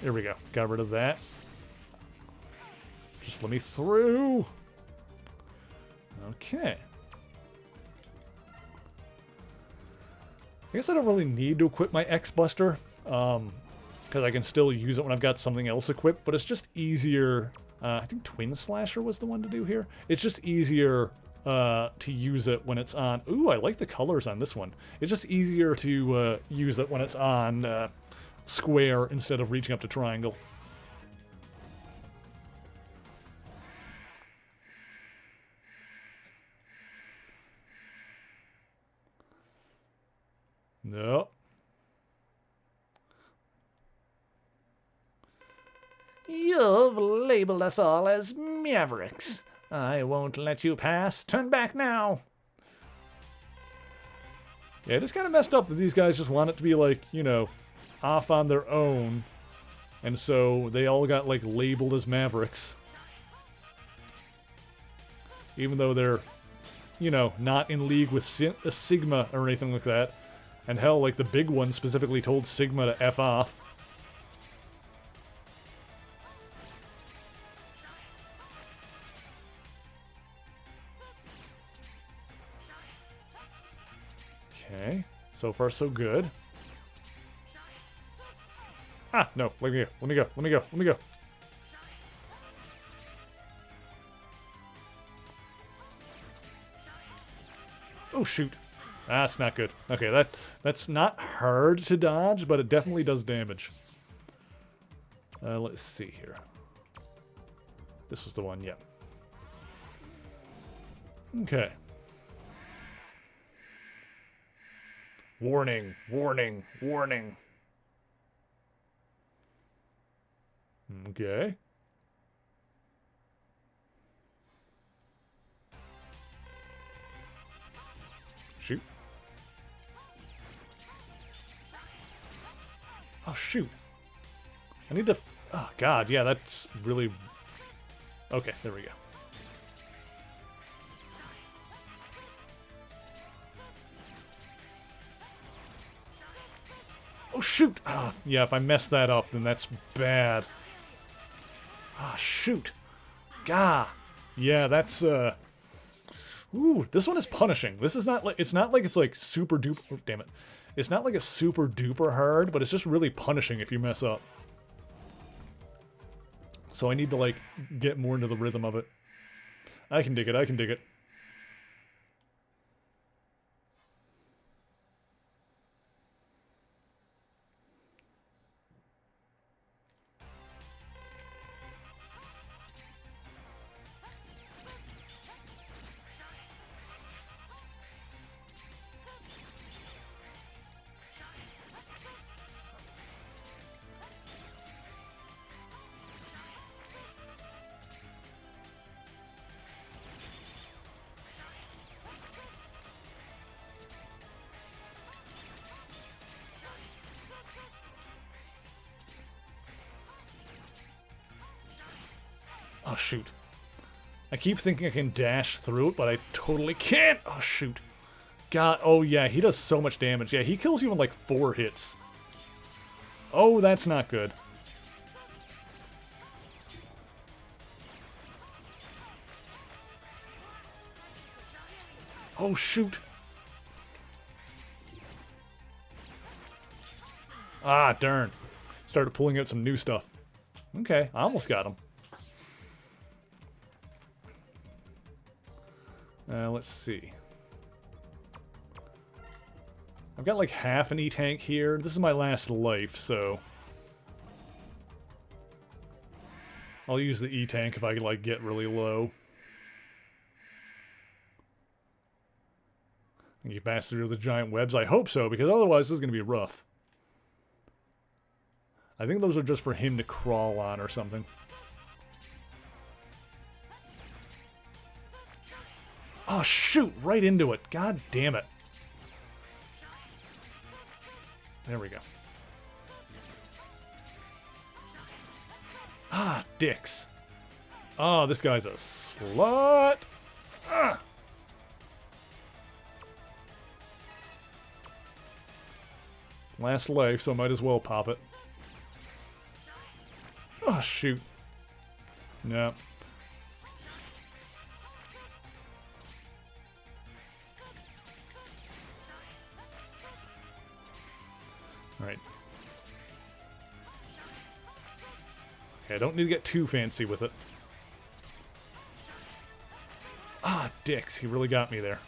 There we go. Got rid of that. Just let me through. Okay. I guess I don't really need to equip my X-Buster, because I can still use it when I've got something else equipped, but it's just easier. I think Twin Slasher was the one to do here. It's just easier to use it when it's on. Ooh, I like the colors on this one. It's just easier to use it when it's on square instead of reaching up to triangle. No. You've labeled us all as mavericks. I won't let you pass. Turn back now. Yeah, it is kind of messed up that these guys just want it to be like, you know, off on their own. And so they all got, like, labeled as mavericks. Even though they're, you know, not in league with Sigma or anything like that. And hell, like, the big one specifically told Sigma to F off. Okay, so far so good. Ah, no, let me go, let me go, let me go, let me go. Oh, shoot. That's not good. Okay, that's not hard to dodge, but it definitely does damage. Let's see here. This was the one, yeah. Okay. Warning, warning, warning. Okay. Shoot. Oh, shoot. I need to... Oh, God, yeah, that's really... Okay, there we go. Oh, shoot! Ah, yeah, if I mess that up, then that's bad. Ah, shoot. Gah. Yeah, that's, Ooh, this one is punishing. This is not like... It's not like it's, like, super duper... Oh, damn it. It's not like it's super duper hard, but it's just really punishing if you mess up. So I need to, like, get more into the rhythm of it. I can dig it, I can dig it. Oh, shoot. I keep thinking I can dash through it, but I totally can't. Oh, shoot. God, oh yeah, he does so much damage. Yeah, he kills you in like 4 hits. Oh, that's not good. Oh, shoot. Ah, darn. Started pulling out some new stuff. Okay, I almost got him. Let's see. I've got like half an E-tank here. This is my last life, so... I'll use the E-tank if I can, like, get really low. And you pass through the giant webs? I hope so, because otherwise this is going to be rough. I think those are just for him to crawl on or something. Oh, shoot! Right into it. God damn it. There we go. Ah, dicks. Oh, this guy's a slut. Ah. Last life, so might as well pop it. Oh, shoot. No. Alright. Okay, I don't need to get too fancy with it. Ah, dicks. He really got me there.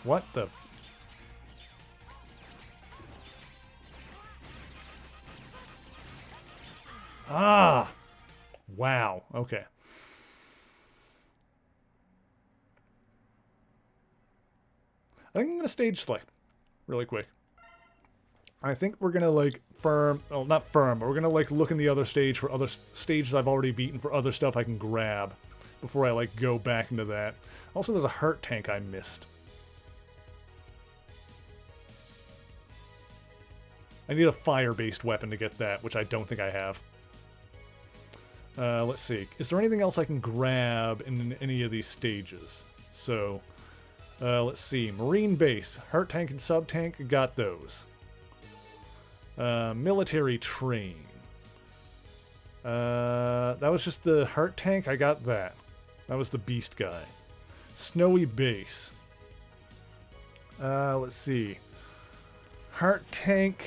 What the... Ah! Wow. Okay. I think I'm going to stage select really quick. I think we're going to, like, firm... Oh, not firm, but we're going to, like, look in the other stage for other stages I've already beaten for other stuff I can grab before I, like, go back into that. Also, there's a heart tank I missed. I need a fire-based weapon to get that, which I don't think I have. Let's see. Is there anything else I can grab in any of these stages? So... let's see. Marine base. Heart tank and sub tank. Got those. Military train. That was just the heart tank. I got that. That was the beast guy. Snowy base. Let's see. Heart tank.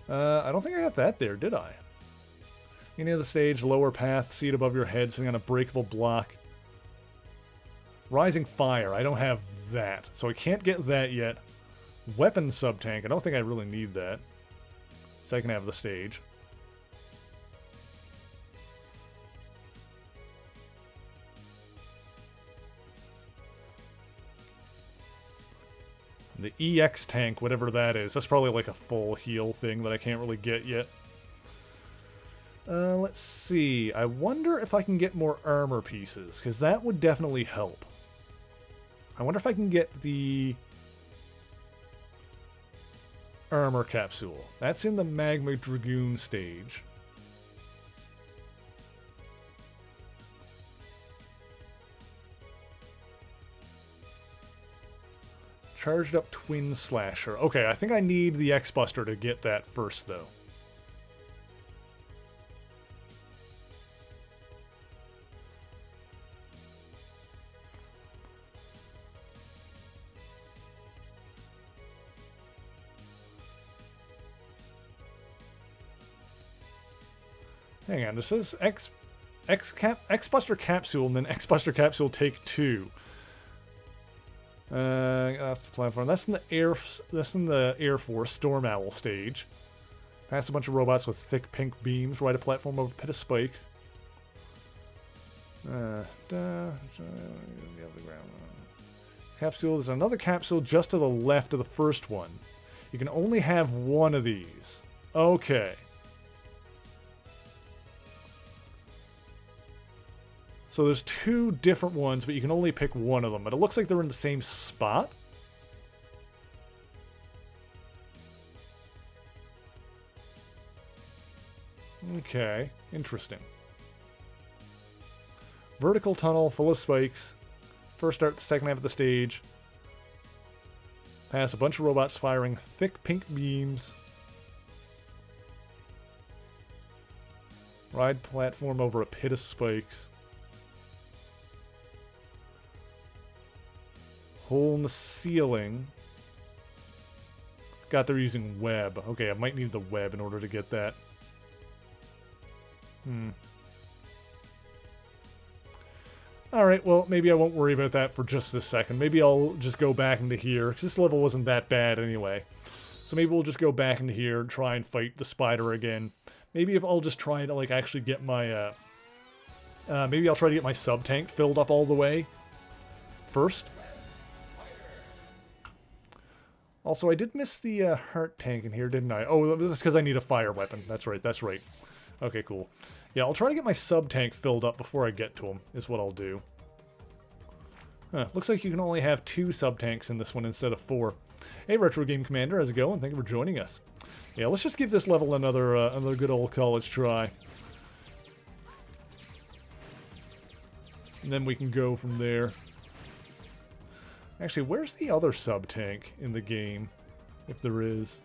I don't think I got that there, did I? Any of the stage, lower path, see it above your head, sitting on a breakable block. Rising Fire, I don't have that, so I can't get that yet. Weapon sub-tank, I don't think I really need that. Second half of the stage. The EX tank, whatever that is. That's probably like a full heal thing that I can't really get yet. Let's see. I wonder if I can get more armor pieces, because that would definitely help. I wonder if I can get the armor capsule. That's in the Magma Dragoon stage. Charged up Twin Slasher. Okay, I think I need the X-Buster to get that first, though. Hang on, this is X-Buster Capsule and then X-Buster Capsule Take 2. That's the platform. That's in the Air Force Storm Owl stage. Pass a bunch of robots with thick pink beams. Ride a platform over a pit of spikes. Capsule. There's another capsule just to the left of the first one. You can only have one of these. Okay. So there's two different ones, but you can only pick one of them. But it looks like they're in the same spot. Okay, interesting. Vertical tunnel full of spikes. First start the second half of the stage. Pass a bunch of robots firing thick pink beams. Ride platform over a pit of spikes. Hole in the ceiling. God, they're using web. Okay, I might need the web in order to get that. Alright, well, maybe I won't worry about that for just this second. Maybe I'll just go back into here, because this level wasn't that bad anyway. So maybe we'll just go back into here and try and fight the spider again. Maybe if I'll just try to, like, actually get my, maybe I'll try to get my sub-tank filled up all the way first. Also, I did miss the heart tank in here, didn't I? Oh, this is because I need a fire weapon. That's right, that's right. Okay, cool. Yeah, I'll try to get my sub-tank filled up before I get to him, is what I'll do. Huh, looks like you can only have 2 sub-tanks in this one instead of 4. Hey, Retro Game Commander, how's it going? Thank you for joining us. Yeah, let's just give this level another good old college try. And then we can go from there. Actually, where's the other sub-tank in the game? If there is.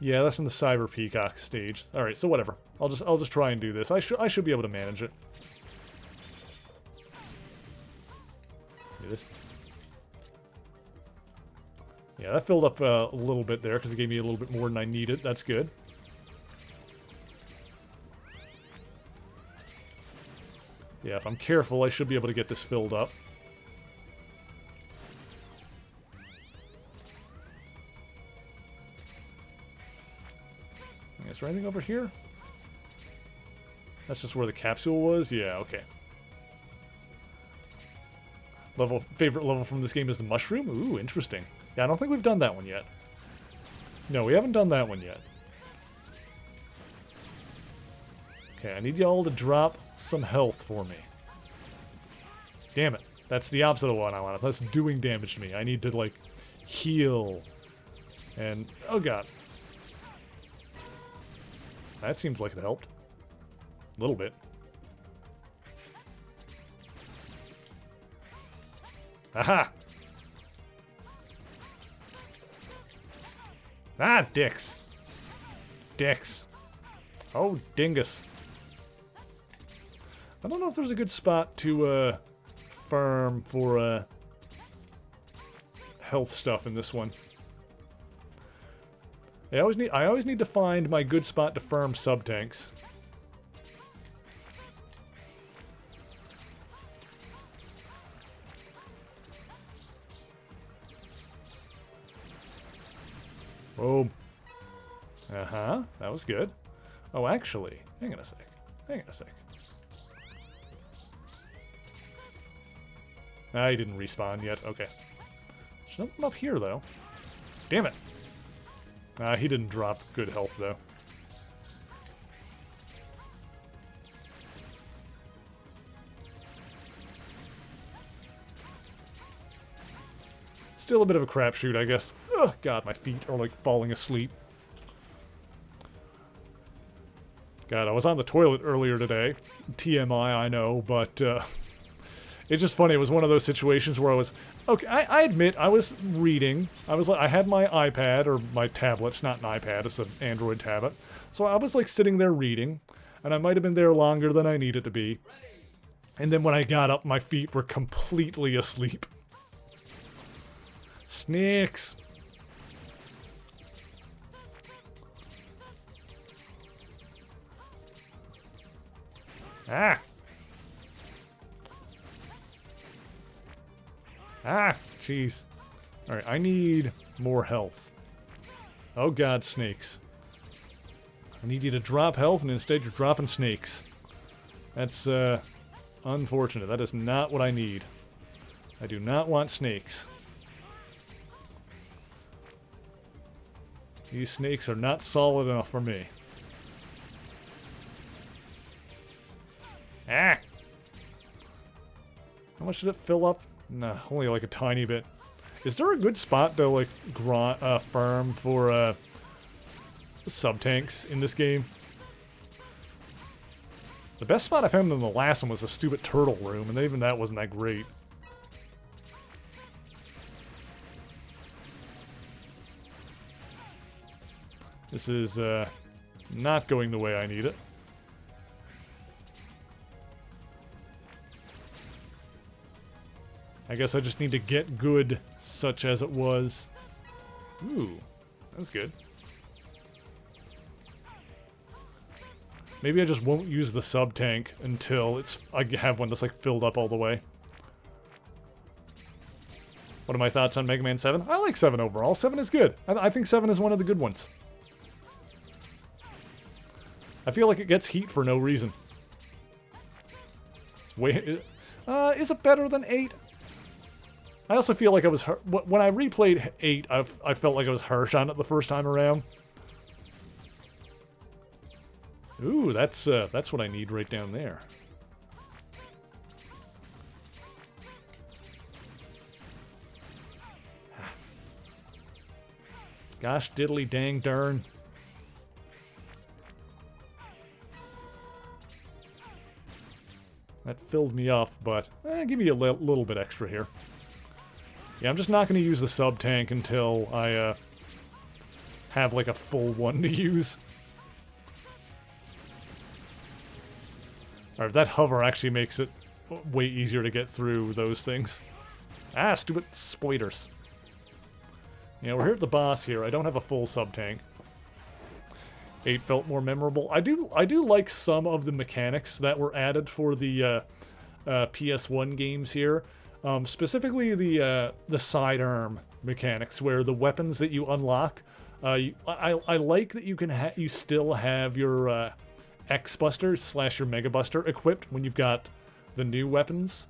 Yeah, that's in the Cyber Peacock stage. Alright, so whatever. I'll just try and do this. I should be able to manage it. Do this. Yeah, that filled up a little bit there because it gave me a little bit more than I needed. That's good. Yeah, if I'm careful, I should be able to get this filled up. Is there anything over here? That's just where the capsule was? Yeah, okay. Favorite level from this game is the mushroom? Ooh, interesting. Yeah, I don't think we've done that one yet. No, we haven't done that one yet. Okay, I need y'all to drop some health for me. Damn it. That's the opposite of what I want. That's doing damage to me. I need to, like, heal. And, oh god. That seems like it helped. A little bit. Aha! Ah, dicks. Dicks. Oh, dingus. I don't know if there's a good spot to, farm for, health stuff in this one. I always need to find my good spot to farm sub-tanks. Boom. Uh-huh. That was good. Oh, actually, hang on a sec. Hang on a sec. Ah, he didn't respawn yet. Okay. There's nothing up here, though. Damn it. He didn't drop good health, though. Still a bit of a crapshoot, I guess. Oh, God, my feet are, like, falling asleep. God, I was on the toilet earlier today. TMI, I know, but it's just funny. It was one of those situations where I was... Okay, I admit, I was reading. I had my iPad, or my tablet. It's not an iPad, it's an Android tablet. So I was, like, sitting there reading, and I might have been there longer than I needed to be. And then when I got up, my feet were completely asleep. Snakes! Ah! Ah! Jeez. Alright, I need more health. Oh god, snakes. I need you to drop health, and instead you're dropping snakes. That's, unfortunate. That is not what I need. I do not want snakes. These snakes are not solid enough for me. Ah! How much did it fill up? Nah, only like a tiny bit. Is there a good spot to like farm for sub-tanks in this game? The best spot I found in the last one was the stupid turtle room, and even that wasn't that great. This is not going the way I need it. I guess I just need to get good, such as it was. Ooh, that's good. Maybe I just won't use the sub-tank until I have one that's like filled up all the way. What are my thoughts on Mega Man 7? I like 7 overall. 7 is good. I think 7 is one of the good ones. I feel like it gets heat for no reason. Is it better than 8? I also feel like I was... When I replayed 8, I felt like I was harsh on it the first time around. Ooh, that's what I need right down there. Gosh diddly dang darn. That filled me up, but give me a little bit extra here. Yeah, I'm just not going to use the sub-tank until I have like a full one to use. Alright, that hover actually makes it way easier to get through those things. Ah, stupid spoilers. Yeah, we're here at the boss here. I don't have a full sub-tank. 8 felt more memorable. I do like some of the mechanics that were added for the PS1 games here. Specifically the sidearm mechanics, where the weapons that you unlock, I like that you can you still have your X-Buster / your Mega Buster equipped when you've got the new weapons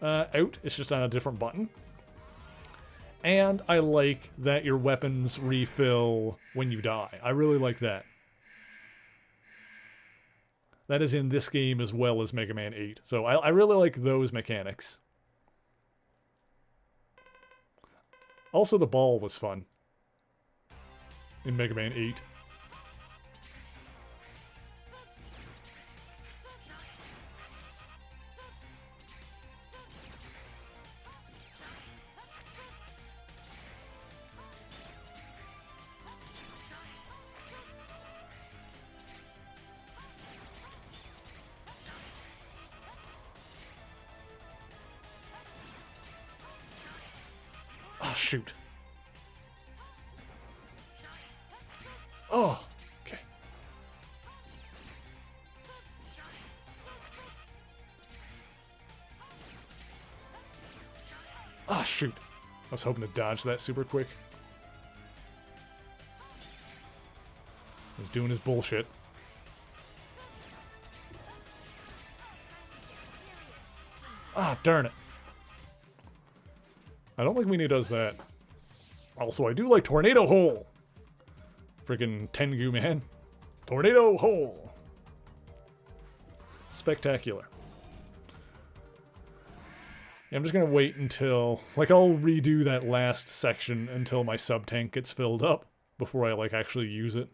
out. It's just on a different button. And I like that your weapons refill when you die. I really like that. That is in this game as well as Mega Man 8. So I really like those mechanics. Also, the ball was fun in Mega Man 8. Oh, shoot. Oh, okay. Ah, shoot. I was hoping to dodge that super quick. He was doing his bullshit. Ah, darn it. I don't think Weenie does that. Also, I do like Tornado Hole. Freaking Tengu, man. Tornado Hole. Spectacular. Yeah, I'm just gonna wait until, like, I'll redo that last section until my sub-tank gets filled up before I, like, actually use it.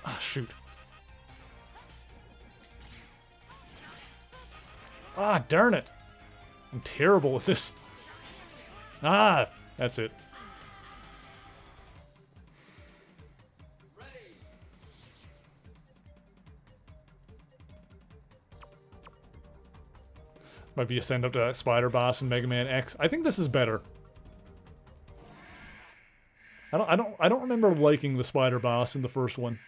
Ah, shoot. Ah, darn it. I'm terrible with this. Ah, that's it. Might be a send up to that spider boss in Mega Man X. I think this is better. I don't remember liking the spider boss in the first one.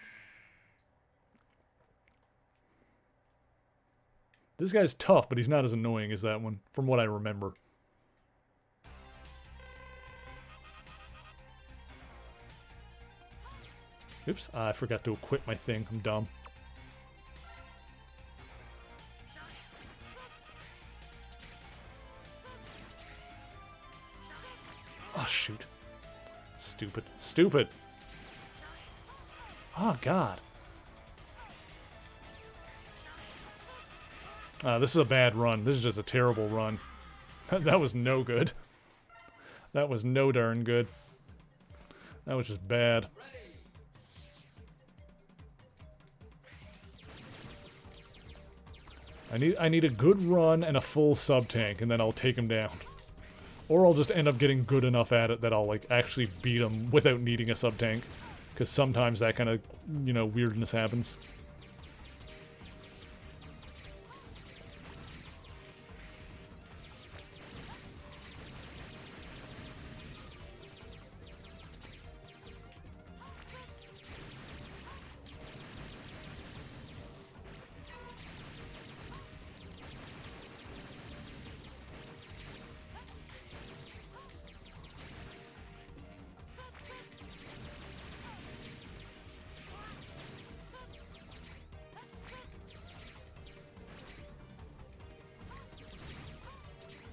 This guy's tough, but he's not as annoying as that one, from what I remember. Oops, I forgot to equip my thing. I'm dumb. Oh, shoot. Stupid. Stupid! Oh, God. This is a bad run. This is just a terrible run. That was no good. That was no darn good. That was just bad. I need a good run and a full sub-tank, and then I'll take him down. Or I'll just end up getting good enough at it that I'll, like, actually beat him without needing a sub-tank. Because sometimes that kind of, you know, weirdness happens.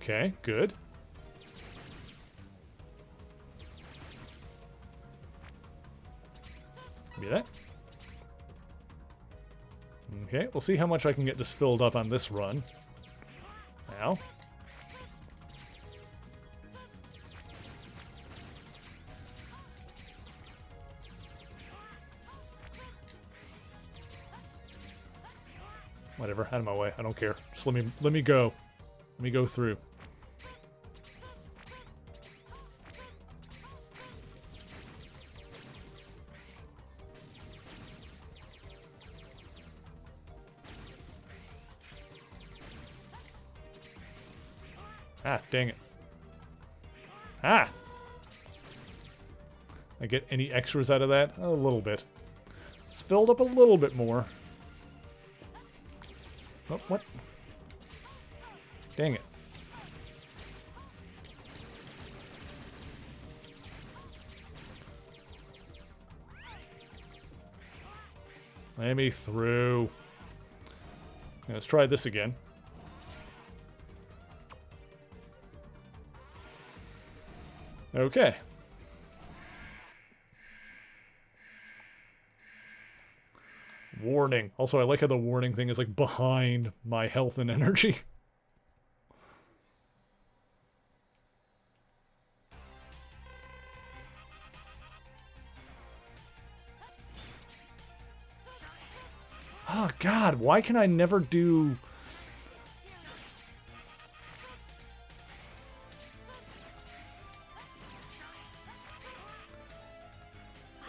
Okay, good. Be that. Okay, we'll see how much I can get this filled up on this run. Now. Whatever, out of my way. I don't care. Just let me go. Let me go through. Ah, dang it. Ah! I get any extras out of that? A little bit. It's filled up a little bit more. Oh, what? Dang it. Let me through. Let's try this again. Okay. Warning. Also, I like how the warning thing is, like, behind my health and energy. Oh, God, why can I never do...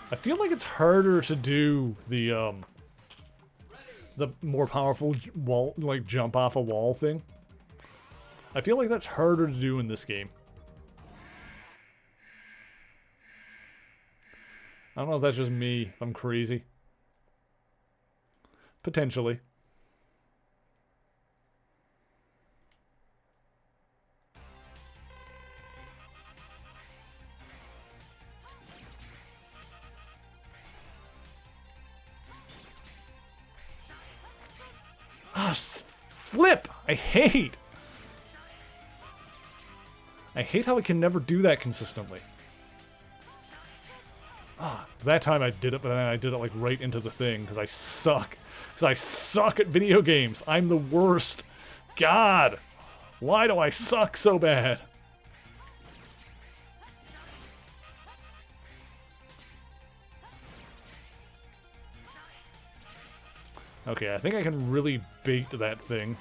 I feel like it's harder to do the the more powerful wall, like jump off a wall thing. I feel like that's harder to do in this game. I don't know if that's just me, if I'm crazy. Potentially. Ah, flip! I hate how I can never do that consistently. Ah, that time I did it, but then I did it like right into the thing because I suck. Because I suck at video games. I'm the worst. God, why do I suck so bad? Okay, I think I can really bait that thing.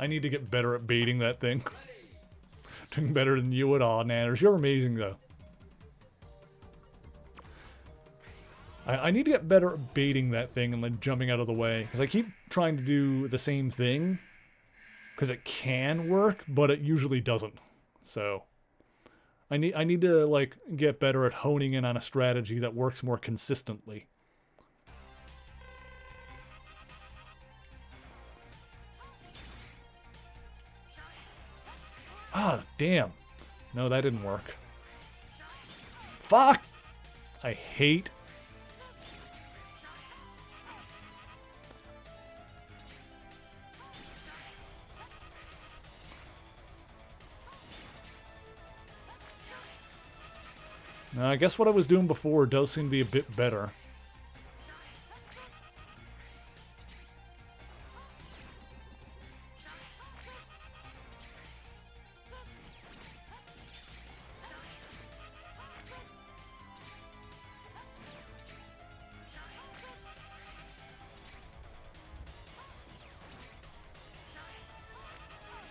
I need to get better at baiting that thing. Doing better than you at all, Nanners. You're amazing, though. I need to get better at baiting that thing and then jumping out of the way. Because I keep trying to do the same thing. Because it can work, but it usually doesn't. So I need to like get better at honing in on a strategy that works more consistently. Ah, damn. No, that didn't work. Fuck! I hate... Now, I guess what I was doing before does seem to be a bit better.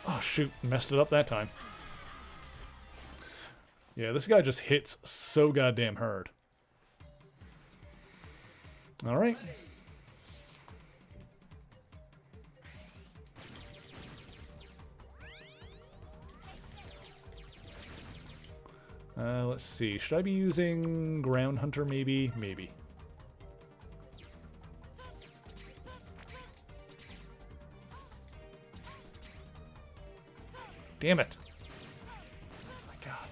Oh, shoot. Messed it up that time. Yeah, this guy just hits so goddamn hard. Alright. Let's see. Should I be using Ground Hunter maybe? Maybe. Damn it. Oh my God.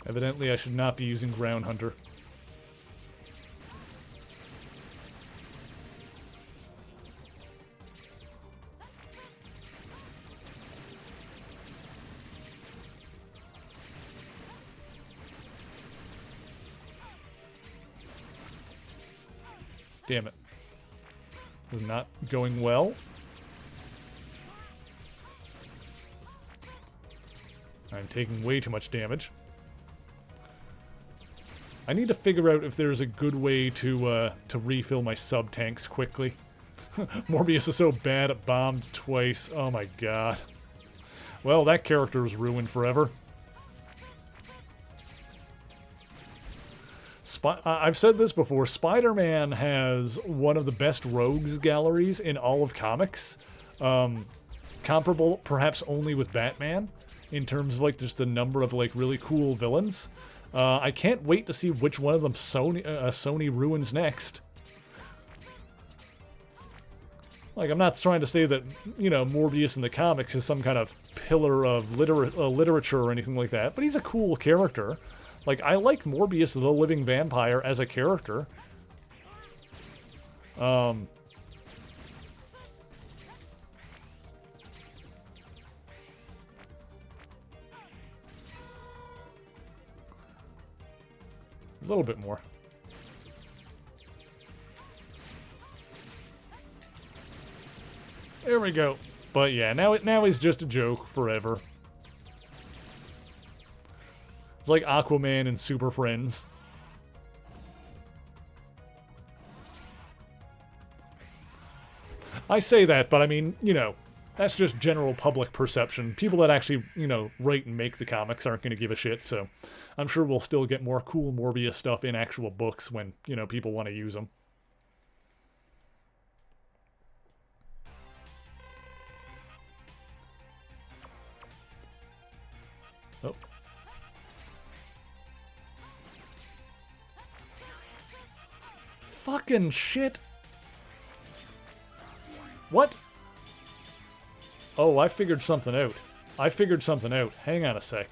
Evidently, I should not be using Ground Hunter. Damn it. This is not going well. I'm taking way too much damage. I need to figure out if there's a good way to refill my sub-tanks quickly. Morbius is so bad at bombed twice. Oh my god. Well, that character is ruined forever. I've said this before, Spider-Man has one of the best rogues galleries in all of comics. Comparable perhaps only with Batman, in terms of like just the number of like really cool villains. I can't wait to see which one of them Sony ruins next. Like, I'm not trying to say that, you know, Morbius in the comics is some kind of pillar of literature or anything like that, but he's a cool character. Like, I like Morbius the Living Vampire as a character. A little bit more. There we go. But yeah, now he's just a joke forever. It's like Aquaman and Super Friends. I say that, but I mean, you know, that's just general public perception. People that actually, you know, write and make the comics aren't going to give a shit, so I'm sure we'll still get more cool Morbius stuff in actual books when, you know, people want to use them. Oh. Fucking shit. What? Oh, I figured something out. I figured something out. Hang on a sec.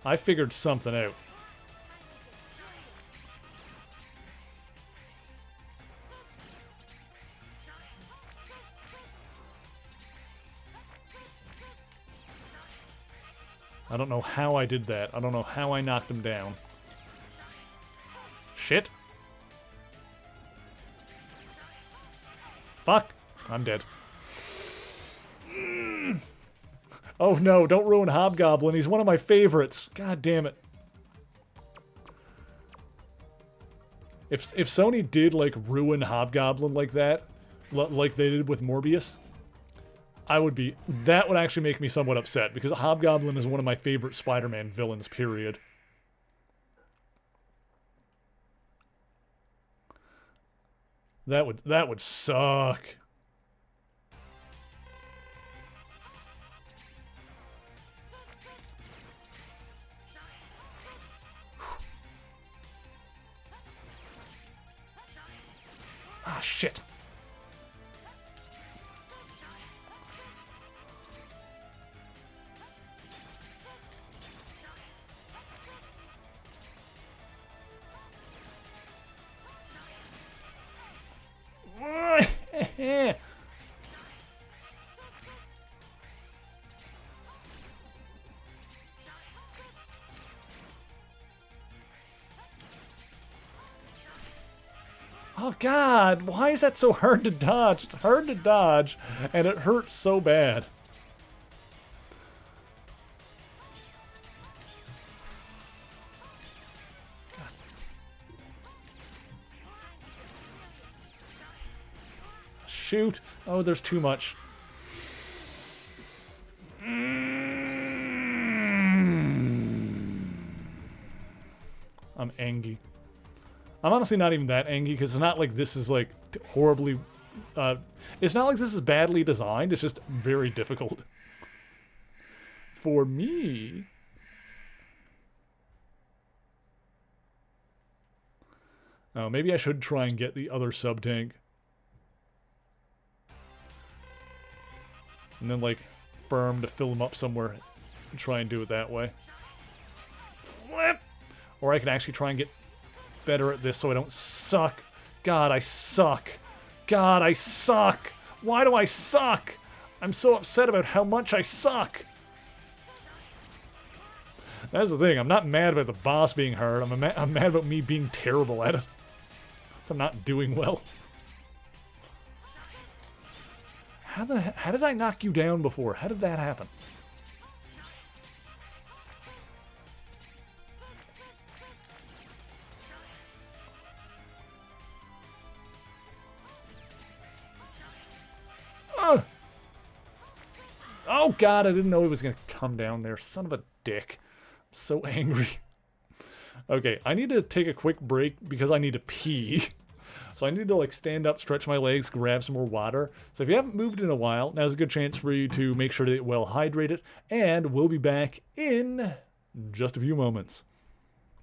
I figured something out. I don't know how I did that. I don't know how I knocked him down. Shit. Fuck. I'm dead. Oh no, don't ruin Hobgoblin. He's one of my favorites. God damn it. If Sony did, like, ruin Hobgoblin like that, like they did with Morbius, that would actually make me somewhat upset, because Hobgoblin is one of my favorite Spider-Man villains, period. That would suck. Ah, shit. Oh god, why is that so hard to dodge? It's hard to dodge, and it hurts so bad. God. Shoot. Oh, there's too much. I'm angry. I'm honestly not even that angry, because it's not like this is, like, horribly... it's not like this is badly designed, it's just very difficult. For me... Oh, maybe I should try and get the other sub-tank. And then, like, firm to fill him up somewhere and try and do it that way. Flip! Or I can actually try and get better at this so I don't suck. God, I suck. God, I suck. Why do I suck? I'm so upset about how much I suck. That's the thing. I'm not mad about the boss being hard. I'm mad about me being terrible at it. I'm not doing well. How did I knock you down before? How did that happen? Oh god, I didn't know he was going to come down there. Son of a dick. I'm so angry. Okay, I need to take a quick break because I need to pee. So I need to, like, stand up, stretch my legs, grab some more water. So if you haven't moved in a while, now's a good chance for you to make sure to get well hydrated. And we'll be back in just a few moments.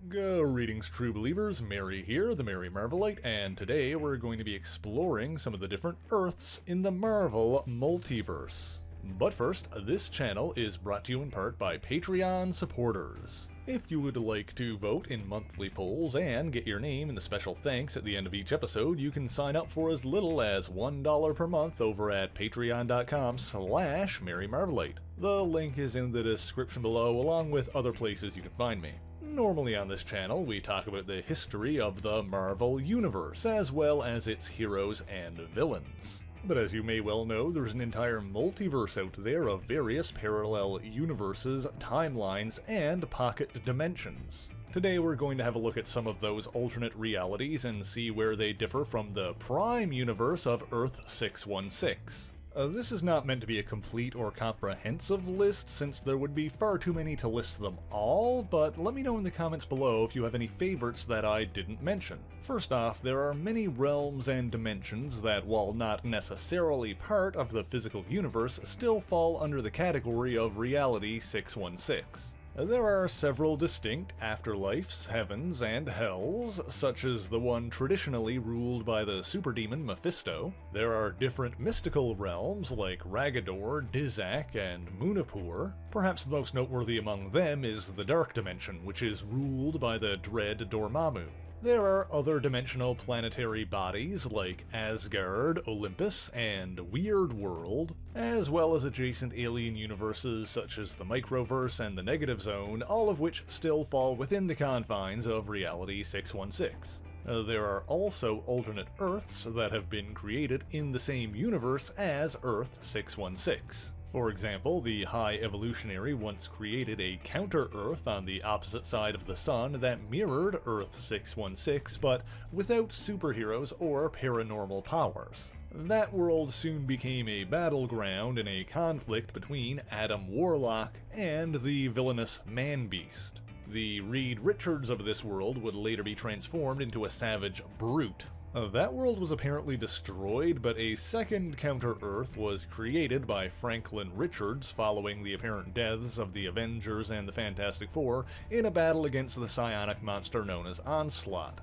Greetings, true believers. Mary here, the Mary Marvelite, and today we're going to be exploring some of the different Earths in the Marvel multiverse. But first, this channel is brought to you in part by Patreon supporters. If you would like to vote in monthly polls and get your name in the special thanks at the end of each episode, you can sign up for as little as $1 per month over at patreon.com/MaryMarvelite. The link is in the description below, along with other places you can find me. Normally on this channel, we talk about the history of the Marvel Universe, as well as its heroes and villains. But as you may well know, there's an entire multiverse out there of various parallel universes, timelines, and pocket dimensions. Today we're going to have a look at some of those alternate realities and see where they differ from the prime universe of Earth 616. This is not meant to be a complete or comprehensive list, since there would be far too many to list them all, but let me know in the comments below if you have any favorites that I didn't mention. First off, there are many realms and dimensions that, while not necessarily part of the physical universe, still fall under the category of Reality 616. There are several distinct afterlives, heavens, and hells, such as the one traditionally ruled by the superdemon Mephisto. There are different mystical realms like Ragador, Dizak, and Munapur. Perhaps the most noteworthy among them is the Dark Dimension, which is ruled by the dread Dormammu. There are other dimensional planetary bodies like Asgard, Olympus, and Weird World, as well as adjacent alien universes such as the Microverse and the Negative Zone, all of which still fall within the confines of Reality 616. There are also alternate Earths that have been created in the same universe as Earth 616. For example, the High Evolutionary once created a counter-Earth on the opposite side of the Sun that mirrored Earth 616, but without superheroes or paranormal powers. That world soon became a battleground in a conflict between Adam Warlock and the villainous Man-Beast. The Reed Richards of this world would later be transformed into a savage brute. That world was apparently destroyed, but a second Counter-Earth was created by Franklin Richards following the apparent deaths of the Avengers and the Fantastic Four in a battle against the psionic monster known as Onslaught.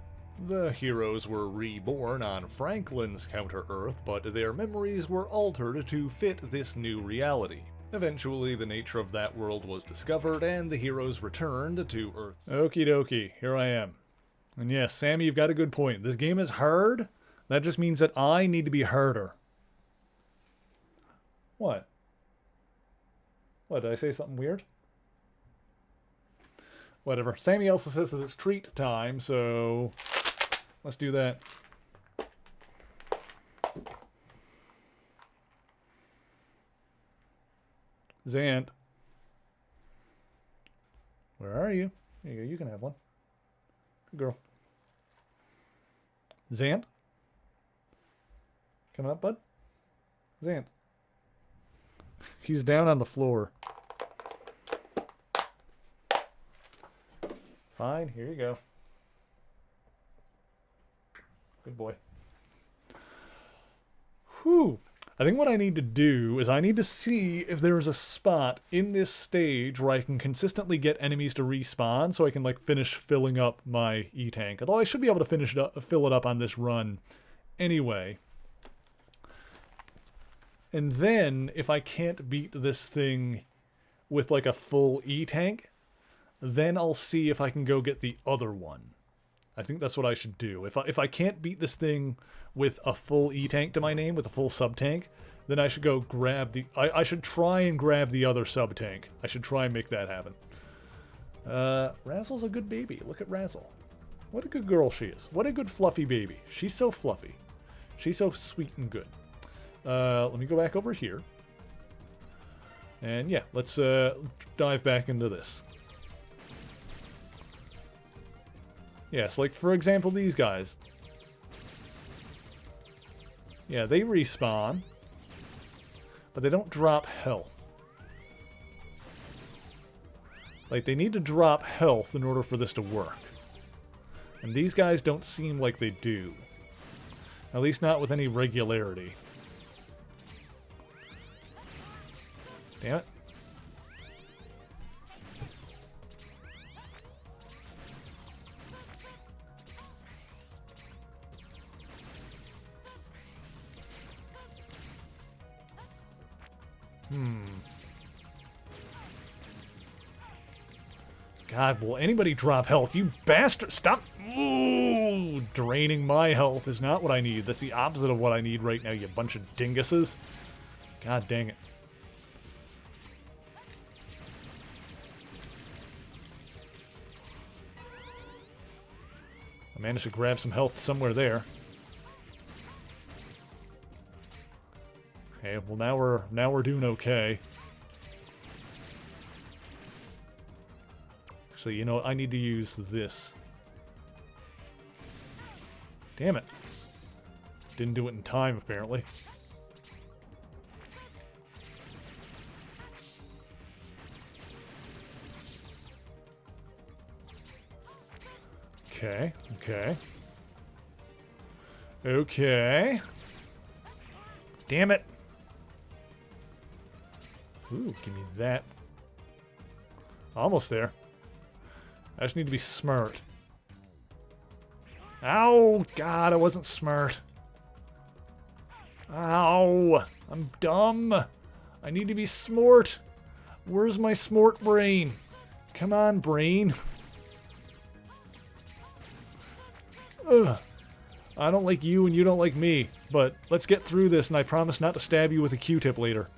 The heroes were reborn on Franklin's Counter-Earth, but their memories were altered to fit this new reality. Eventually, the nature of that world was discovered, and the heroes returned to Earth. Okie dokie, here I am. And yes, Sammy, you've got a good point. This game is hard. That just means that I need to be harder. What? What, did I say something weird? Whatever. Sammy also says that it's treat time, so let's do that. Zant. Where are you? There you go, you can have one. Good girl. Zant? Come up, bud? Zant. He's down on the floor. Fine, here you go. Good boy. Whew. I think what I need to do is I need to see if there's a spot in this stage where I can consistently get enemies to respawn so I can like finish filling up my E-tank. Although I should be able to fill it up on this run anyway. And then if I can't beat this thing with like a full E-tank, then I'll see if I can go get the other one. I think that's what I should do. If I can't beat this thing with a full E-tank to my name, with a full sub-tank, then I should go grab the... I should try and grab the other sub-tank. I should try and make that happen. Razzle's a good baby. Look at Razzle. What a good girl she is. What a good fluffy baby. She's so fluffy. She's so sweet and good. Let me go back over here. And yeah, let's dive back into this. Yes, like for example these guys. Yeah, they respawn, but they don't drop health. Like, they need to drop health in order for this to work. And these guys don't seem like they do. At least not with any regularity. Damn it. God, will anybody drop health? You bastard! Stop! Ooh, draining my health is not what I need. That's the opposite of what I need right now, you bunch of dinguses. God dang it. I managed to grab some health somewhere there. Okay, well now we're doing okay. Actually, you know what? I need to use this. Damn it. Didn't do it in time, apparently. Okay, okay. Okay. Damn it. Ooh, give me that. Almost there. I just need to be smart. Ow! God, I wasn't smart. Ow! I'm dumb. I need to be smart. Where's my smart brain? Come on, brain. Ugh. I don't like you and you don't like me, but let's get through this and I promise not to stab you with a Q-tip later.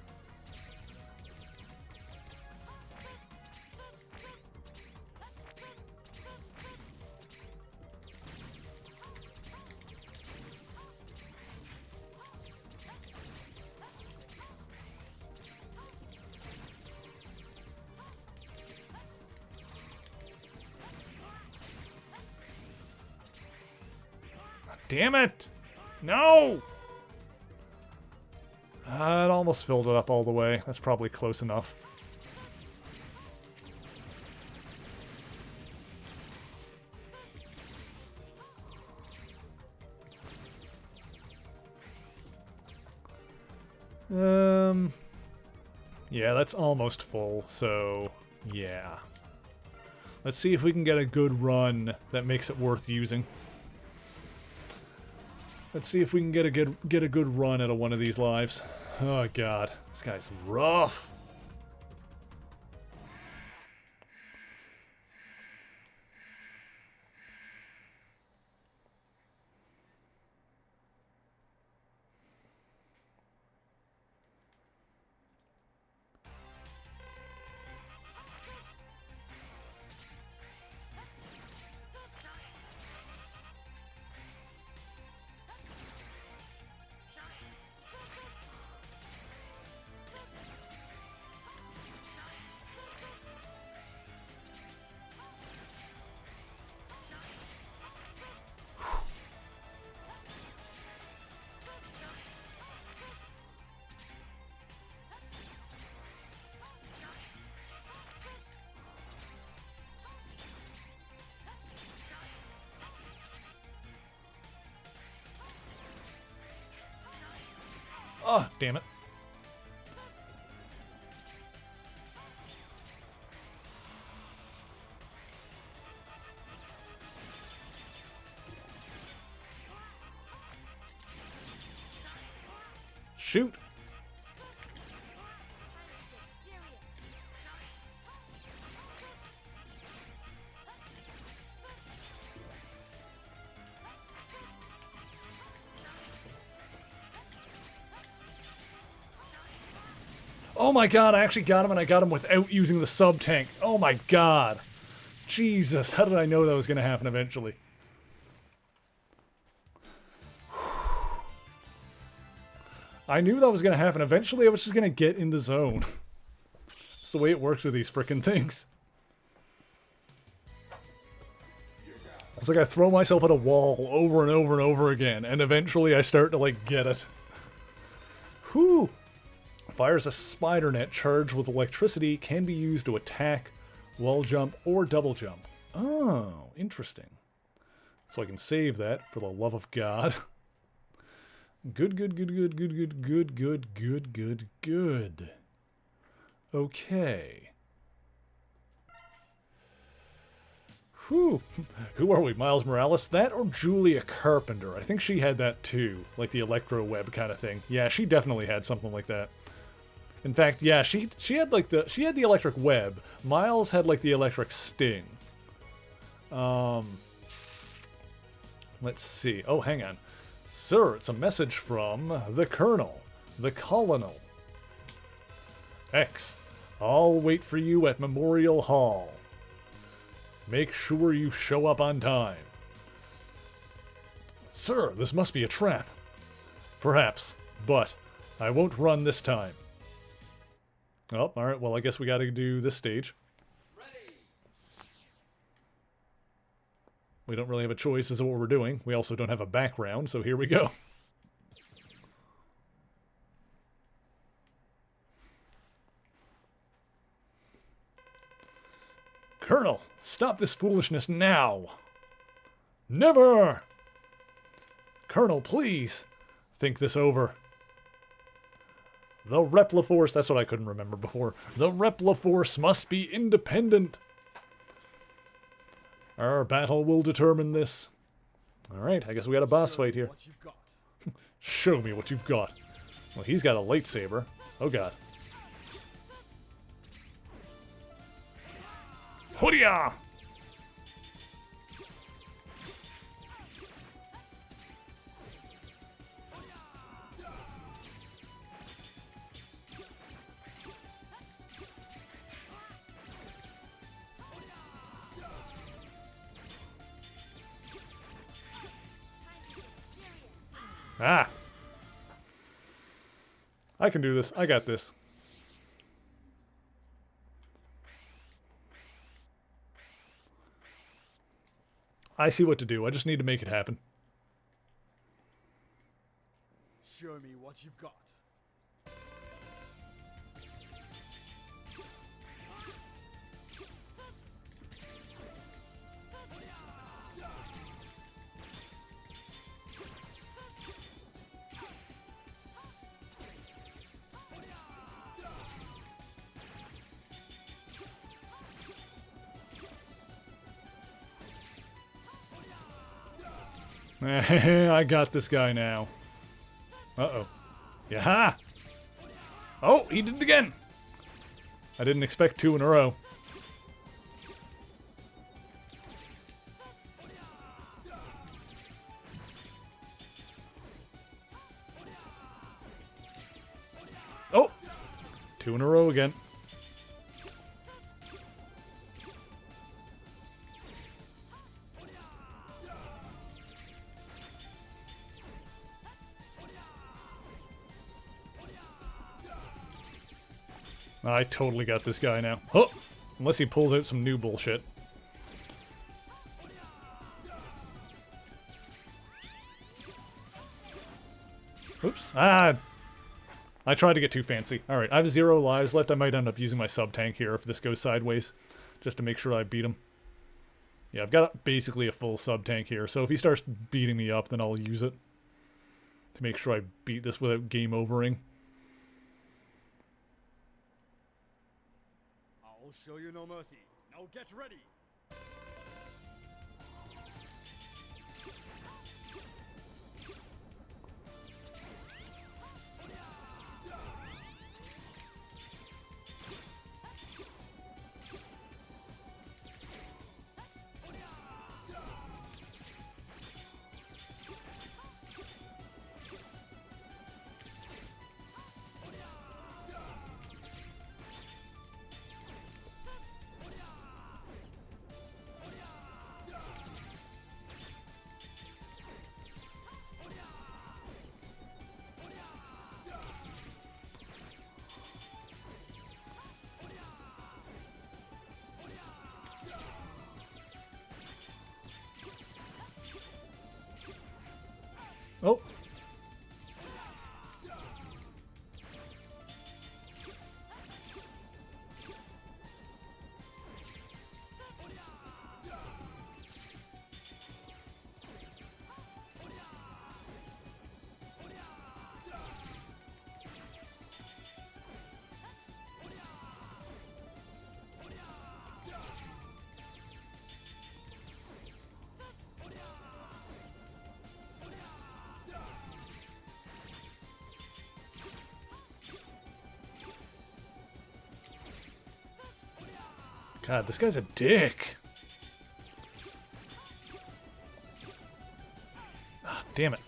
Damn it! No! It almost filled it up all the way. That's probably close enough. Yeah, that's almost full, so yeah. Let's see if we can get a good run that makes it worth using. Let's see if we can get a good run out of one of these lives. Oh god, this guy's rough. Oh, damn it. Shoot. Oh my god, I actually got him and I got him without using the sub-tank. Oh my god. Jesus, how did I know that was going to happen eventually? I knew that was going to happen. Eventually I was just going to get in the zone. It's the way it works with these frickin' things. It's like I throw myself at a wall over and over and over again, and eventually I start to, like, get it. Whew! Fires a spider net charged with electricity, can be used to attack, wall jump, or double jump. Oh, interesting. So I can save that, for the love of God. Good, good, good, good, good, good, good, good, good, good, good. Okay. Whew. Who are we, Miles Morales? That or Julia Carpenter? I think she had that too, like the electro web kind of thing. Yeah, she definitely had something like that. In fact, yeah, she had like the electric web. Miles had like the electric sting. Let's see. Oh, hang on. Sir, it's a message from the Colonel, the Colonel. X, I'll wait for you at Memorial Hall. Make sure you show up on time. Sir, this must be a trap. Perhaps, but I won't run this time. Oh, alright, well I guess we gotta do this stage. Ready. We don't really have a choice as to what we're doing. We also don't have a background, so here we go. Colonel, stop this foolishness now! Never! Colonel, please, think this over. The Repliforce, that's what I couldn't remember before. The Repliforce must be independent. Our battle will determine this. Alright, I guess we got a boss fight here. Show me what you've got. Well, he's got a lightsaber. Oh god. Hoodia! Ah! I can do this. I got this. I see what to do. I just need to make it happen. Show me what you've got. I got this guy now. Uh-oh. Yaha! Oh, he did it again! I didn't expect 2 in a row. Oh! 2 in a row again. I totally got this guy now. Oh! Unless he pulls out some new bullshit. Oops. Ah! I tried to get too fancy. Alright, I have 0 lives left. I might end up using my sub-tank here if this goes sideways. Just to make sure I beat him. Yeah, I've got basically a full sub-tank here. So if he starts beating me up, then I'll use it. To make sure I beat this without game overing. I'll show you no mercy. Now get ready. Oh! God, this guy's a dick. Ah, damn it.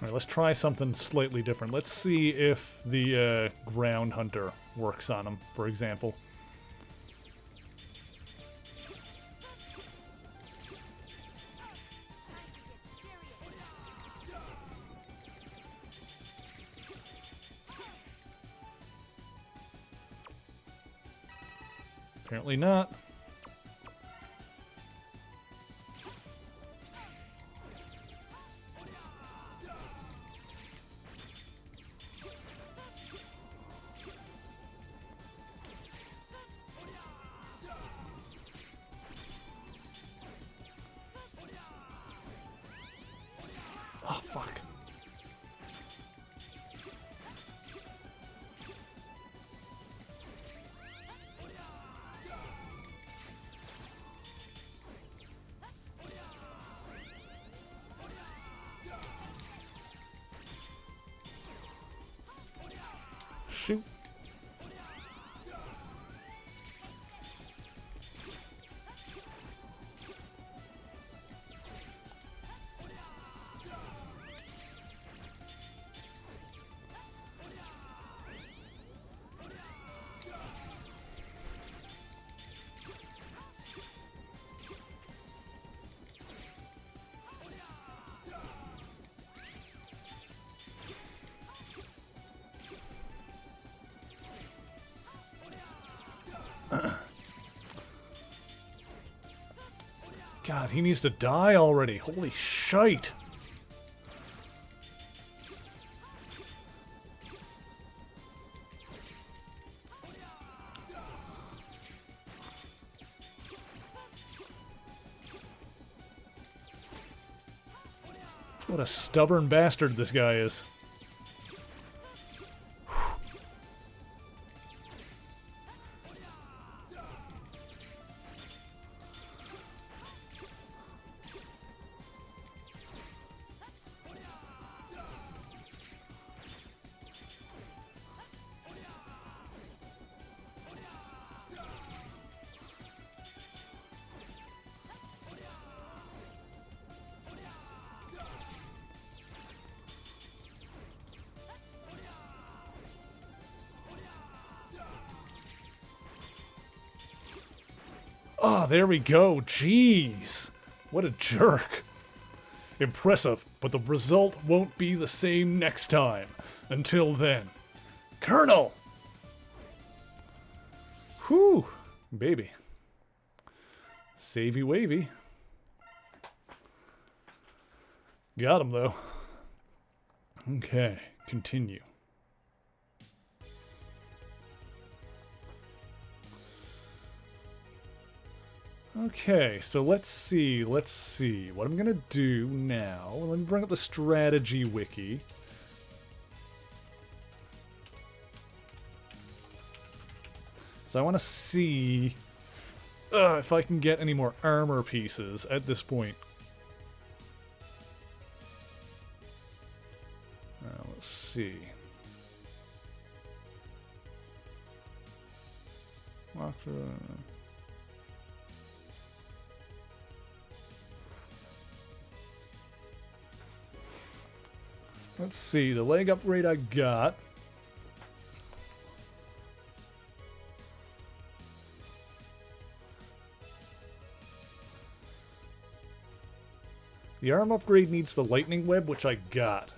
Alright, let's try something slightly different. Let's see if the ground hunter works on him, for example. Apparently not. Oh, fuck. Shoot. God, he needs to die already. Holy shite. What a stubborn bastard this guy is. Oh, there we go. Jeez. What a jerk. Impressive, but the result won't be the same next time. Until then. Colonel! Whew. Baby. Savey wavy. Got him, though. Okay, continue. Okay, so let's see. What I'm gonna do now, let me bring up the strategy wiki. So I want to see if I can get any more armor pieces at this point. Let's see. Let's see, the leg upgrade I got. The arm upgrade needs the lightning web, which I got.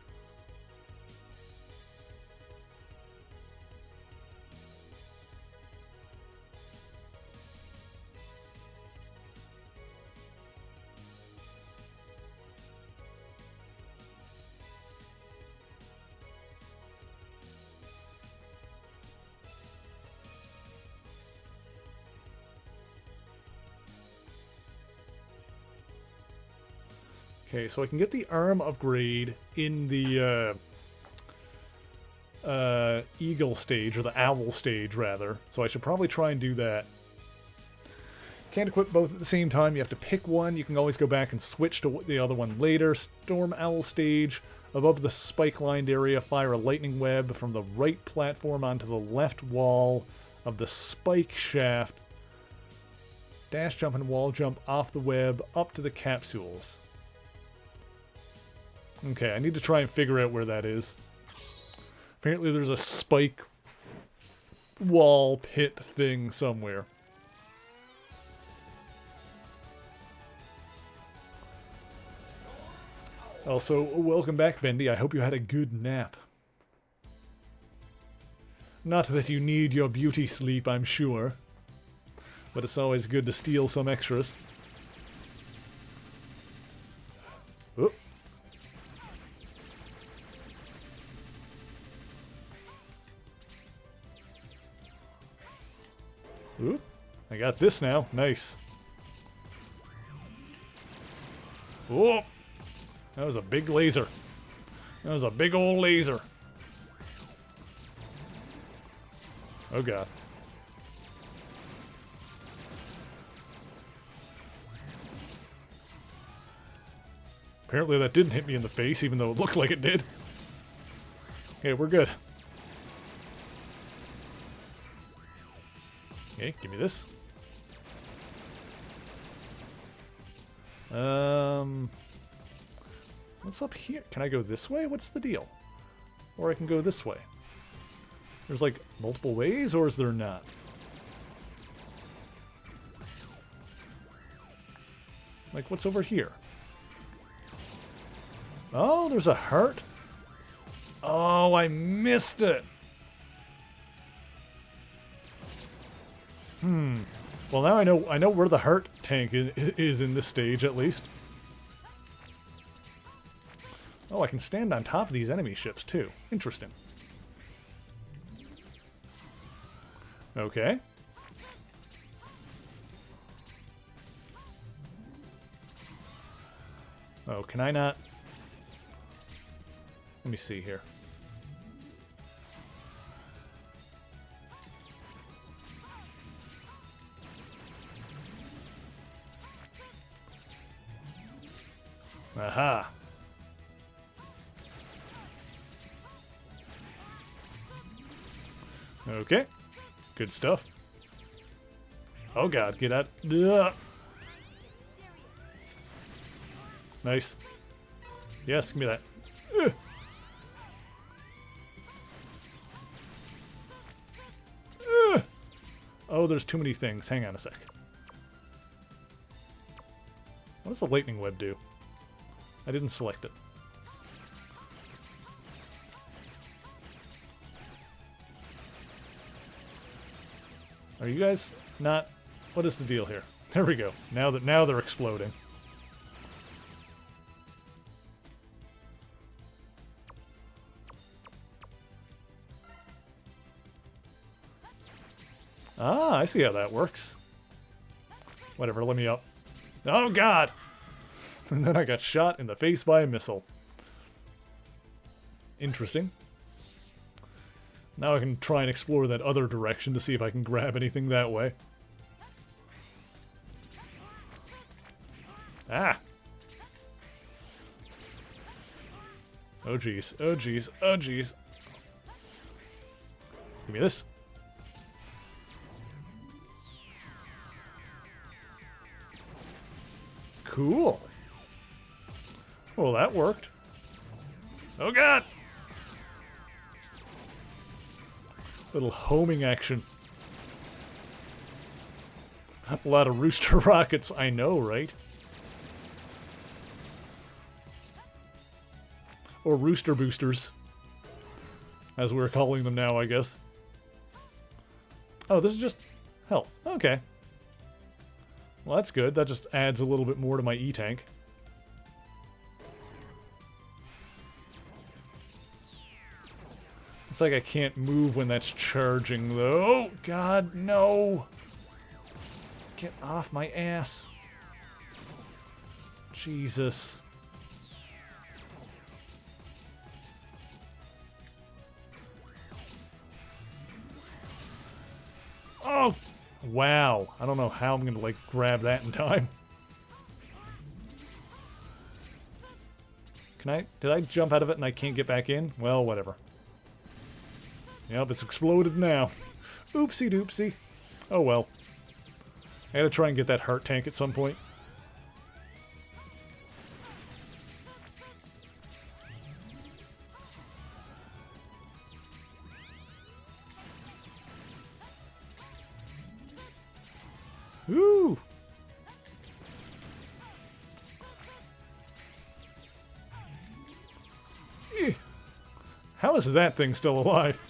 Okay, so I can get the arm upgrade in the eagle stage, or the owl stage, rather. So I should probably try and do that. Can't equip both at the same time. You have to pick one. You can always go back and switch to the other one later. Storm owl stage. Above the spike-lined area, fire a lightning web from the right platform onto the left wall of the spike shaft. Dash jump and wall jump off the web up to the capsules. Okay, I need to try and figure out where that is. Apparently there's a spike wall pit thing somewhere. Also, welcome back, Bendy. I hope you had a good nap. Not that you need your beauty sleep, I'm sure. But it's always good to steal some extras. Oop. Oop. I got this now. Nice. Whoa. That was a big laser. That was a big old laser. Oh god. Apparently that didn't hit me in the face, even though it looked like it did. Okay, we're good. Okay, give me this. What's up here? Can I go this way? What's the deal? Or I can go this way. There's like multiple ways, or is there not? Like, what's over here? Oh, there's a heart. Oh, I missed it. Well, now I know where the heart tank is in this stage, at least. Oh, I can stand on top of these enemy ships, too. Interesting. Okay. Oh, can I not? Let me see here. Aha. Okay. Good stuff. Oh god, get out. Ugh. Nice. Yes, give me that. Ugh. Ugh. Oh, there's too many things. Hang on a sec. What does the lightning web do? I didn't select it. Are you guys not? What is the deal here? There we go. Now they're exploding. Ah, I see how that works. Whatever, let me up. Oh god! And then I got shot in the face by a missile. Interesting. Now I can try and explore that other direction to see if I can grab anything that way. Ah! Oh jeez, oh jeez, oh jeez. Give me this. Cool. Well, that worked. Oh god! Little homing action. A lot of rooster rockets, I know, right? Or rooster boosters. As we're calling them now, I guess. Oh, this is just health. Okay. Well, that's good. That just adds a little bit more to my E-tank. It's like I can't move when that's charging, though. Oh, God, no! Get off my ass. Jesus. Oh! Wow. I don't know how I'm gonna, like, grab that in time. Can I? Did I jump out of it and I can't get back in? Well, whatever. Yep, it's exploded now. Oopsie doopsie. Oh well. I gotta try and get that heart tank at some point. Woo! Eh. How is that thing still alive?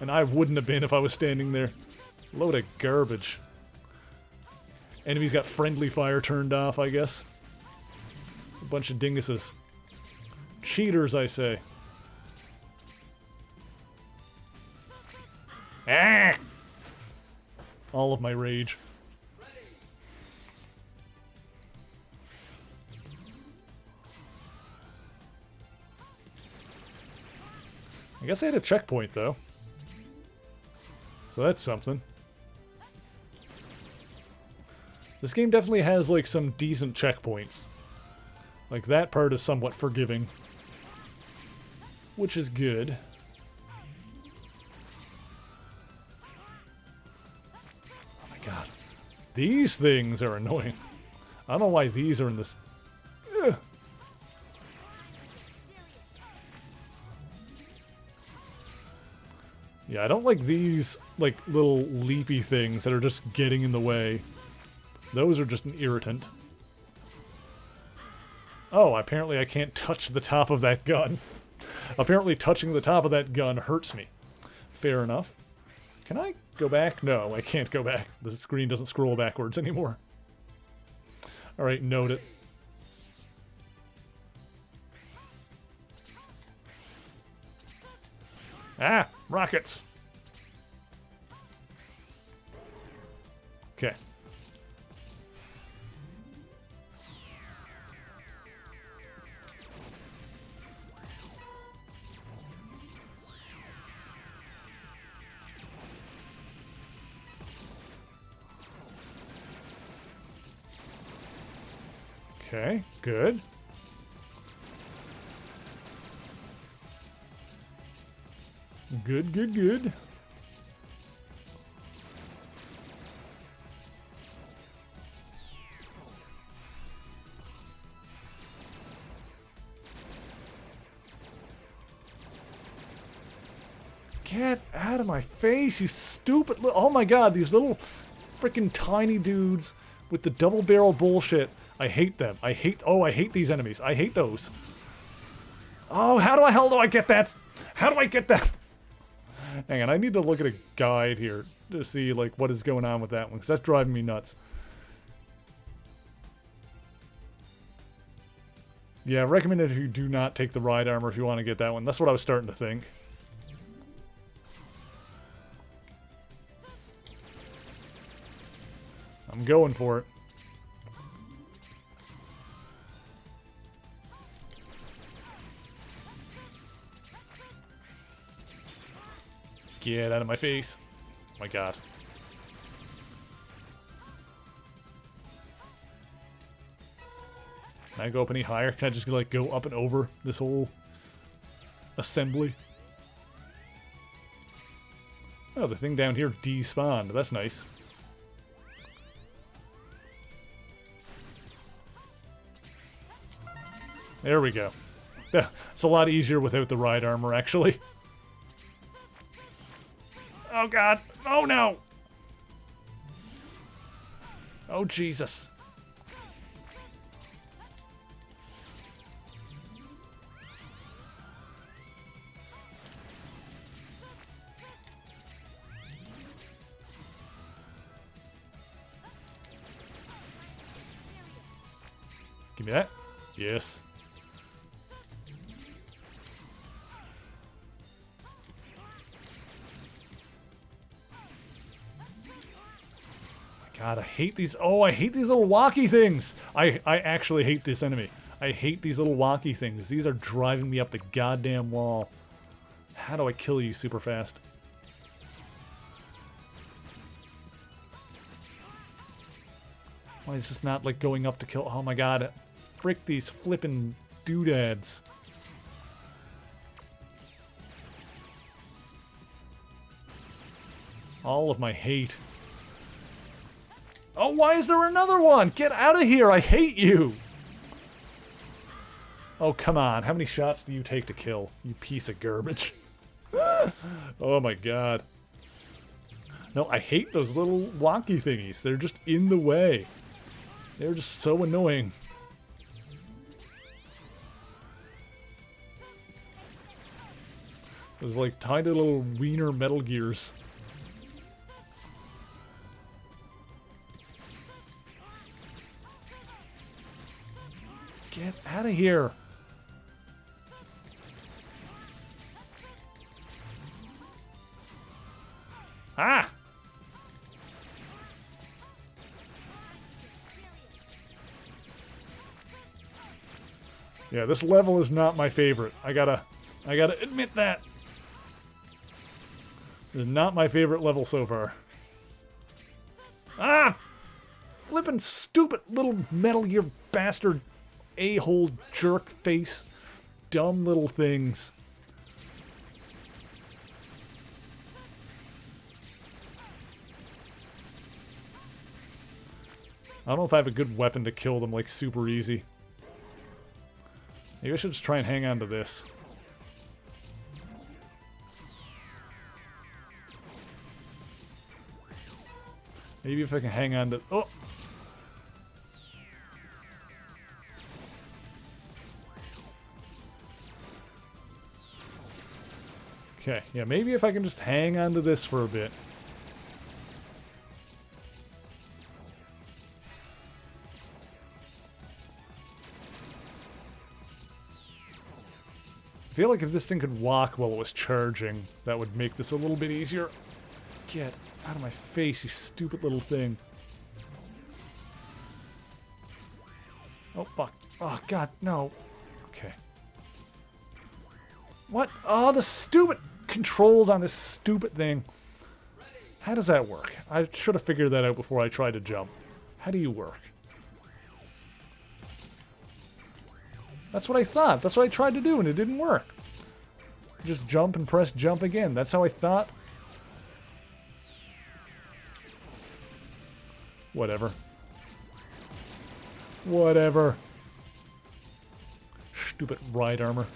And I wouldn't have been if I was standing there. Load of garbage. Enemies got friendly fire turned off, I guess. A bunch of dinguses. Cheaters, I say. Ah! All of my rage. I guess I had a checkpoint, though. So that's something. This game definitely has, like, some decent checkpoints. Like, that part is somewhat forgiving. Which is good. Oh my god. These things are annoying. I don't know why these are in this... Ugh. Yeah, I don't like these, like, little leapy things that are just getting in the way. Those are just an irritant. Oh, apparently I can't touch the top of that gun. Apparently touching the top of that gun hurts me. Fair enough. Can I go back? No, I can't go back. The screen doesn't scroll backwards anymore. Alright, note it. Ah! Rockets! Okay. Okay, good. Good, good, good. Get out of my face, you stupid oh my god, these little freaking tiny dudes with the double barrel bullshit. I hate them. I hate these enemies. I hate those. Oh, how the hell do I get that? How do I get that? Hang on, I need to look at a guide here to see, like, what is going on with that one, because that's driving me nuts. Yeah, recommend that you do not take the ride armor if you want to get that one. That's what I was starting to think. I'm going for it. Get out of my face. Oh my god. Can I go up any higher? Can I just, like, go up and over this whole assembly? Oh, the thing down here despawned. That's nice. There we go. It's a lot easier without the ride armor, actually. Oh god. Oh no. Oh Jesus. Give me that. Yes. God, I hate these. Oh, I hate these little walkie things. I actually hate this enemy. I hate these little walkie things. These are driving me up the goddamn wall. How do I kill you super fast? Why is this not, like, going up to kill? Oh my god. Frick these flippin' doodads. All of my hate. Oh, why is there another one? Get out of here, I hate you! Oh, come on. How many shots do you take to kill, you piece of garbage? Oh my god. No, I hate those little wonky thingies. They're just in the way. They're just so annoying. Those like tiny little wiener Metal Gears. Get out of here. Ah! Yeah, this level is not my favorite. I gotta admit that. It's not my favorite level so far. Ah! Flippin' stupid little Metal Gear bastard a-hole jerk face. Dumb little things. I don't know if I have a good weapon to kill them, like, super easy. Maybe I should just try and hang on to this. Maybe if I can hang on to... Oh! Okay, yeah, maybe if I can just hang on to this for a bit. I feel like if this thing could walk while it was charging, that would make this a little bit easier. Get out of my face, you stupid little thing. Oh, fuck. Oh, God, no. Okay. What? Oh, the stupid controls on this stupid thing. How does that work? I should have figured that out before I tried to jump. How do you work? That's what I thought. That's what I tried to do, and it didn't work. Just jump and press jump again. That's how I thought. Whatever. Whatever. Stupid ride armor.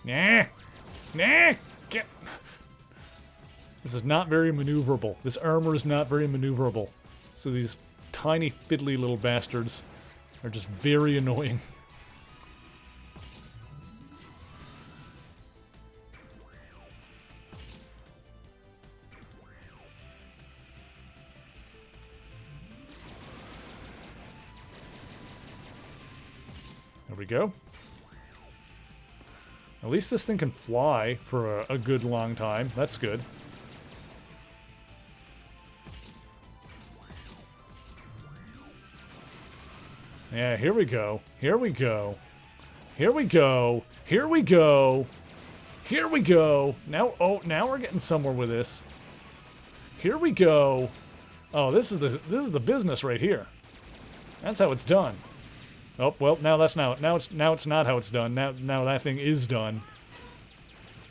Nah! Nah! Get... This is not very maneuverable. This armor is not very maneuverable. So these tiny, fiddly little bastards are just very annoying. There we go. At least this thing can fly for a good long time. That's good. Yeah, here we go. Here we go. Here we go. Here we go. Here we go. Now, oh, now we're getting somewhere with this. Here we go. Oh, this is the business right here. That's how it's done. Oh, well, now that's now it's not how it's done. Now that thing is done.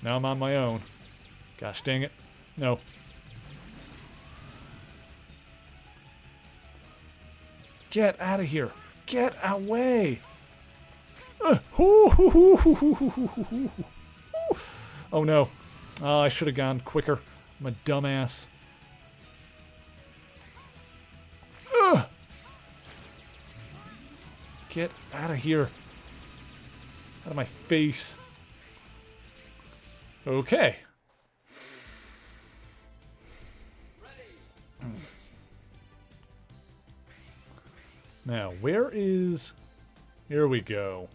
Now I'm on my own. Gosh dang it. No. Get out of here. Get away. Oh no. Oh, I should have gone quicker. I'm a dumbass. Get out of here. Out of my face. Okay. Now, where is... Here we go.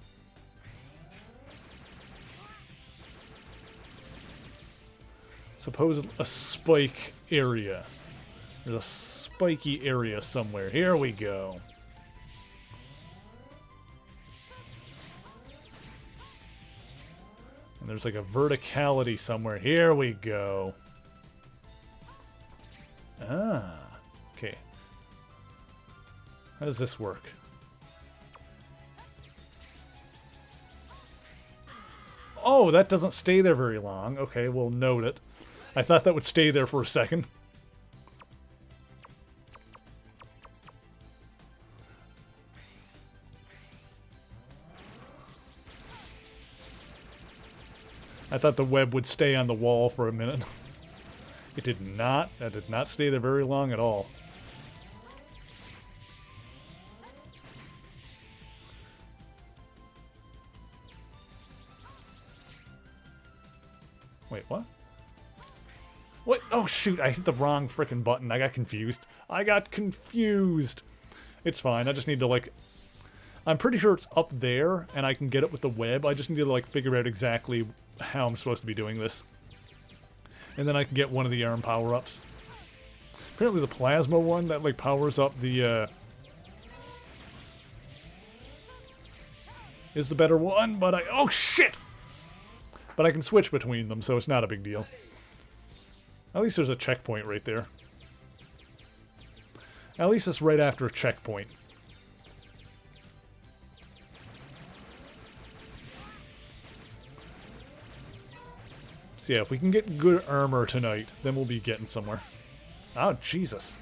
Suppose a spike area. There's a spiky area somewhere. Here we go. And there's like a verticality somewhere. Here we go. Ah. Okay. How does this work? Oh, that doesn't stay there very long. Okay, we'll note it. I thought that would stay there for a second. I thought the web would stay on the wall for a minute. It did not. That did not stay there very long at all. Wait, what? What? Oh, shoot. I hit the wrong frickin' button. I got confused. It's fine. I just need to, like... I'm pretty sure it's up there, and I can get it with the web. I just need to, like, figure out exactly how I'm supposed to be doing this. And then I can get one of the arm power-ups. Apparently the plasma one that, like, powers up the, is the better one, but I... Oh, shit! But I can switch between them, so it's not a big deal. At least there's a checkpoint right there. At least it's right after a checkpoint. So yeah, if we can get good armor tonight, then we'll be getting somewhere. Oh, Jesus.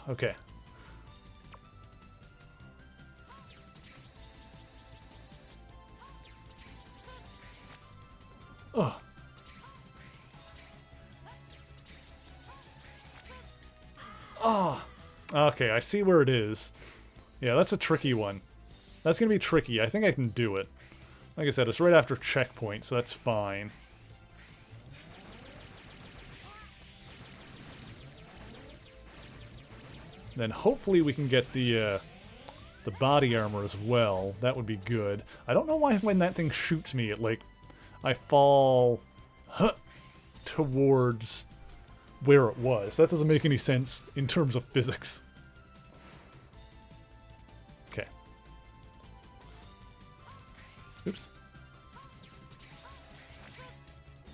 Okay. Oh. Oh. Okay, I see where it is. Yeah, that's a tricky one. That's going to be tricky. I think I can do it. Like I said, it's right after checkpoint, so that's fine. Then hopefully we can get the body armor as well. That would be good. I don't know why when that thing shoots me, it like... I fall towards where it was. That doesn't make any sense in terms of physics. Okay. Oops.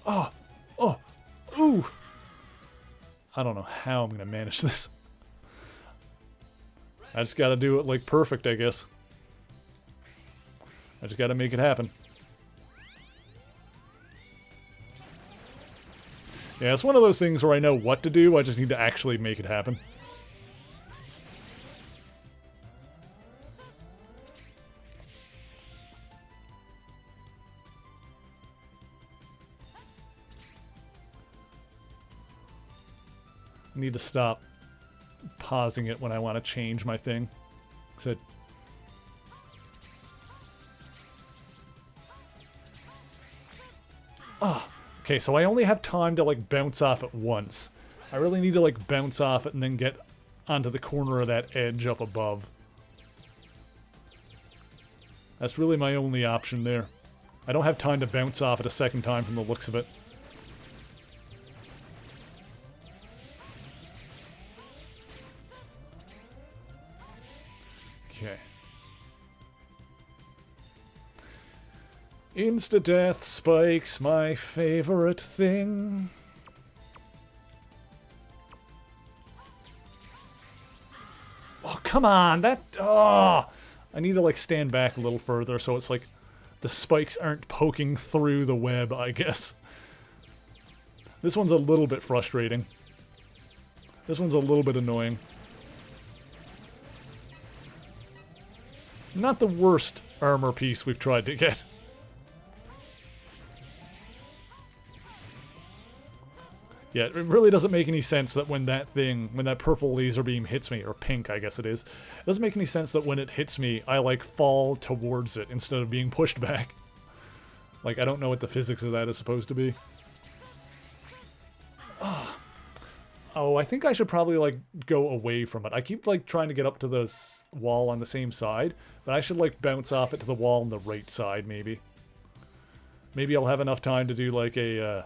Oh! Oh! Ooh! I don't know how I'm going to manage this. I just gotta do it, like, perfect, I guess. I just gotta make it happen. Yeah, it's one of those things where I know what to do, I just need to actually make it happen. I need to stop pausing it when I want to change my thing. So okay, so I only have time to, like, bounce off it once. I really need to, like, bounce off it and then get onto the corner of that edge up above. That's really my only option there. I don't have time to bounce off it a second time from the looks of it. Okay. Insta-death spikes, my favorite thing. Oh, come on! That... Oh! I need to, like, stand back a little further so it's like the spikes aren't poking through the web, I guess. This one's a little bit frustrating. This one's a little bit annoying. Not the worst armor piece we've tried to get. Yeah, it really doesn't make any sense that when that purple laser beam hits me, or pink I guess it is, it doesn't make any sense that when it hits me, I, like, fall towards it instead of being pushed back. Like, I don't know what the physics of that is supposed to be. Oh, I think I should probably, like, go away from it. I keep, like, trying to get up to the wall on the same side, but I should, like, bounce off it to the wall on the right side, maybe. Maybe I'll have enough time to do, like, a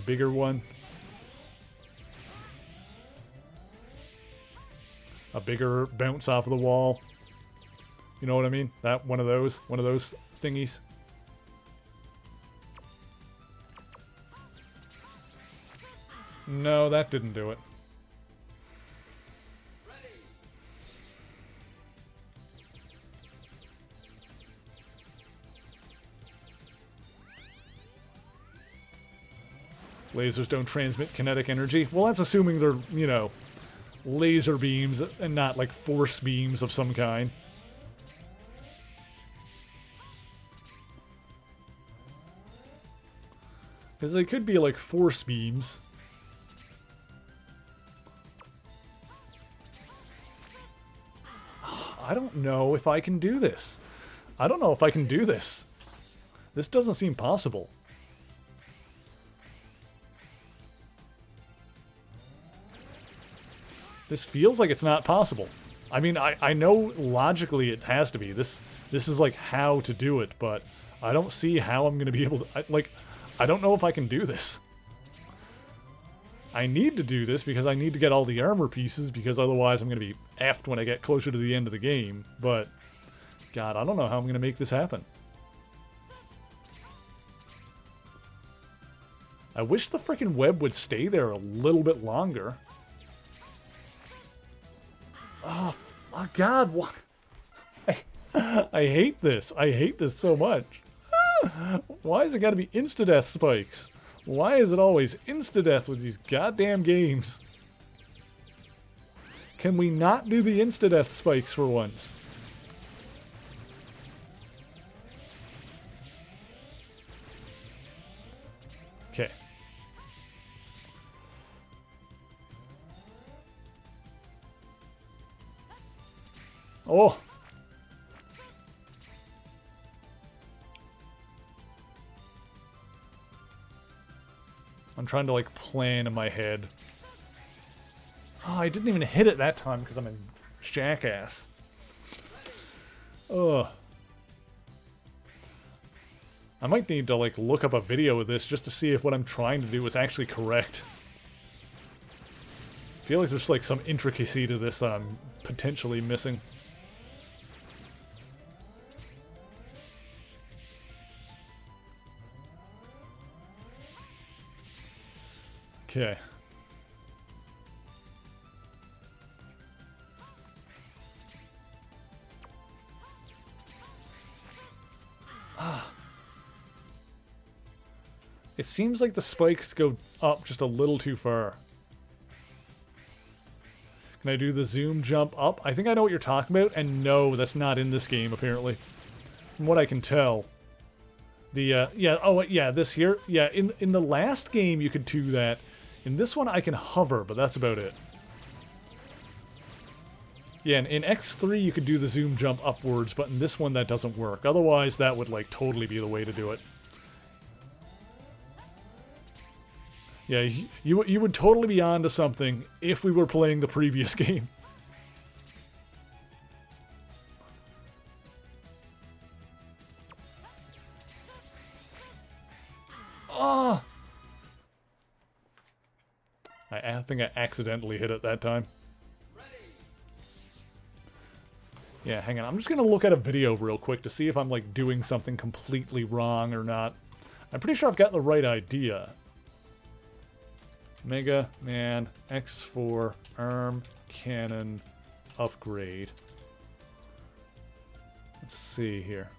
bigger one. A bigger bounce off of the wall. You know what I mean? One of those thingies. No, that didn't do it. Lasers don't transmit kinetic energy. Well, that's assuming they're, you know, laser beams and not like force beams of some kind. Because they could be like force beams. I don't know if I can do this. I don't know if I can do this. This doesn't seem possible. This feels like it's not possible. I mean, I know logically it has to be. This is like how to do it, but I don't see how I'm going to be able to... I don't know if I can do this. I need to do this because I need to get all the armor pieces, because otherwise I'm going to be effed when I get closer to the end of the game. But, God, I don't know how I'm going to make this happen. I wish the frickin' web would stay there a little bit longer. Oh, my God, what? I hate this. I hate this so much. Why is it gotta be insta-death spikes? Why is it always insta-death with these goddamn games? Can we not do the insta-death spikes for once? Okay. Oh! I'm trying to, like, plan in my head. Oh, I didn't even hit it that time because I'm a jackass. Ugh. I might need to, like, look up a video of this just to see if what I'm trying to do is actually correct. I feel like there's, like, some intricacy to this that I'm potentially missing. Okay. It seems like the spikes go up just a little too far. Can I do the zoom jump up? I think I know what you're talking about, and no, that's not in this game, apparently. From what I can tell. The, yeah, oh, yeah, this here. Yeah, in the last game you could do that. In this one, I can hover, but that's about it. Yeah, in X3, you could do the zoom jump upwards, but in this one, that doesn't work. Otherwise, that would, like, totally be the way to do it. Yeah, you would totally be onto something if we were playing the previous game. Oh! I think I accidentally hit it that time. Yeah, hang on. I'm just going to look at a video real quick to see if I'm, like, doing something completely wrong or not. I'm pretty sure I've got the right idea. Mega Man X4 Arm Cannon upgrade. Let's see here.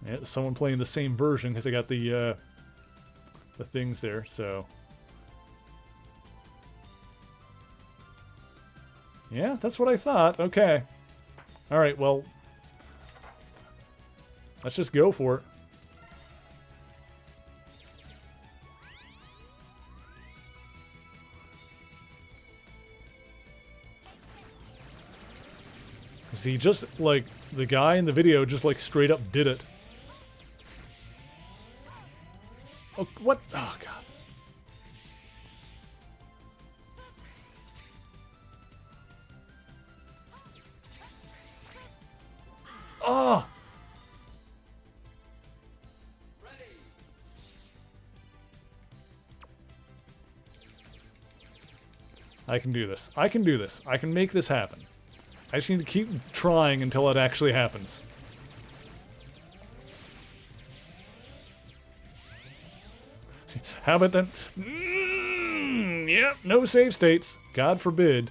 Yeah, someone playing the same version because I got the things there, so. Yeah, that's what I thought. Okay. Alright, well. Let's just go for it. See, just, like, the guy in the video just, like, straight up did it. Oh, what? Oh, God. Oh! I can do this. I can do this. I can make this happen. I just need to keep trying until it actually happens. How about that? Yep, no save states. God forbid.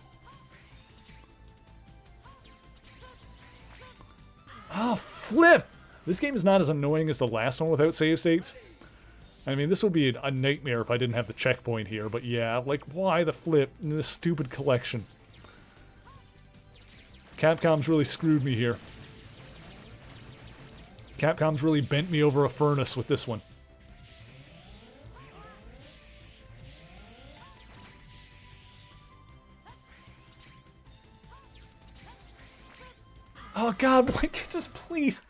Oh, flip! This game is not as annoying as the last one without save states. I mean, this would be a nightmare if I didn't have the checkpoint here, but yeah, like, why the flip in this stupid collection? Capcom's really screwed me here. Capcom's really bent me over a furnace with this one. Oh god, why can't just please...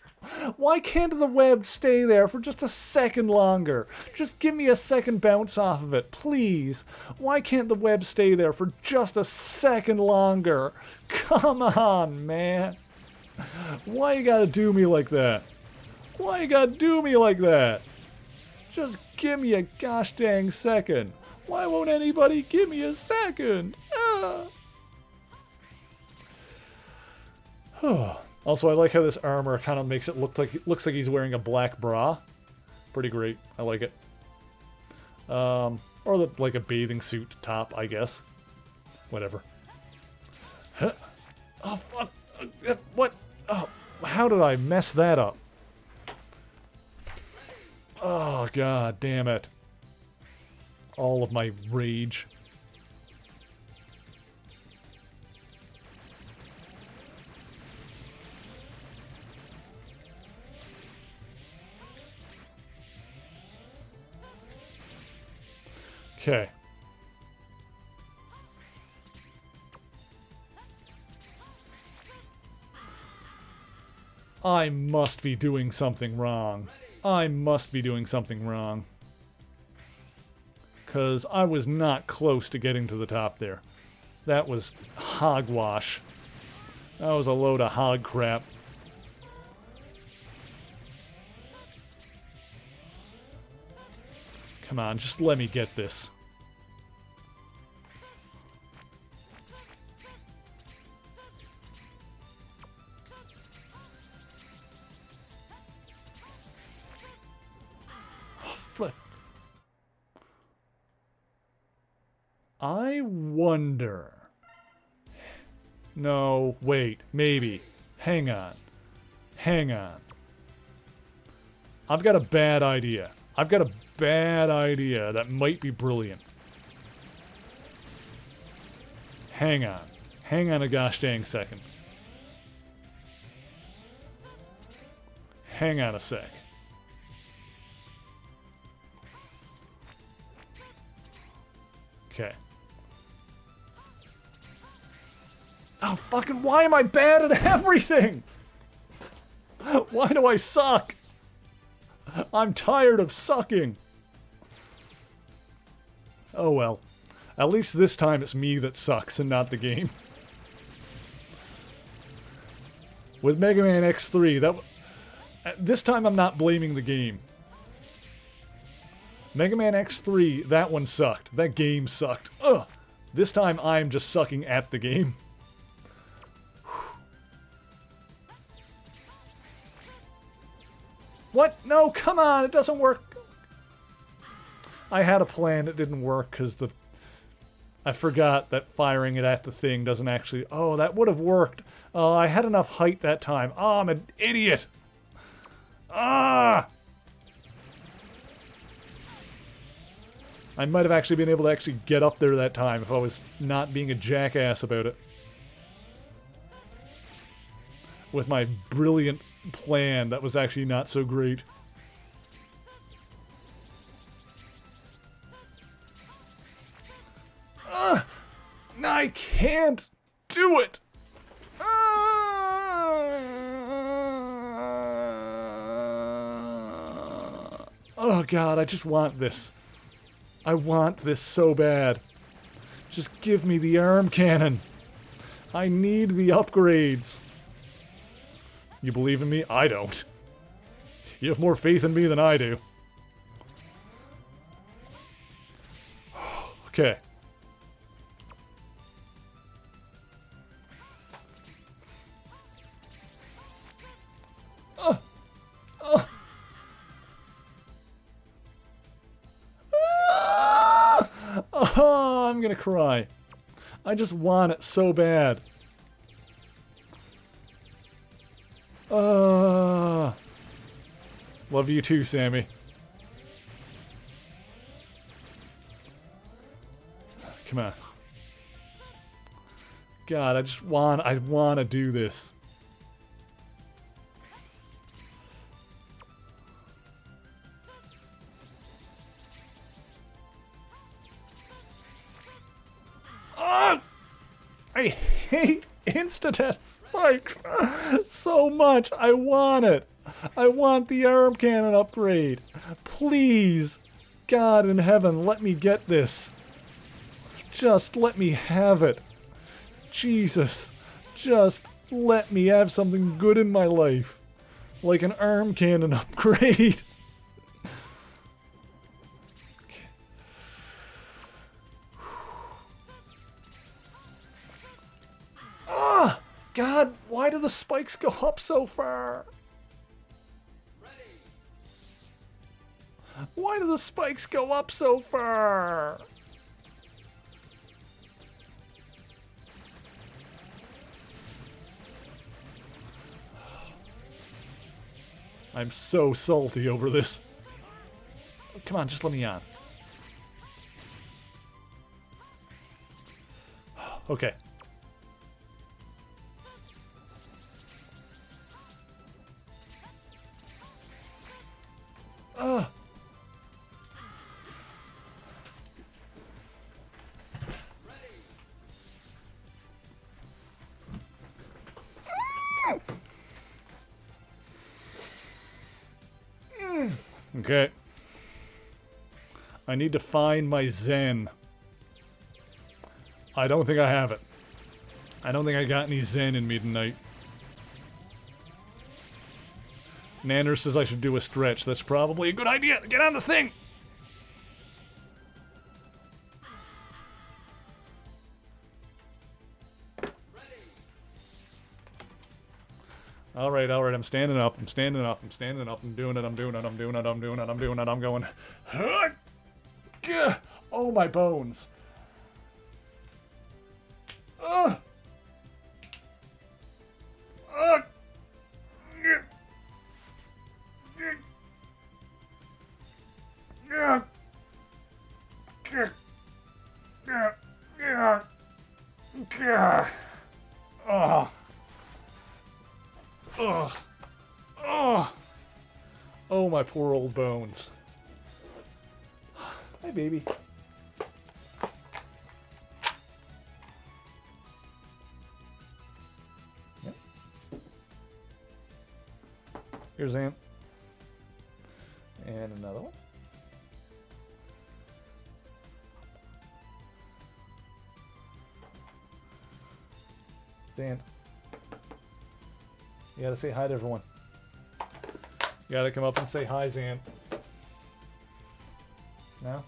Why can't the web stay there for just a second longer? Just give me a second bounce off of it, please. Why can't the web stay there for just a second longer? Come on, man. Why you gotta do me like that? Why you gotta do me like that? Just give me a gosh dang second. Why won't anybody give me a second? Also, I like how this armor kind of makes it looks like he's wearing a black bra. Pretty great. I like it. Or like a bathing suit top, I guess. Whatever. Huh. Oh fuck! What? Oh, how did I mess that up? Oh god damn it! All of my rage. Okay. I must be doing something wrong. I must be doing something wrong. 'Cause I was not close to getting to the top there. That was hogwash. That was a load of hog crap. Come on, just let me get this. Oh, flip. I wonder. No, wait, maybe. Hang on. Hang on. I've got a bad idea. I've got a bad idea that might be brilliant. Hang on. Hang on a gosh dang second. Hang on a sec. Okay. Oh, fucking, why am I bad at everything? Why do I suck? I'm tired of sucking. Oh well. At least this time it's me that sucks and not the game. With Mega Man X3, this time I'm not blaming the game. Mega Man X3, that one sucked. That game sucked. Ugh. This time I'm just sucking at the game. What? No, come on, it doesn't work. I had a plan, it didn't work because I forgot that firing it at the thing doesn't actually... Oh, that would have worked. Oh, I had enough height that time. Oh, I'm an idiot. Ah! I might have actually been able to actually get up there that time if I was not being a jackass about it. With my brilliant plan that was actually not so great. I can't do it! Oh god, I just want this. I want this so bad. Just give me the arm cannon. I need the upgrades. You believe in me? I don't. You have more faith in me than I do. Okay. Oh, I'm gonna cry. I just want it so bad. Love you too, Sammy. Come on. God, I want to do this. Ah! I hate insta-death spikes so much. I want it. I want the arm cannon upgrade. Please, God in heaven, let me get this. Just let me have it. Jesus, just let me have something good in my life. Like an arm cannon upgrade. Ah! God, why do the spikes go up so far? Why do the spikes go up so far? I'm so salty over this. Come on, just let me on. Okay. Ugh. Okay. I need to find my Zen. I don't think I have it. I don't think I got any Zen in me tonight. Nanner says I should do a stretch. That's probably a good idea. Get on the thing! Alright, I'm standing up. I'm standing up. I'm standing up. I'm doing it. I'm doing it. I'm doing it. I'm doing it. I'm doing it. I'm going. Oh, my bones. Ugh. Ugh. Oh. Oh. Oh. Oh, my poor old bones. Hi, baby. Yep. Here's Ant. And another one. Ant. You gotta say hi to everyone. You gotta come up and say hi, Zan. No?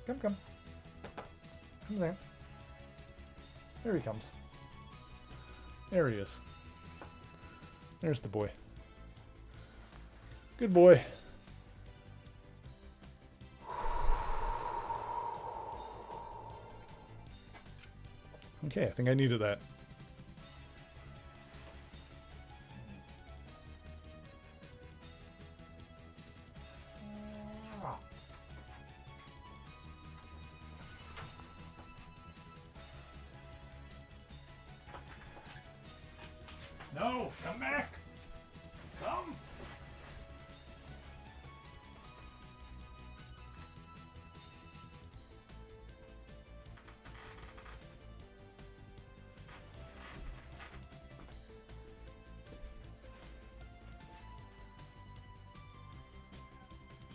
Come. Come, Zan. There he comes. There he is. There's the boy. Good boy. Okay, I think I needed that. No, come back. Come.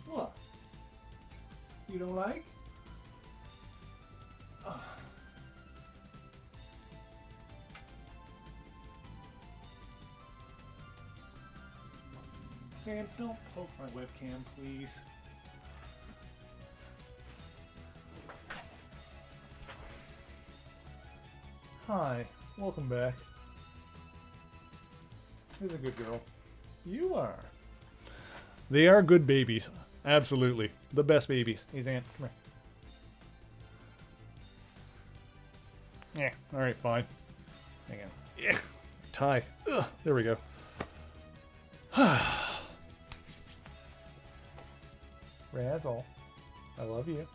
What? You don't like? Sam, don't poke my webcam, please. Hi, welcome back. Who's a good girl? You are. They are good babies. Absolutely. The best babies. Hey, Zan, come here. Yeah, alright, fine. Hang on. Yeah. Tie. Ugh, there we go. Razzle. I love you.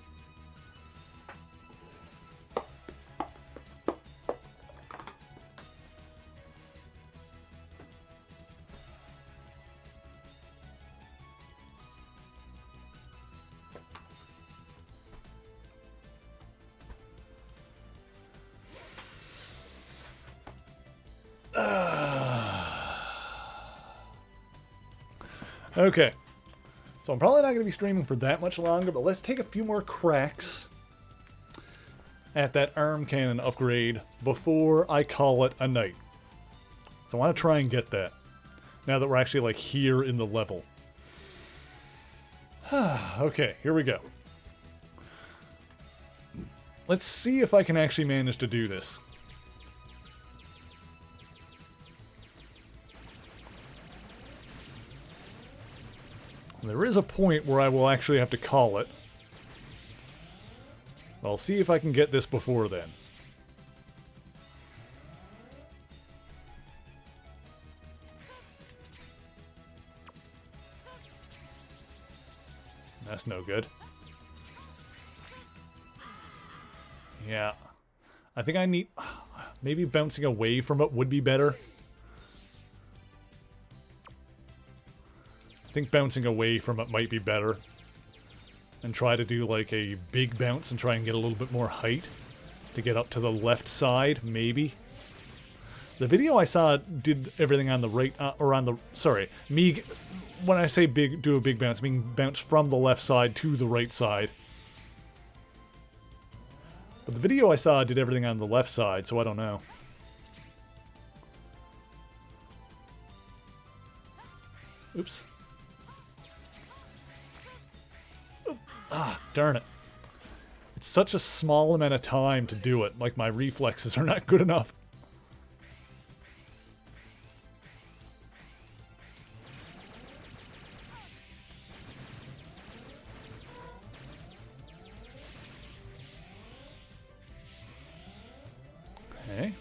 Okay. So I'm probably not going to be streaming for that much longer, but let's take a few more cracks at that arm cannon upgrade before I call it a night. So I want to try and get that, now that we're actually, like, here in the level. Okay, here we go. Let's see if I can actually manage to do this. There is a point where I will actually have to call it. I'll see if I can get this before then. That's no good. Yeah. I think I need... Maybe bouncing away from it would be better. I think bouncing away from it might be better. And try to do like a big bounce and try and get a little bit more height to get up to the left side, maybe. The video I saw did everything on the right, or on the... Sorry, me... When I say big, do a big bounce, I mean bounce from the left side to the right side. But the video I saw did everything on the left side, so I don't know. Oops. Oop. Ah, darn it. It's such a small amount of time to do it. Like, my reflexes are not good enough. Okay.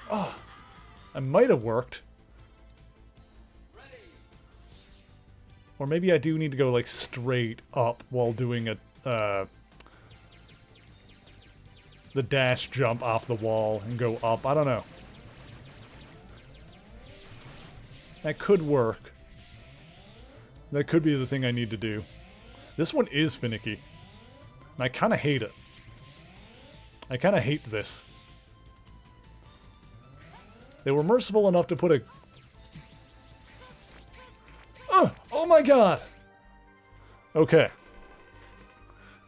Oh, I might have worked. Or maybe I do need to go like straight up while doing a the dash jump off the wall and go up. I don't know. That could work. That could be the thing I need to do. This one is finicky. And I kind of hate it. I kind of hate this. They were merciful enough to put a... Oh my god! Okay.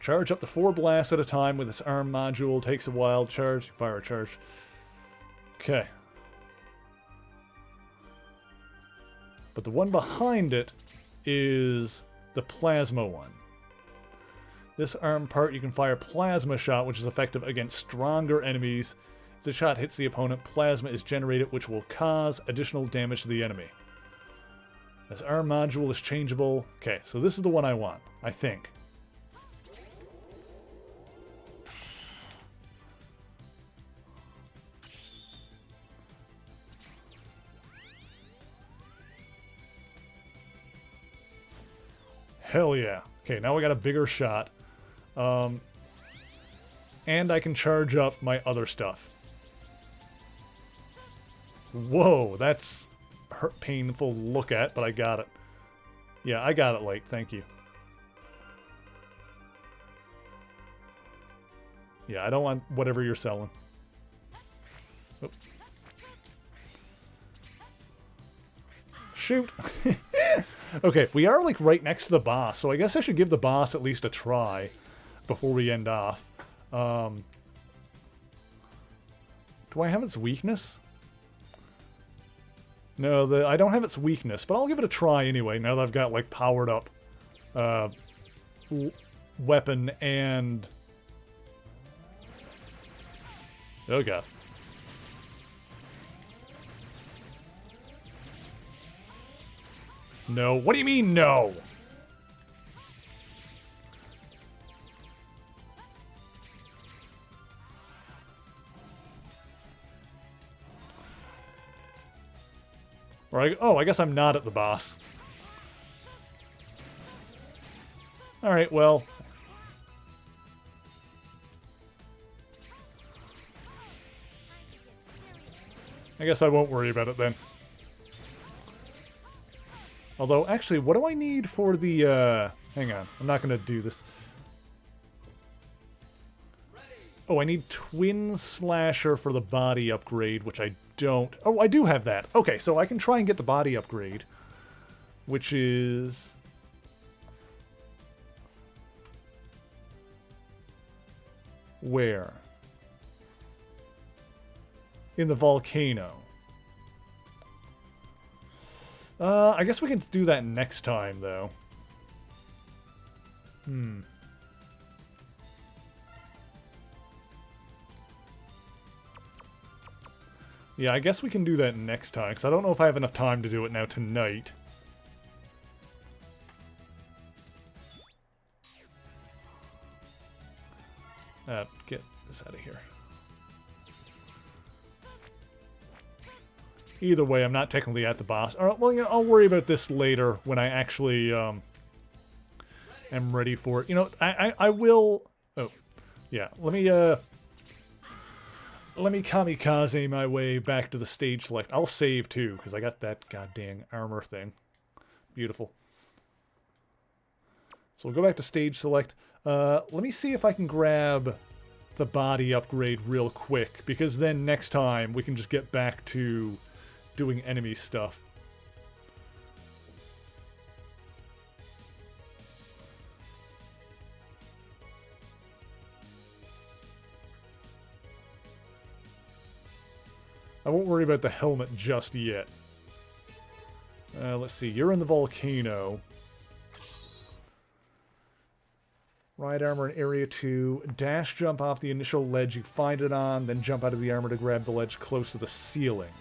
Charge up to 4 blasts at a time with this arm module. Takes a while. Charge. Fire charge. Okay. But the one behind it is the plasma one. This arm part, you can fire plasma shot, which is effective against stronger enemies. If the shot hits the opponent, plasma is generated, which will cause additional damage to the enemy. This arm module is changeable. Okay, so this is the one I want, I think. Hell yeah. Okay, now we got a bigger shot. And I can charge up my other stuff. Whoa, that's painful to look at, but I got it. Yeah, I got it, Lake. Thank you. Yeah, I don't want whatever you're selling. Oh. Shoot! Okay, we are like right next to the boss, so I guess I should give the boss at least a try before we end off. Do I have its weakness? No, I don't have its weakness, but I'll give it a try anyway, now that I've got like powered up weapon and... Oh god. No. What do you mean, no? Or oh, I guess I'm not at the boss. Alright, well. I guess I won't worry about it then. Although, actually, what do I need for the, hang on, I'm not gonna do this. Oh, I need Twin Slasher for the body upgrade, which I don't... Oh, I do have that. Okay, so I can try and get the body upgrade. Which is... Where? In the volcano. I guess we can do that next time, though. Yeah, I guess we can do that next time, because I don't know if I have enough time to do it now tonight. Get this out of here. Either way, I'm not technically at the boss. All right, well, you know, I'll worry about this later when I actually am ready for it. You know, I will... Oh, yeah. Let me kamikaze my way back to the stage select. I'll save, too, because I got that goddamn armor thing. Beautiful. So we'll go back to stage select. Let me see if I can grab the body upgrade real quick, because then next time we can just get back to doing enemy stuff. I won't worry about the helmet just yet. Let's see, you're in the volcano. Ride armor in area 2. Dash jump off the initial ledge you find it on, then jump out of the armor to grab the ledge close to the ceiling.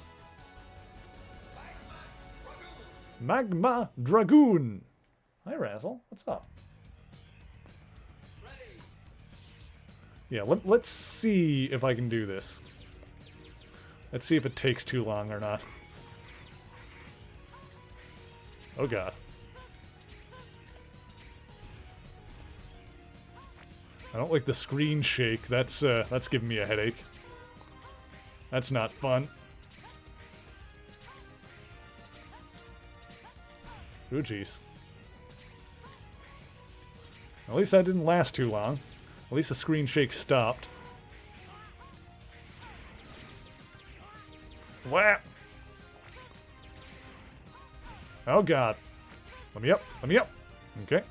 Magma Dragoon! Hi, Razzle. What's up? Yeah, let's see if I can do this. Let's see if it takes too long or not. Oh god. I don't like the screen shake. That's giving me a headache. That's not fun. Ooh, jeez. At least that didn't last too long. At least the screen shake stopped. Whap! Oh god. Let me up. Let me up. Okay.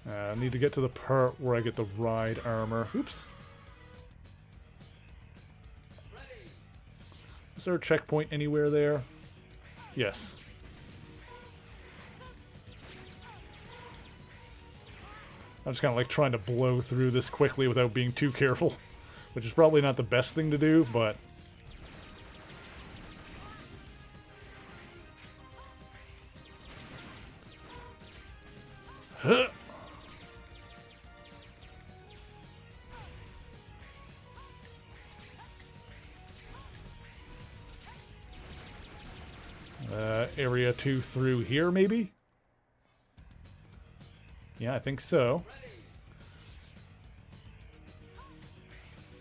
I need to get to the part where I get the ride armor. Oops. Is there a checkpoint anywhere there? Yes. I'm just kind of like trying to blow through this quickly without being too careful, which is probably not the best thing to do, but... Huh. Area 2 through here, maybe? Yeah, I think so.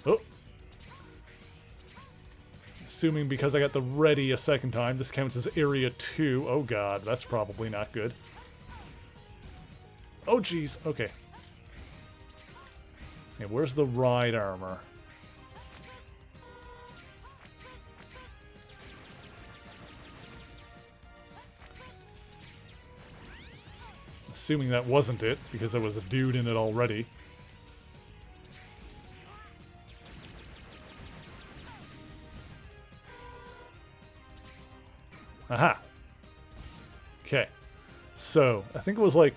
Oh. Assuming because I got the ready a second time, this counts as Area 2. Oh god, that's probably not good. Oh jeez, okay. Okay, where's the ride armor? Assuming that wasn't it, because there was a dude in it already. Aha! Okay. So, I think it was like...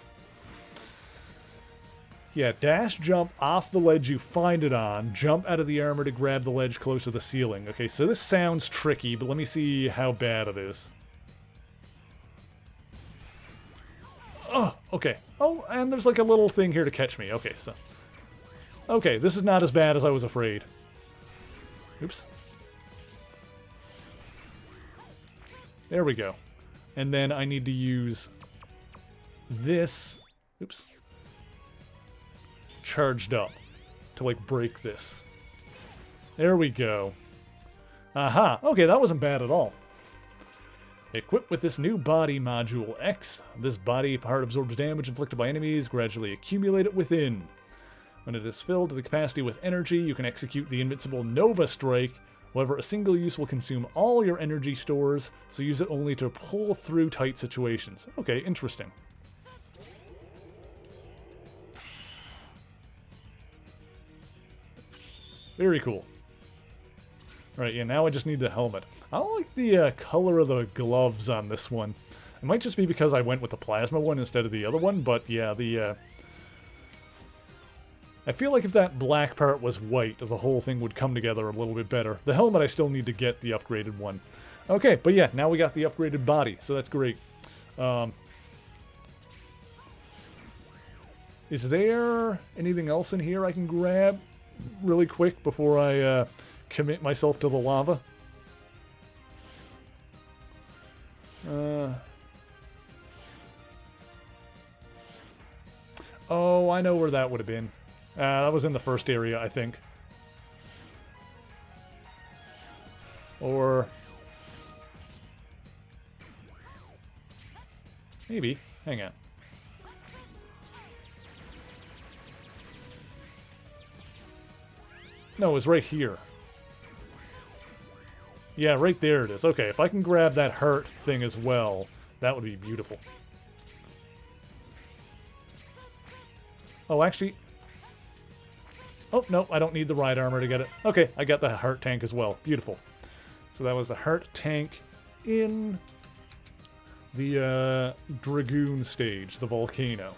Yeah, dash, jump off the ledge you find it on, jump out of the armor to grab the ledge close to the ceiling. Okay, so this sounds tricky, but let me see how bad it is. Oh, okay. Oh, and there's like a little thing here to catch me. Okay, so... Okay, this is not as bad as I was afraid. Oops. There we go. And then I need to use this... Oops. Charged up to like break this. There we go. Aha. Okay, that wasn't bad at all. Equipped with this new body module X, this body part absorbs damage inflicted by enemies, gradually accumulate it within. When it is filled to the capacity with energy, you can execute the invincible Nova Strike. However, a single use will consume all your energy stores, so use it only to pull through tight situations. Okay, interesting. Very cool. Alright, yeah, now I just need the helmet. I don't like the color of the gloves on this one. It might just be because I went with the plasma one instead of the other one, but yeah, the... I feel like if that black part was white, the whole thing would come together a little bit better. The helmet, I still need to get the upgraded one. Okay, but yeah, now we got the upgraded body, so that's great. Is there anything else in here I can grab really quick before I commit myself to the lava? Oh, I know where that would have been. That was in the first area, I think. Or... maybe. Hang on. No, it was right here. Yeah, right there it is. Okay, if I can grab that hurt thing as well, that would be beautiful. Oh, actually... oh, no, I don't need the ride armor to get it. Okay, I got the heart tank as well. Beautiful. So that was the heart tank in the Dragoon stage, the volcano.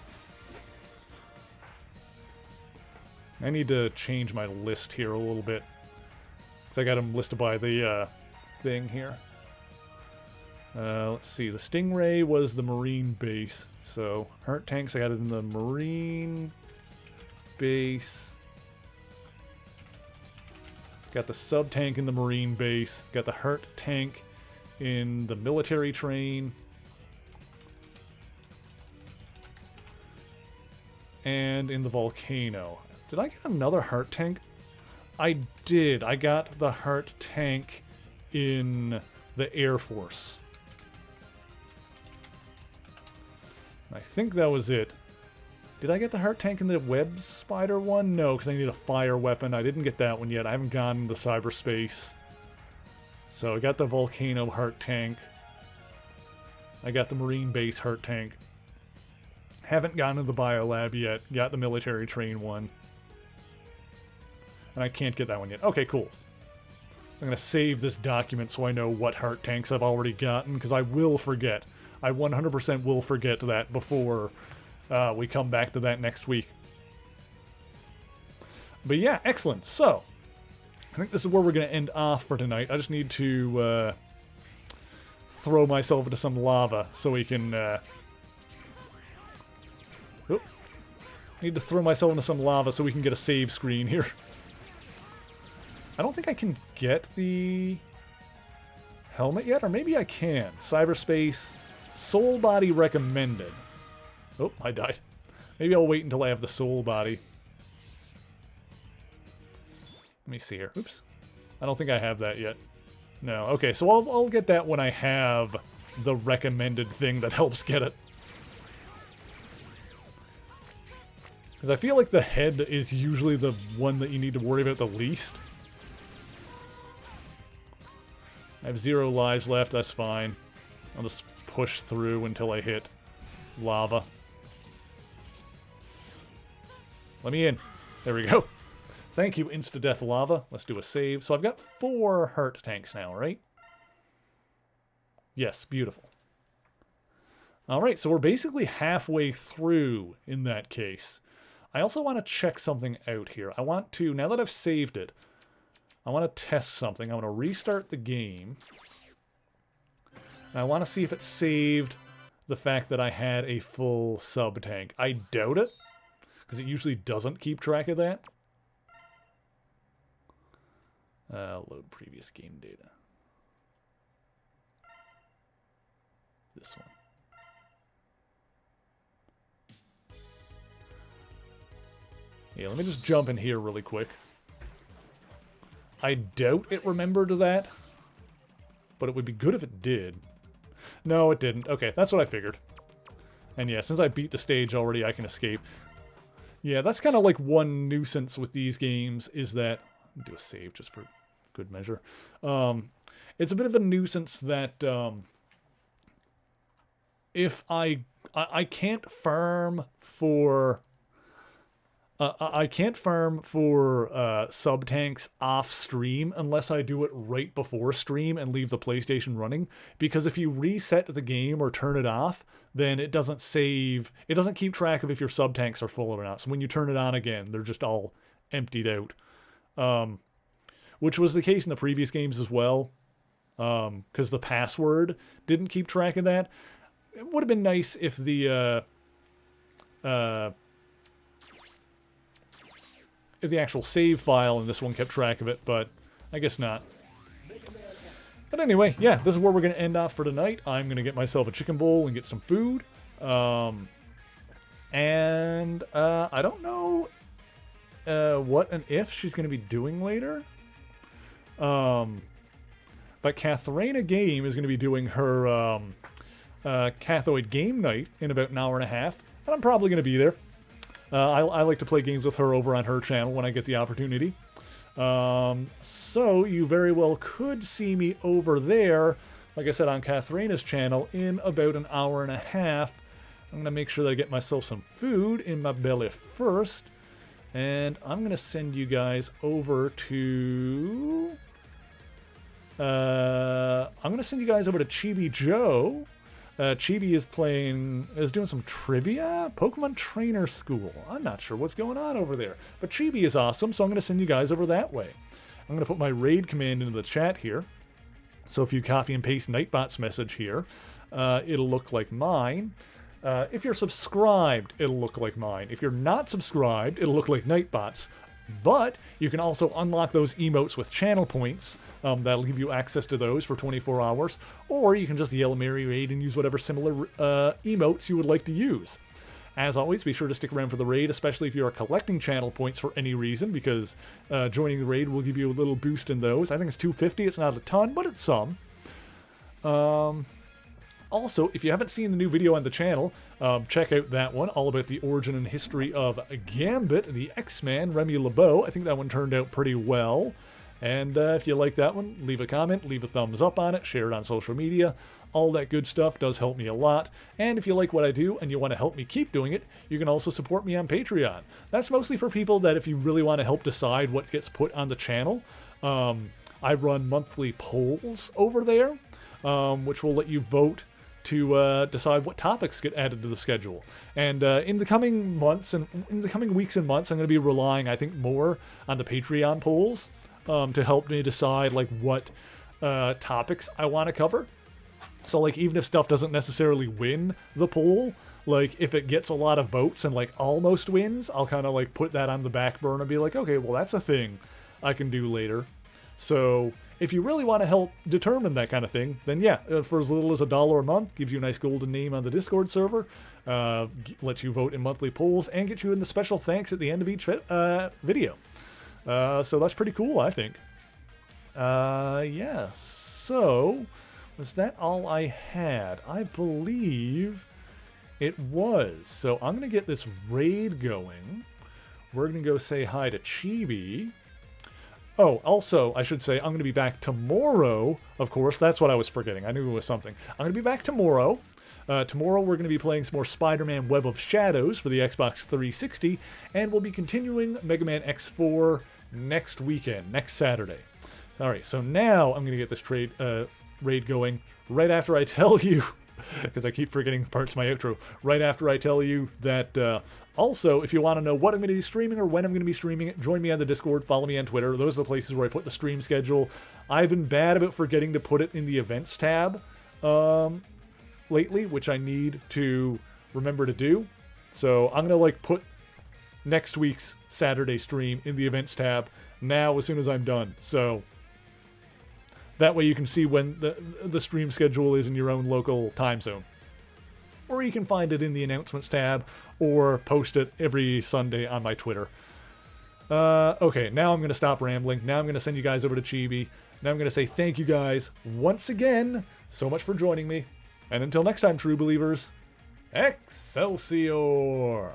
I need to change my list here a little bit. Because I got them listed by the thing here. Let's see, the Stingray was the Marine base. So, heart tanks, I got it in the Marine base. Got the sub-tank in the Marine base. Got the heart tank in the military train. And in the volcano. Did I get another heart tank? I did. I got the heart tank in the Air Force. I think that was it. Did I get the heart tank in the web spider one? No, because I need a fire weapon. I didn't get that one yet. I haven't gone into cyberspace. So I got the volcano heart tank. I got the Marine base heart tank. Haven't gone to the biolab yet. Got the military train one. And I can't get that one yet. Okay, cool. So I'm going to save this document so I know what heart tanks I've already gotten, because I will forget. I 100% will forget that before we come back to that next week. But yeah, excellent. So, I think this is where we're going to end off for tonight. I just need to throw myself into some lava so we can... need to throw myself into some lava so we can get a save screen here. I don't think I can get the helmet yet, or maybe I can. Cyberspace, soul body recommended. Oh, I died. Maybe I'll wait until I have the soul body. Let me see here. Oops. I don't think I have that yet. No. Okay, so I'll get that when I have the recommended thing that helps get it. Because I feel like the head is usually the one that you need to worry about the least. I have 0 lives left, that's fine. I'll just push through until I hit lava. Let me in. There we go. Thank you, Insta-Death Lava. Let's do a save. So I've got 4 heart tanks now, right? Yes, beautiful. All right, so we're basically halfway through in that case. I also want to check something out here. I want to, now that I've saved it, I want to test something. I want to restart the game. And I want to see if it saved the fact that I had a full sub tank. I doubt it, because it usually doesn't keep track of that. Load previous game data. This one. Yeah, let me just jump in here really quick. I doubt it remembered that, but it would be good if it did. No, it didn't. Okay, that's what I figured. And yeah, since I beat the stage already, I can escape. Yeah, that's kind of like one nuisance with these games, is that... do a save just for good measure. It's a bit of a nuisance that if I can't farm for... I can't farm for sub-tanks off-stream unless I do it right before stream and leave the PlayStation running. Because if you reset the game or turn it off, then it doesn't save... it doesn't keep track of if your sub-tanks are full or not. So when you turn it on again, they're just all emptied out. Which was the case in the previous games as well. Because the password didn't keep track of that. It would have been nice if the... if the actual save file in this one kept track of it, but I guess not. But anyway, yeah, this is where we're going to end off for tonight. I'm going to get myself a chicken bowl and get some food. And I don't know what and if she's going to be doing later. But Katharina Game is going to be doing her Cathoid Game Night in about an hour and a half. And I'm probably going to be there. I like to play games with her over on her channel when I get the opportunity. So you very well could see me over there, like I said, on Katharina's channel in about an hour and a half. I'm going to make sure that I get myself some food in my belly first. And I'm going to send you guys over to... I'm going to send you guys over to Chibi Joe. Chibi is doing some trivia? Pokemon Trainer School. I'm not sure what's going on over there. But Chibi is awesome, so I'm going to send you guys over that way. I'm going to put my raid command into the chat here. So if you copy and paste Nightbot's message here, it'll look like mine. If you're subscribed, it'll look like mine. If you're not subscribed, it'll look like Nightbot's. But you can also unlock those emotes with channel points. That'll give you access to those for 24 hours. Or you can just yell Mary Raid and use whatever similar emotes you would like to use. As always, be sure to stick around for the raid, especially if you are collecting channel points for any reason, because joining the raid will give you a little boost in those. I think it's 250. It's not a ton, but it's some. Also, if you haven't seen the new video on the channel, check out that one, all about the origin and history of Gambit, the X-Man, Remy LeBeau. I think that one turned out pretty well. And if you like that one, leave a comment, leave a thumbs up on it, share it on social media. All that good stuff does help me a lot. And if you like what I do and you want to help me keep doing it, you can also support me on Patreon. That's mostly for people that if you really want to help decide what gets put on the channel. I run monthly polls over there, which will let you vote to decide what topics get added to the schedule. And in the coming months and in the coming weeks and months, I'm going to be relying, I think, more on the Patreon polls to help me decide like what topics I want to cover. So like even if stuff doesn't necessarily win the poll, like if it gets a lot of votes and like almost wins, I'll kind of like put that on the back burner and be like, okay, well that's a thing I can do later. So if you really want to help determine that kind of thing, then yeah, for as little as $1 a month, gives you a nice golden name on the Discord server, lets you vote in monthly polls, and get you in the special thanks at the end of each video. So that's pretty cool, I think. Yeah, so was that all I had? I believe it was. So I'm going to get this raid going. We're going to go say hi to Chibi. Oh, also, I should say, I'm going to be back tomorrow, of course. That's what I was forgetting. I knew it was something. I'm going to be back tomorrow. Tomorrow we're going to be playing some more Spider-Man Web of Shadows for the Xbox 360, and we'll be continuing Mega Man X4 next weekend, next Saturday. Alright, so now I'm going to get this raid going right after I tell you because I keep forgetting parts of my outro. Right after I tell you that, also, if you want to know what I'm going to be streaming or when I'm going to be streaming it, join me on the Discord, follow me on Twitter. Those are the places where I put the stream schedule. I've been bad about forgetting to put it in the events tab lately, which I need to remember to do. So I'm going to put next week's Saturday stream in the events tab now as soon as I'm done. So that way you can see when the stream schedule is in your own local time zone. Or you can find it in the announcements tab or post it every Sunday on my Twitter. Okay, now I'm going to stop rambling. Now I'm going to send you guys over to Chibi. Now I'm going to say thank you guys once again so much for joining me. And until next time, true believers, Excelsior!